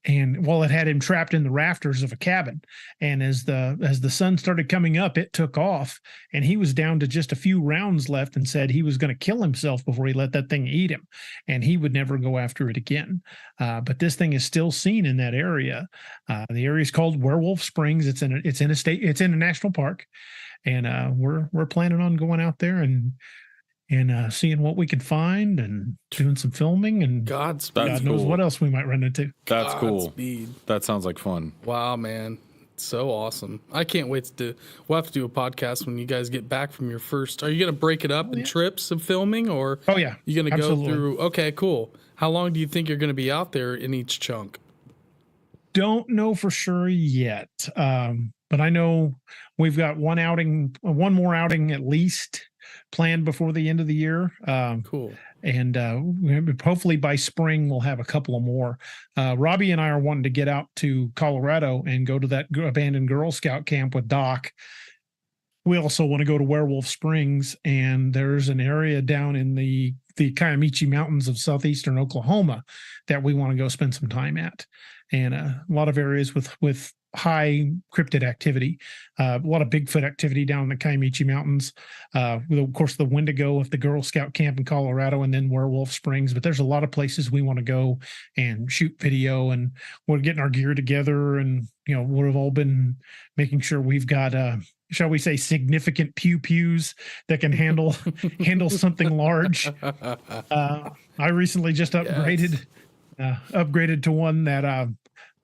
And while it had him trapped in the rafters of a cabin, and as the sun started coming up, it took off, and he was down to just a few rounds left, and said he was going to kill himself before he let that thing eat him, and he would never go after it again. But this thing is still seen in that area. The area is called Werewolf Springs. It's in a national park, and we're planning on going out there and seeing what we can find and doing some filming, and God knows what else we might run into. That's cool. That sounds like fun. Wow, man. So awesome. I can't wait we'll have to do a podcast when you guys get back from your first. Are you going to break it up in trips of filming, or you're going to go through? Okay, cool. How long do you think you're going to be out there in each chunk? Don't know for sure yet. But I know we've got one more outing at least planned before the end of the year. Cool. And hopefully by spring we'll have a couple of more. Robbie and I are wanting to get out to Colorado and go to that abandoned Girl Scout camp with Doc. We also want to go to Werewolf Springs, and there's an area down in the the Kiamichi Mountains of southeastern Oklahoma that we want to go spend some time at, and a lot of areas with high cryptid activity, a lot of Bigfoot activity down in the Kiamichi Mountains, with, of course, the Wendigo of the Girl Scout camp in Colorado, and then Werewolf Springs. But there's a lot of places we want to go and shoot video, and we're getting our gear together, and we've all been making sure we've got shall we say, significant pews that can handle something large. I recently just upgraded to one that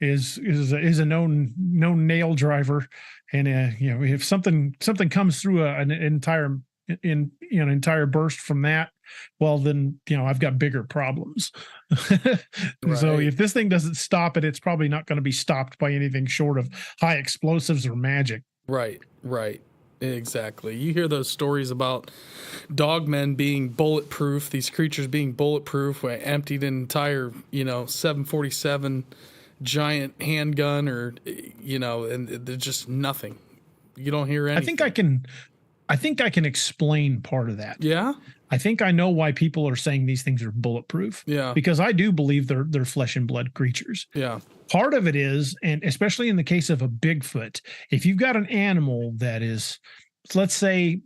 is a known nail driver, and if something comes through an entire burst from that, well, then I've got bigger problems. Right. So if this thing doesn't stop it, it's probably not going to be stopped by anything short of high explosives or magic. Right. Exactly. You hear those stories about dogmen being bulletproof, these creatures being bulletproof, where I emptied an entire, 747 giant handgun, or, and there's just nothing. You don't hear anything. I think I can explain part of that. Yeah. I think I know why people are saying these things are bulletproof. Yeah. Because I do believe they're flesh and blood creatures. Yeah. Part of it is, and especially in the case of a Bigfoot, if you've got an animal that is, let's say,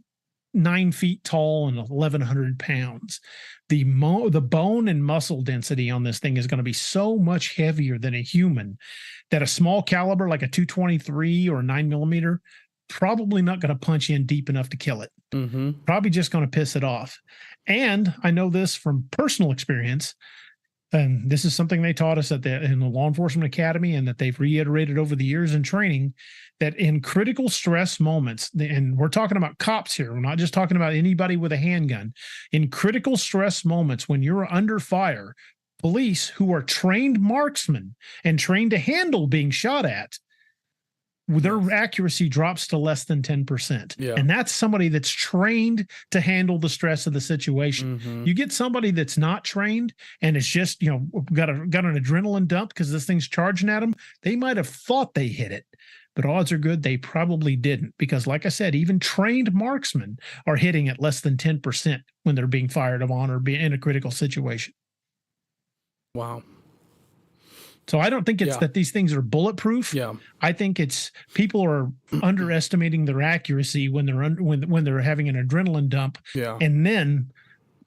9 feet tall and 1,100 pounds, the bone and muscle density on this thing is going to be so much heavier than a human that a small caliber like a 223 or 9mm probably not going to punch in deep enough to kill it. Mm-hmm. Probably just going to piss it off. And I know this from personal experience, and this is something they taught us in the Law Enforcement Academy, and that they've reiterated over the years in training, that in critical stress moments, and we're talking about cops here, we're not just talking about anybody with a handgun. In critical stress moments, when you're under fire, police who are trained marksmen and trained to handle being shot at, their accuracy drops to less than 10%. Yeah. And that's somebody that's trained to handle the stress of the situation. Mm-hmm. You get somebody that's not trained and it's just, got an adrenaline dump because this thing's charging at them. They might have thought they hit it, but odds are good they probably didn't, because like I said, even trained marksmen are hitting at less than 10% when they're being fired on or being in a critical situation. Wow. So I don't think it's that these things are bulletproof. Yeah. I think it's people are underestimating their accuracy when they're when they're having an adrenaline dump. Yeah. And then,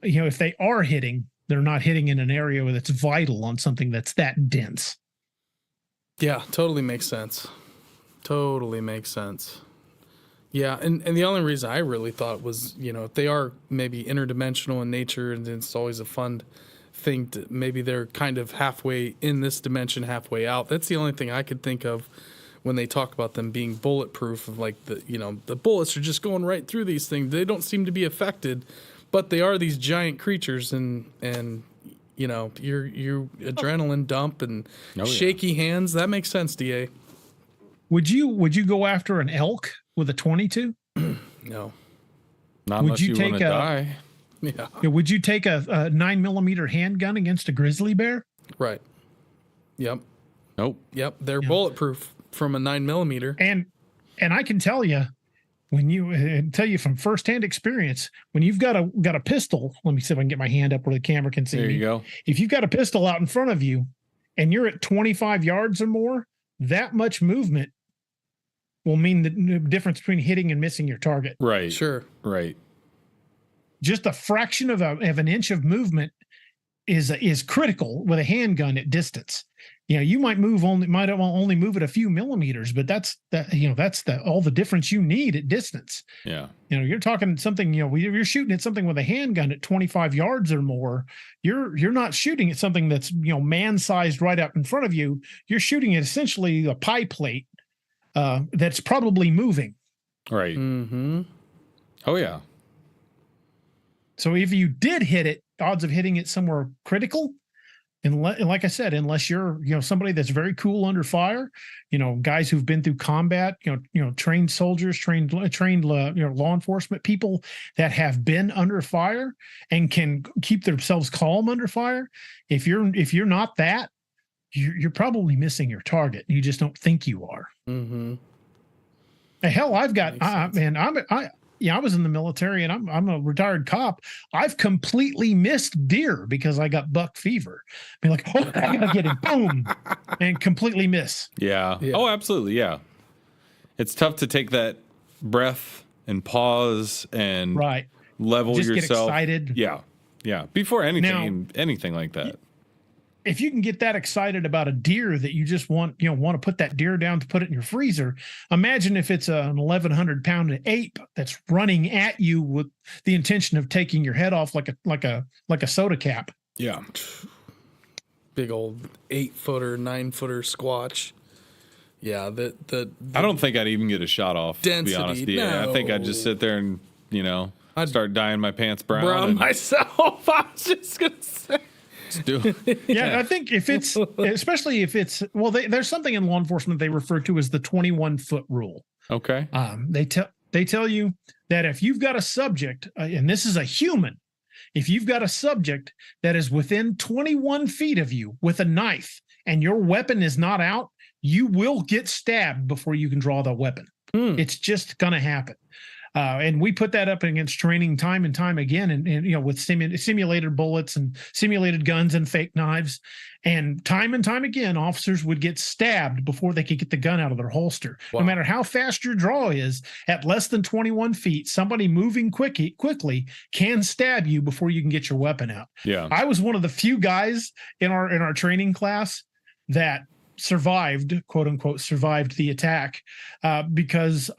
if they are hitting, they're not hitting in an area that's vital on something that's that dense. Yeah, totally makes sense. Yeah, and the only reason I really thought was, if they are maybe interdimensional in nature, and it's always a fun thing to, maybe they're kind of halfway in this dimension, halfway out. That's the only thing I could think of when they talk about them being bulletproof, of like the bullets are just going right through these things. They don't seem to be affected, but they are these giant creatures, and your adrenaline dump and shaky hands. That makes sense, DA. Would you go after an elk with a 22? No. Not unless you want to die. Yeah. Would you take a 9mm handgun against a grizzly bear? Right. Yep. Nope. Yep. They're bulletproof from a 9mm. And I can tell you, from firsthand experience, when you've got a pistol, let me see if I can get my hand up where the camera can see me. There you go. If you've got a pistol out in front of you and you're at 25 yards or more, that much movement will mean the difference between hitting and missing your target. Right. Sure. Right. Just a fraction of an inch of movement is critical with a handgun at distance. You might only move it a few millimeters, but that's all the difference you need at distance. Yeah. You're talking something, you're shooting at something with a handgun at 25 yards or more. You're not shooting at something that's, man-sized right up in front of you. You're shooting at essentially a pie plate that's probably moving. Right. Mm-hmm. Oh, yeah. So if you did hit it, odds of hitting it somewhere critical, and like I said, unless you're somebody that's very cool under fire, guys who've been through combat, trained soldiers, trained law enforcement people that have been under fire and can keep themselves calm under fire. If you're not that, you're probably missing your target. You just don't think you are. Mm-hmm. Hell, I've got I was in the military and I'm a retired cop. I've completely missed deer because I got buck fever. Be like, oh, I gotta get him, boom, and completely miss. Yeah. Yeah. Oh, absolutely. Yeah. It's tough to take that breath and pause and Right. level Just get yourself. excited. Yeah. Yeah. Before anything like that. If you can get that excited about a deer that you just want to put that deer down to put it in your freezer, imagine if it's an 1,100-pound ape that's running at you with the intention of taking your head off like a soda cap. Yeah. Big old 8-footer, 9-footer squatch. Yeah, the I don't think I'd even get a shot off, density, to be honest. Yeah. I think I'd just sit there and, I'd start dyeing my pants brown. myself. I was just gonna say. Yeah, I think especially if it's there's something in law enforcement they refer to as the 21-foot rule. Okay. They tell you that if you've got a subject, and this is a human, if you've got a subject that is within 21 feet of you with a knife and your weapon is not out, you will get stabbed before you can draw the weapon. It's just going to happen. And we put that up against training time and time again, and with simulated bullets and simulated guns and fake knives, and time again, officers would get stabbed before they could get the gun out of their holster. Wow. No matter how fast your draw is, at less than 21 feet, somebody moving quickly can stab you before you can get your weapon out. Yeah, I was one of the few guys in our training class that survived, quote unquote, survived the attack because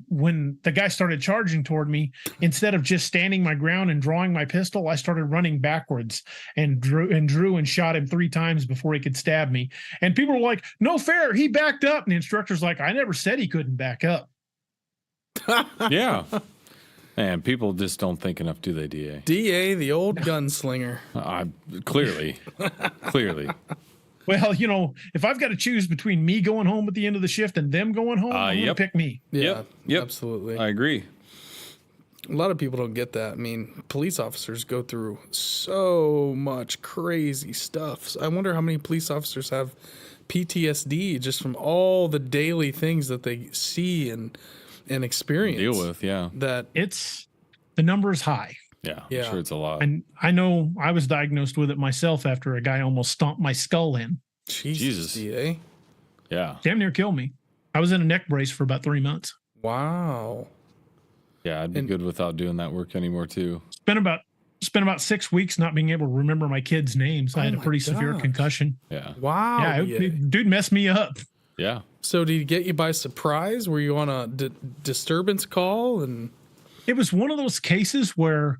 when the guy started charging toward me, instead of just standing my ground and drawing my pistol, I started running backwards and drew and shot him 3 times before he could stab me. And people were like, "No fair, he backed up." And the instructor's like, "I never said he couldn't back up." Yeah. Man, people just don't think enough, do they, DA? DA, the old gunslinger. Clearly. Well, if I've got to choose between me going home at the end of the shift and them going home, I'm going to pick me. Yeah, Yep. absolutely. I agree. A lot of people don't get that. I mean, police officers go through so much crazy stuff. So I wonder how many police officers have PTSD just from all the daily things that they see and experience. Deal with, yeah. That The number is high. Yeah, Yeah. I'm sure it's a lot. And I know I was diagnosed with it myself after a guy almost stomped my skull in. Jesus. DA. Yeah. Damn near killed me. I was in a neck brace for about 3 months. Wow. Yeah, I'd be good without doing that work anymore too. Spent about 6 weeks not being able to remember my kids' names. I had a pretty severe concussion. Yeah. Wow. Yeah, dude messed me up. Yeah. So did he get you by surprise? Were you on a disturbance call? And it was one of those cases where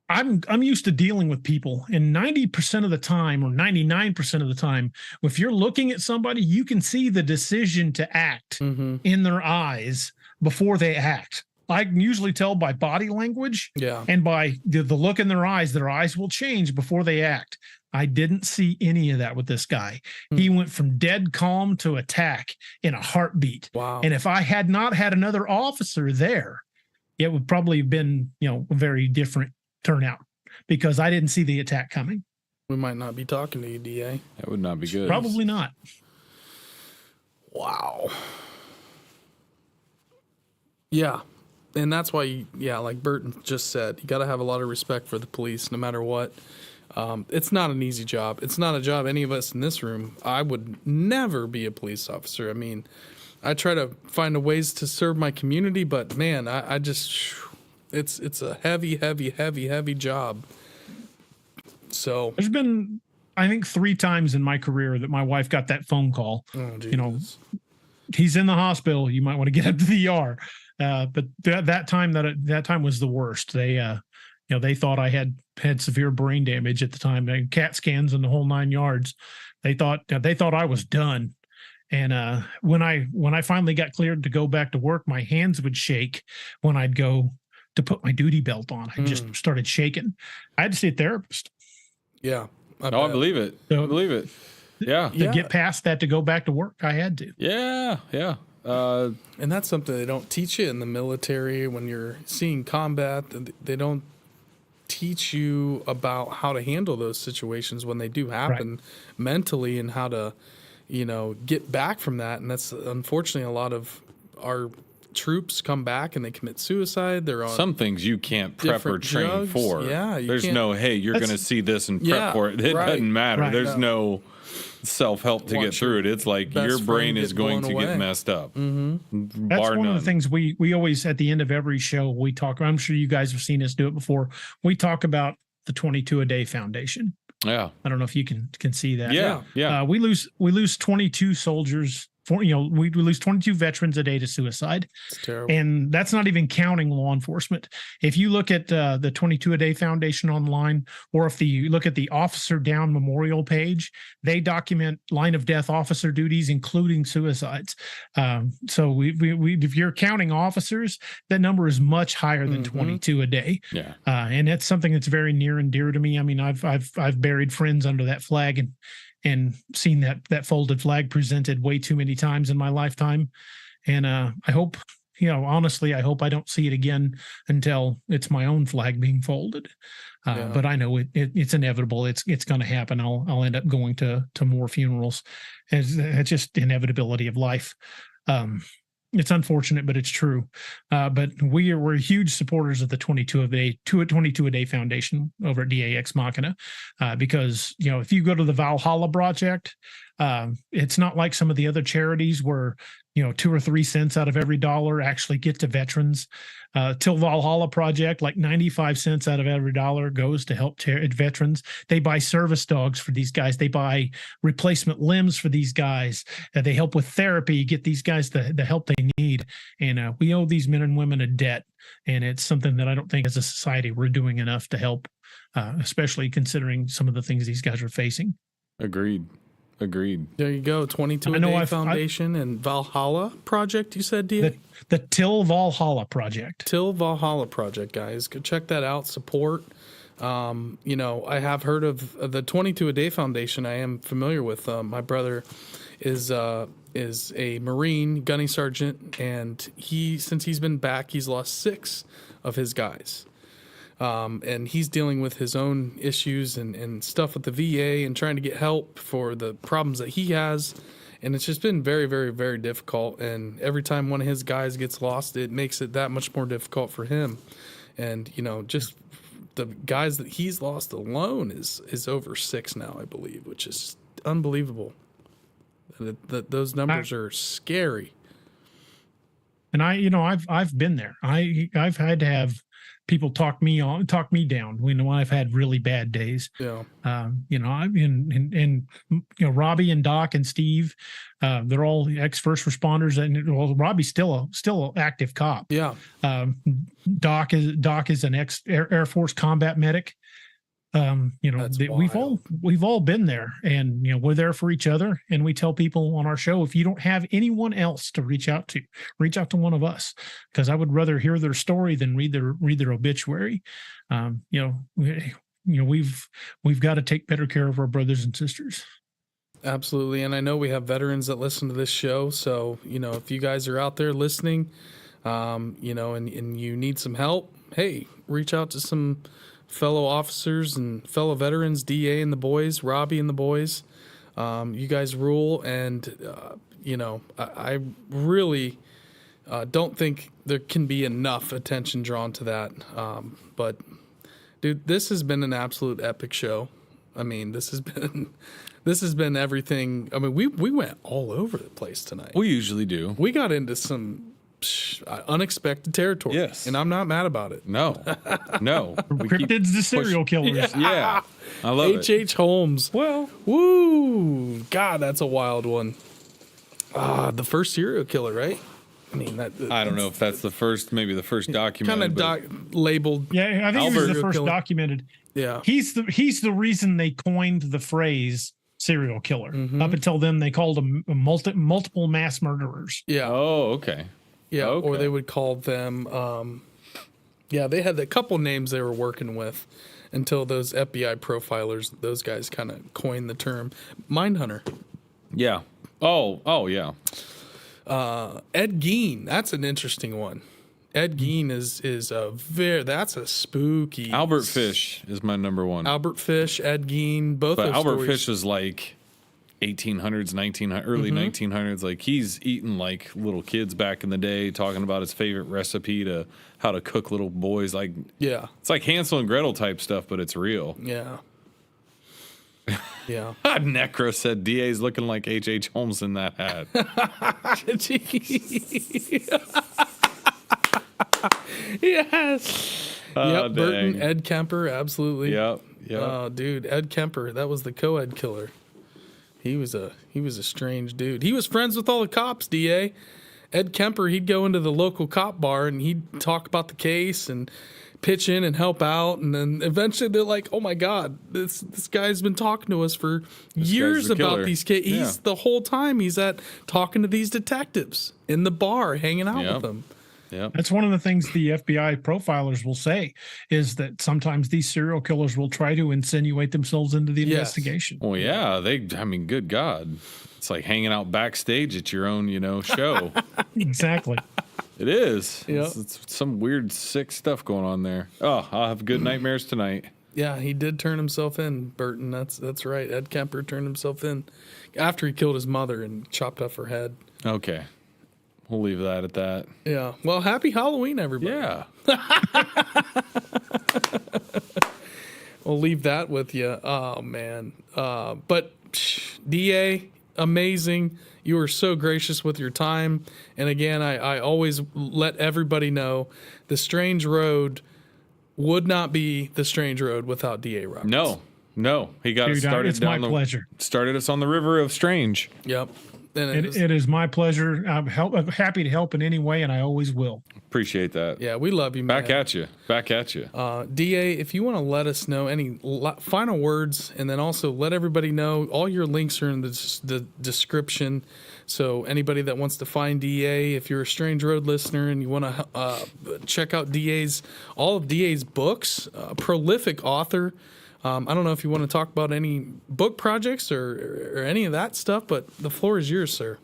I'm used to dealing with people, and 90% of the time, or 99% of the time, if you're looking at somebody, you can see the decision to act in their eyes before they act. I can usually tell by body language and by the look in their eyes will change before they act. I didn't see any of that with this guy. He went from dead calm to attack in a heartbeat. Wow. And if I had not had another officer there, it would probably have been, a very different turnout because I didn't see the attack coming. We might not be talking to you, DA. That would not be good. Probably not. Wow. Yeah. And that's why, like Burton just said, you got to have a lot of respect for the police no matter what. It's not an easy job. It's not a job any of us in this room. I would never be a police officer. I mean, I try to find ways to serve my community, but man, I just, it's a heavy job. So there's been, I think, 3 times in my career that my wife got that phone call. Oh, Jesus. He's in the hospital. You might want to get up to the ER. But that time was the worst. They thought I had severe brain damage at the time. They CAT scans and the whole 9 yards. They thought I was done. And when I finally got cleared to go back to work, my hands would shake when I'd go to put my duty belt on. I just started shaking. I had to see a therapist. Yeah. I believe it. So, I believe it. Yeah. To get past that, to go back to work, I had to. Yeah. Yeah. And that's something they don't teach you in the military when you're seeing combat. They don't teach you about how to handle those situations when they do happen mentally and how to, get back from that. And that's unfortunately a lot of our troops come back and they commit suicide. They're on Some things you can't prep or different train drugs. for. Yeah, you there's can't- no, hey, you're going to see this and prep Yeah, for it. It right. doesn't matter. Right. There's no self-help to Watch get through it. It's like best your brain friend is get going blown to get away. messed up. That's Bar one of none. the things we always, at the end of every show, we talk. I'm sure you guys have seen us do it before. We talk about the 22 a day foundation. Yeah. I don't know if you can see that. Yeah. Yeah. We lose 22 soldiers. We lose 22 veterans a day to suicide. It's terrible. And that's not even counting law enforcement. If you look at the 22 a day foundation online, or if you look at the Officer Down Memorial page, they document line of death officer duties, including suicides. So if you're counting officers, that number is much higher than 22 a day. Yeah. And that's something that's very near and dear to me. I mean, I've buried friends under that flag and seen that folded flag presented way too many times in my lifetime. And I hope, honestly, I hope I don't see it again until it's my own flag being folded. But I know it's inevitable. It's going to happen. I'll end up going to more funerals. It's just inevitability of life. It's unfortunate, but it's true. But we're huge supporters of the 22 a day foundation over at DAX Machina, because if you go to the Valhalla Project, it's not like some of the other charities where 2 or 3 cents out of every dollar actually get to veterans. Till Valhalla Project, like 95 cents out of every dollar goes to help veterans. They buy service dogs for these guys. They buy replacement limbs for these guys. They help with therapy, get these guys the help they need. And we owe these men and women a debt. And it's something that I don't think as a society we're doing enough to help, especially considering some of the things these guys are facing. Agreed. There you go. 22 a day foundation and Valhalla Project, you said, D? The Till Valhalla Project. Till Valhalla Project, guys. Go check that out. Support. I have heard of the 22 a day foundation. I am familiar with. My brother is a Marine gunny sergeant, and since he's been back, he's lost 6 of his guys. And he's dealing with his own issues and stuff with the VA and trying to get help for the problems that he has. And it's just been very, very, very difficult. And every time one of his guys gets lost, it makes it that much more difficult for him. And, just the guys that he's lost alone is over 6 now, I believe, which is unbelievable. Those numbers are scary. And I've been there. I've had to have people talk me down when I've had really bad days. Yeah. Robbie and Doc and Steve, they're all ex first responders, and Robbie's still an active cop. Yeah. Doc is an ex Air Force combat medic. We've all been there, and we're there for each other. And we tell people on our show, if you don't have anyone else to reach out to one of us, because I would rather hear their story than read their obituary. We've got to take better care of our brothers and sisters. Absolutely. And I know we have veterans that listen to this show. So, if you guys are out there listening, and you need some help, hey, reach out to some fellow officers and fellow veterans, DA and the boys, Robbie and the boys. You guys rule. And, I really don't think there can be enough attention drawn to that. But, dude, this has been an absolute epic show. I mean, this has been everything. I mean, we went all over the place tonight. We usually do. We got into some unexpected territory. Yes. And I'm not mad about it. No. Cryptids, the serial killers. Yeah. I love it. H.H. Holmes. Well, Woo. God, that's a wild one. The first serial killer, right? I mean, I don't know if that's maybe the first documented. Kind of labeled. Yeah, I think he was the Albert first killer. Documented. Yeah. He's the reason they coined the phrase serial killer. Up until then, they called them multiple mass murderers. Yeah. Oh, okay. Yeah. Okay. Or they would call them, they had a couple names they were working with until those FBI profilers, those guys kind of coined the term Mindhunter. Yeah. Oh, yeah. Ed Gein, that's an interesting one. Ed Gein is that's a spooky. Albert Fish is my number one. Albert Fish, Ed Gein, both but those Albert stories. Fish is like 1800s, early 1900s. Like he's eating like little kids back in the day, talking about his favorite recipe to how to cook little boys. Like, Yeah. it's like Hansel and Gretel type stuff, but it's real. Yeah. Yeah. Necro said DA's looking like H.H. Holmes in that hat. Yes. Oh, Yep. Burton, dang. Ed Kemper, absolutely. Yep. Oh, dude, Ed Kemper, that was the co-ed killer. He was a strange dude. He was friends with all the cops, DA. Ed Kemper, he'd go into the local cop bar and he'd talk about the case and pitch in and help out, and then eventually they're like, "Oh my God, this guy's been talking to us for years the about killer." these cases. Yeah. He's the whole time he's at talking to these detectives in the bar, hanging out Yep. with them." Yep. That's one of the things the FBI profilers will say is that sometimes these serial killers will try to insinuate themselves into the Yes. investigation. Well, yeah, I mean, good God. It's like hanging out backstage at your own, show. Exactly. It is. Yep. It's some weird, sick stuff going on there. Oh, I'll have good nightmares tonight. Yeah, he did turn himself in, Burton. That's right. Ed Kemper turned himself in after he killed his mother and chopped off her head. Okay. We'll leave that at that. Yeah. Well, happy Halloween, everybody. Yeah. We'll leave that with you. Oh, man. But DA, amazing. You were so gracious with your time. And again, I always let everybody know the Strange Road would not be the Strange Road without DA Roberts. No. He got us Dude, started it's my down pleasure. started us on the river of strange. Yep. And It is my pleasure. I'm happy to help in any way, and I always will. Appreciate that. yeah, we love you, man. Back at you. DA, if you want to let us know any final words, and then also let everybody know all your links are in the description. So anybody that wants to find DA, if you're a Strange Road listener and you want to check out all of DA's books, prolific author. I don't know if you want to talk about any book projects or any of that stuff, but the floor is yours, sir.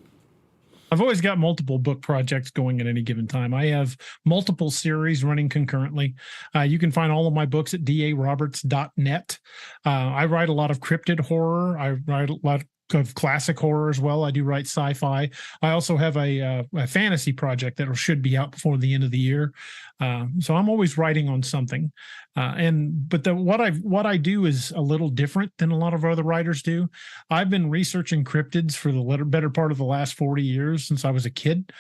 I've always got multiple book projects going at any given time. I have multiple series running concurrently. You can find all of my books at daroberts.net. I write a lot of cryptid horror. I write a lot of classic horror as well. I do write sci-fi. I also have a fantasy project that should be out before the end of the year. So I'm always writing on something. But what I do is a little different than a lot of other writers do. I've been researching cryptids for the better part of the last 40 years since I was a kid.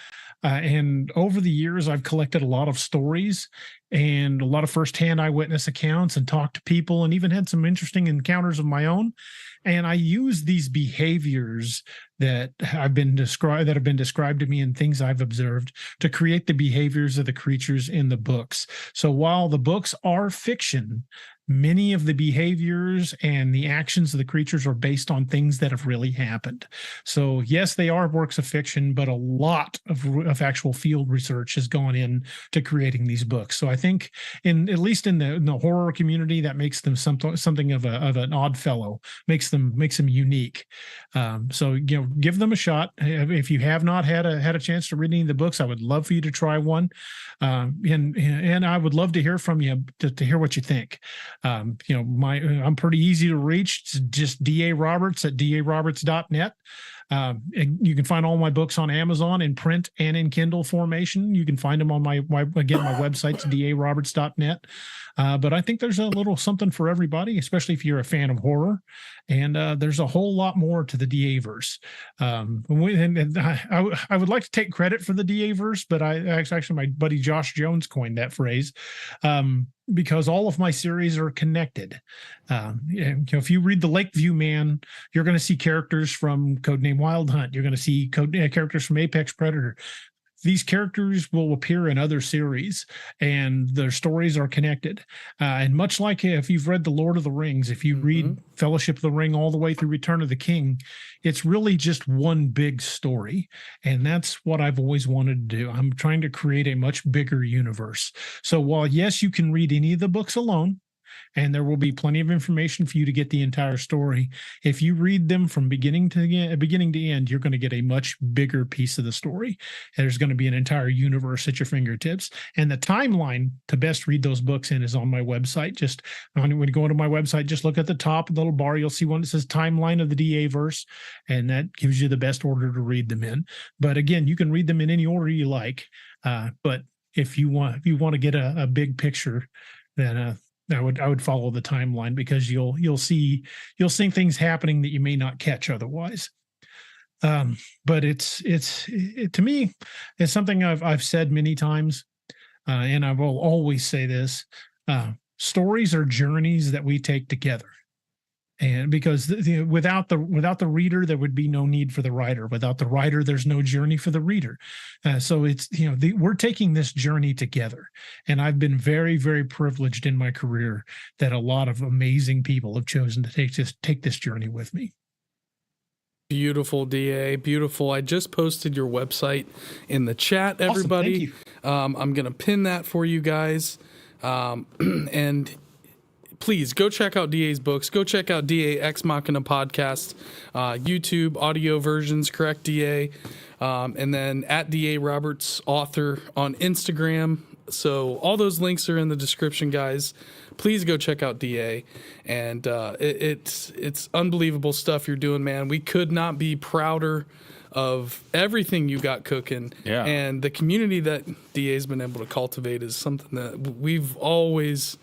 And over the years, I've collected a lot of stories and a lot of firsthand eyewitness accounts and talked to people and even had some interesting encounters of my own. And I use these behaviors that have been described to me and things I've observed to create the behaviors of the creatures in the books. So while the books are fiction, many of the behaviors and the actions of the creatures are based on things that have really happened. So yes, they are works of fiction, but a lot of actual field research has gone in to creating these books. So I think at least in the horror community, that makes them something of an odd fellow, makes them unique. So give them a shot. If you have not had a chance to read any of the books, I would love for you to try one. And I would love to hear from you to hear what you think. I'm pretty easy to reach. It's just DA Roberts at daroberts.net. And you can find all my books on Amazon in print and in Kindle formation. You can find them on my website's daroberts.net. But I think there's a little something for everybody, especially if you're a fan of horror. And there's a whole lot more to the DA-verse. I would like to take credit for the DA-verse, but actually my buddy Josh Jones coined that phrase. Because all of my series are connected. If you read the Lakeview Man, you're going to see characters from Codename Wild Hunt. You're going to see characters from Apex Predator. These characters will appear in other series, and their stories are connected. And much like if you've read The Lord of the Rings, if you read Fellowship of the Ring all the way through Return of the King, it's really just one big story. And that's what I've always wanted to do. I'm trying to create a much bigger universe. So while, yes, you can read any of the books alone, and there will be plenty of information for you to get the entire story. If you read them from beginning to end, you're going to get a much bigger piece of the story. There's going to be an entire universe at your fingertips, and the timeline to best read those books in is on my website. Just when you go into my website, just look at the top of the little bar. You'll see one that says timeline of the DA verse, and that gives you the best order to read them in. But again, you can read them in any order you like. But if you want to get a big picture, then I would follow the timeline, because you'll see things happening that you may not catch otherwise. But it's to me, it's something I've said many times, and I will always say this: stories are journeys that we take together. And because without the reader, there would be no need for the writer. Without the writer, there's no journey for the reader. So it's, we're taking this journey together. And I've been very, very privileged in my career that a lot of amazing people have chosen to take this journey with me. Beautiful, DA. Beautiful. I just posted your website in the chat, everybody. Awesome. Thank you. I'm going to pin that for you guys. And please go check out DA's books. Go check out DA Ex Machina podcast, YouTube audio versions, correct, DA? And then at DA Roberts author on Instagram. So all those links are in the description, guys. Please go check out DA. And it's unbelievable stuff you're doing, man. We could not be prouder of everything you got cooking. Yeah. And the community that DA's been able to cultivate is something that we've always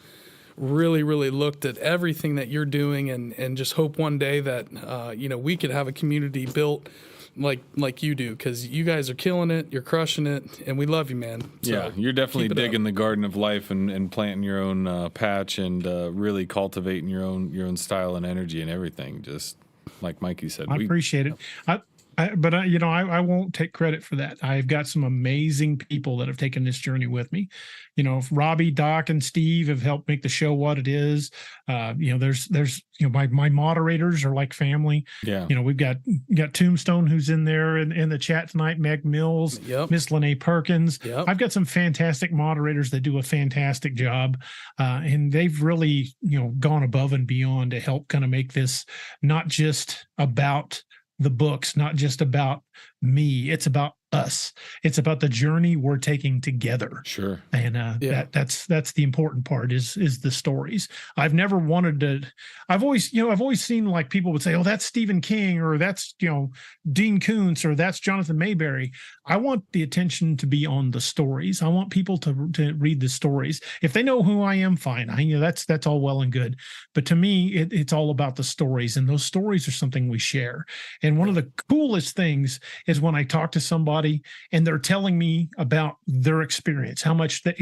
really, really looked at everything that you're doing, and just hope one day that, we could have a community built like you do, because you guys are killing it, you're crushing it, and we love you, man. So yeah, you're definitely digging the garden of life and planting your own patch, and really cultivating your own style and energy and everything. Just like Mikey said. I appreciate it. But I won't take credit for that. I've got some amazing people that have taken this journey with me. Robbie, Doc, and Steve have helped make the show what it is. There's my moderators are like family. Yeah. We've got Tombstone, who's in there in the chat tonight, Meg Mills, Yep. Miss Lene Perkins. Yep. I've got some fantastic moderators that do a fantastic job. And they've really, gone above and beyond to help kind of make this not just about the books, not just about me. It's about us. It's about the journey we're taking together. Sure. And that's the important part is the stories. I've never wanted to. I've always seen, like, people would say, "Oh, that's Stephen King," or "That's Dean Koontz," or "That's Jonathan Mayberry." I want the attention to be on the stories. I want people to read the stories. If they know who I am, fine. That's all well and good. But to me, it's all about the stories, and those stories are something we share. And one of the coolest things is when I talk to somebody and they're telling me about their experience, how much that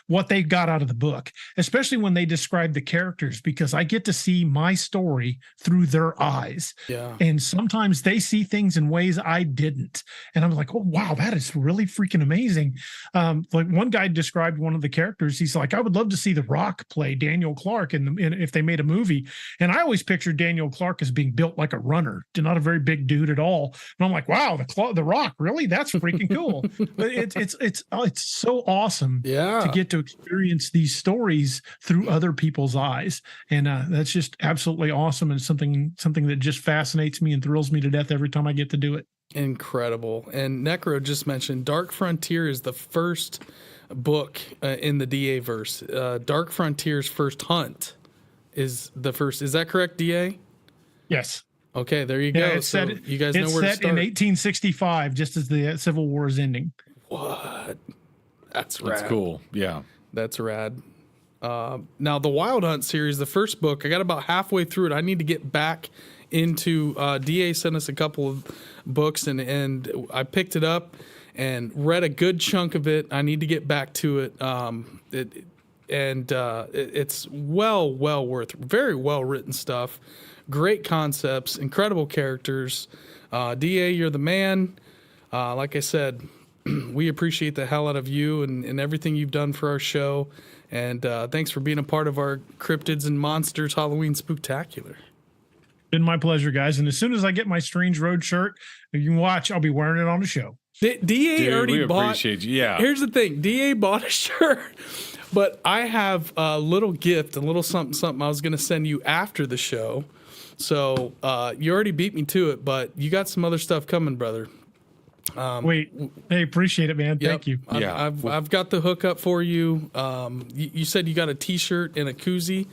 what they got out of the book, especially when they describe the characters, because I get to see my story through their eyes. Yeah. And sometimes they see things in ways I didn't. And I'm like, oh, wow, that is really freaking amazing. Like one guy described one of the characters. He's like, I would love to see The Rock play Daniel Clark if they made a movie. And I always pictured Daniel Clark as being built like a runner, not a very big dude at all. And I'm like, wow, The Rock, really? That's freaking cool. But it's so awesome to get to experience these stories through other people's eyes. And that's just absolutely awesome, and something that just fascinates me and thrills me to death every time I get to do it. Incredible. And Necro just mentioned Dark Frontier is the first book in the DA verse. Dark Frontier's first hunt is the first. Is that correct, DA? Yes. Okay, there you go. Yeah, so you guys know where to set start. in 1865, just as the Civil War is ending. What? That's rad. That's cool. Yeah. That's rad. Now, the Wild Hunt series, the first book, I got about halfway through it. I need to get back into DA sent us a couple of books, and I picked it up and read a good chunk of it. I need to get back to it. It's well worth, very well written stuff. Great concepts, incredible characters. DA, you're the man. Like I said, we appreciate the hell out of you and everything you've done for our show. And thanks for being a part of our Cryptids and Monsters Halloween Spooktacular. Been my pleasure, guys. And as soon as I get my Strange Road shirt, you can watch, I'll be wearing it on the show. DA Dude, already we bought. appreciate you. Yeah. Here's the thing. DA bought a shirt. But I have a little gift, a little something I was going to send you after the show. So you already beat me to it, but you got some other stuff coming, brother. Wait, hey, appreciate it, man. Yep. Thank you. I've got the hookup for you. You said you got a T-shirt and a koozie.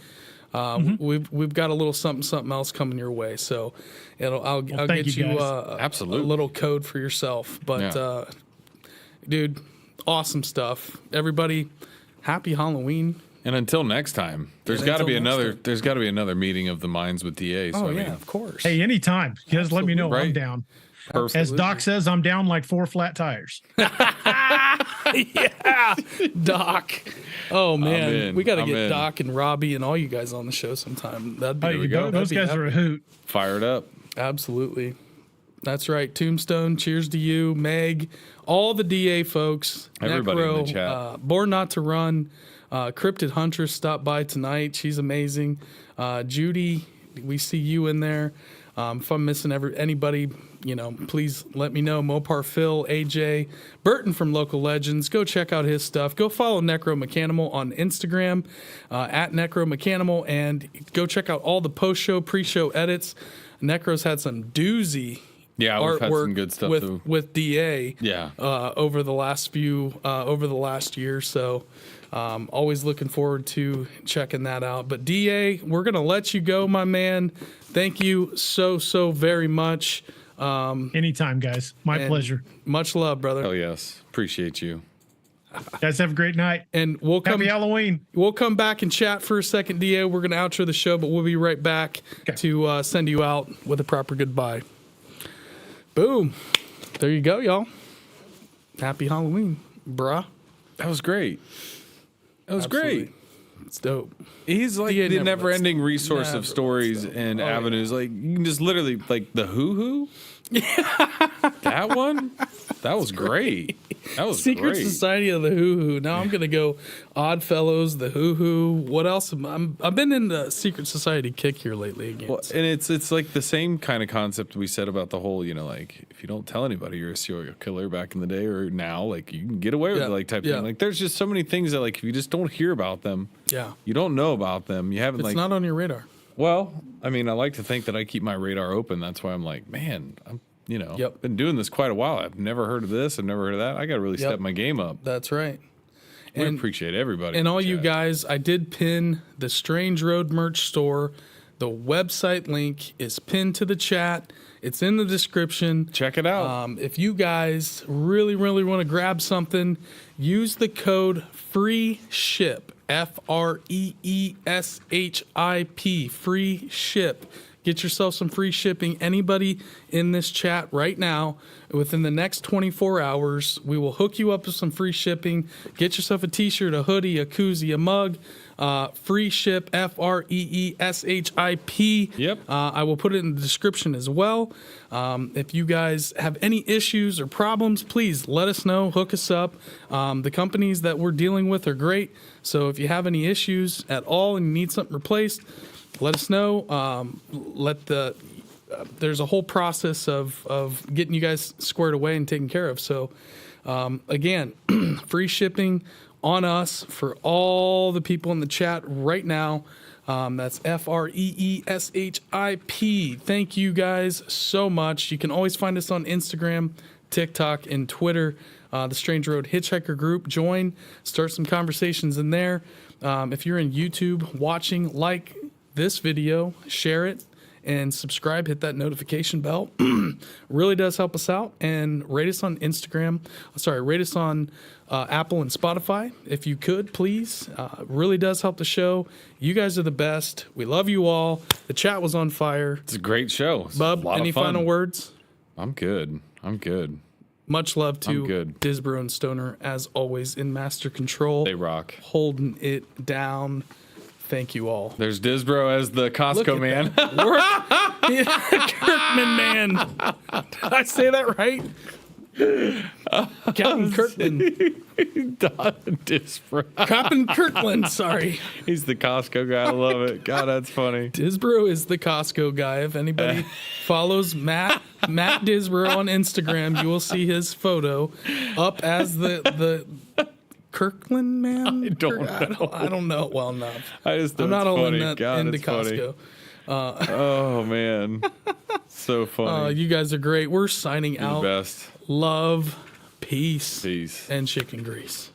We've got a little something else coming your way. So I'll get you Absolutely. a little code for yourself. But dude, awesome stuff. Everybody, happy Halloween. And until next time, there's got to be another meeting of the minds with DA. So Of course. Hey, anytime. You guys let me know. Right. I'm down. Perfect. As Doc says, I'm down like 4 flat tires. Yeah, Doc. Oh man, we got to I'm get in. Doc and Robbie and all you guys on the show sometime. That'd be Hey, those guys are a hoot. Fired up. Absolutely. That's right. Tombstone, cheers to you, Meg, all the DA folks, Everybody in the Necro, chat. Born Not to Run, Cryptid Huntress stopped by tonight. She's amazing. Judy, we see you in there. If I'm missing anybody, please let me know. Mopar Phil, AJ, Burton from Local Legends. Go check out his stuff. Go follow Necromechanimal on Instagram at Necromechanimal, and go check out all the post-show, pre-show edits. Necro's had some doozy Yeah, we've had artwork some good stuff with DA. Yeah. Over the last year. So always looking forward to checking that out. But DA, we're gonna let you go, my man. Thank you so very much. Anytime, guys. My pleasure. Much love, brother. Oh yes, appreciate you. Guys, have a great night. And Happy Halloween. We'll come back and chat for a second, DA. We're gonna outro the show, but we'll be right back to send you out with a proper goodbye. Boom. There you go, y'all. Happy Halloween, bruh. That was great. That was Absolutely. great. It's dope. He's like DA the never never-ending lets- resource never of stories lets and go. Oh, yeah. avenues. Like you can just literally like the hoo-hoo. That one, that was great. That was Secret great. Society of the Hoo Hoo. Now I'm gonna go Oddfellows, the Hoo Hoo. What else? I've been in the Secret Society kick here lately again. Well, and it's like the same kind of concept we said about the whole, like if you don't tell anybody you're a serial killer back in the day or now, like you can get away with it, like type thing. Like there's just so many things that like if you just don't hear about them, you don't know about them. You haven't It's not on your radar. Well, I mean, I like to think that I keep my radar open. That's why I'm like, man, I'm been doing this quite a while. I've never heard of this. I've never heard of that. I got to really step my game up. That's right. We appreciate everybody. And all you guys, I did pin the Strange Road merch store. The website link is pinned to the chat. It's in the description. Check it out. If you guys really want to grab something, use the code FREESHIP. FREESHIP. Free ship. Get yourself some free shipping. Anybody in this chat right now, within the next 24 hours, we will hook you up with some free shipping. Get yourself a t-shirt, a hoodie, a koozie, a mug. Free ship, FREESHIP. Yep. I will put it in the description as well. If you guys have any issues or problems, please let us know. Hook us up. The companies that we're dealing with are great. So if you have any issues at all and you need something replaced, let us know. There's a whole process of getting you guys squared away and taken care of. So again, free shipping on us for all the people in the chat right now. That's FREESHIP. Thank you guys so much. You can always find us on Instagram, TikTok, and Twitter. The Strange Road Hitchhiker group. Join, start some conversations in there. If you're in YouTube watching, like this video, share it, and subscribe. Hit that notification bell. Really does help us out. And rate us on rate us on Apple and Spotify if you could, please. Really does help the show. You guys are the best. We love you all. The chat was on fire. It's a great show. It's Bub, a lot any of fun. final words? I'm good. Much love to good. Disbro and Stoner, as always, in master control. They rock. Holding it down. Thank you all. There's Disbro as the Costco man. Kirkman man. Did I say that right? Captain Kirkland. Disbro. Captain Kirkland, sorry. He's the Costco guy. I love it. God, that's funny. Disbro is the Costco guy. If anybody follows Matt Disbro on Instagram, you will see his photo up as the Kirkland man? I don't know. I don't know well enough. I just know I'm not it's all funny. in that God, into it's funny. Costco. Oh man, so funny. You guys are great. We're signing You're out. the best. Love, peace, Peace. and chicken grease.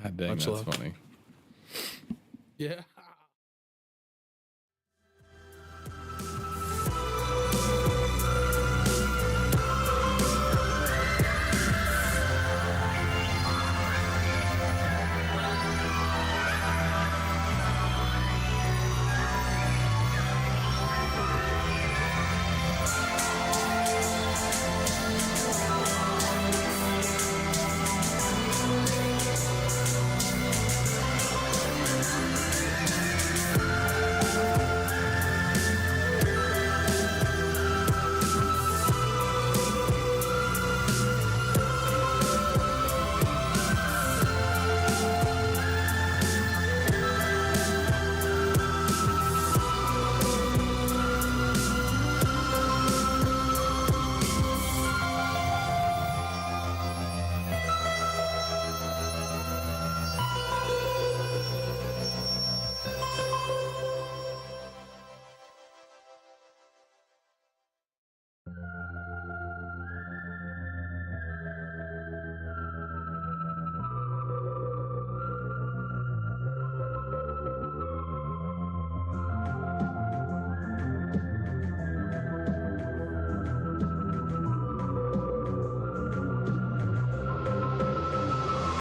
God dang, Much that's love. funny. Yeah.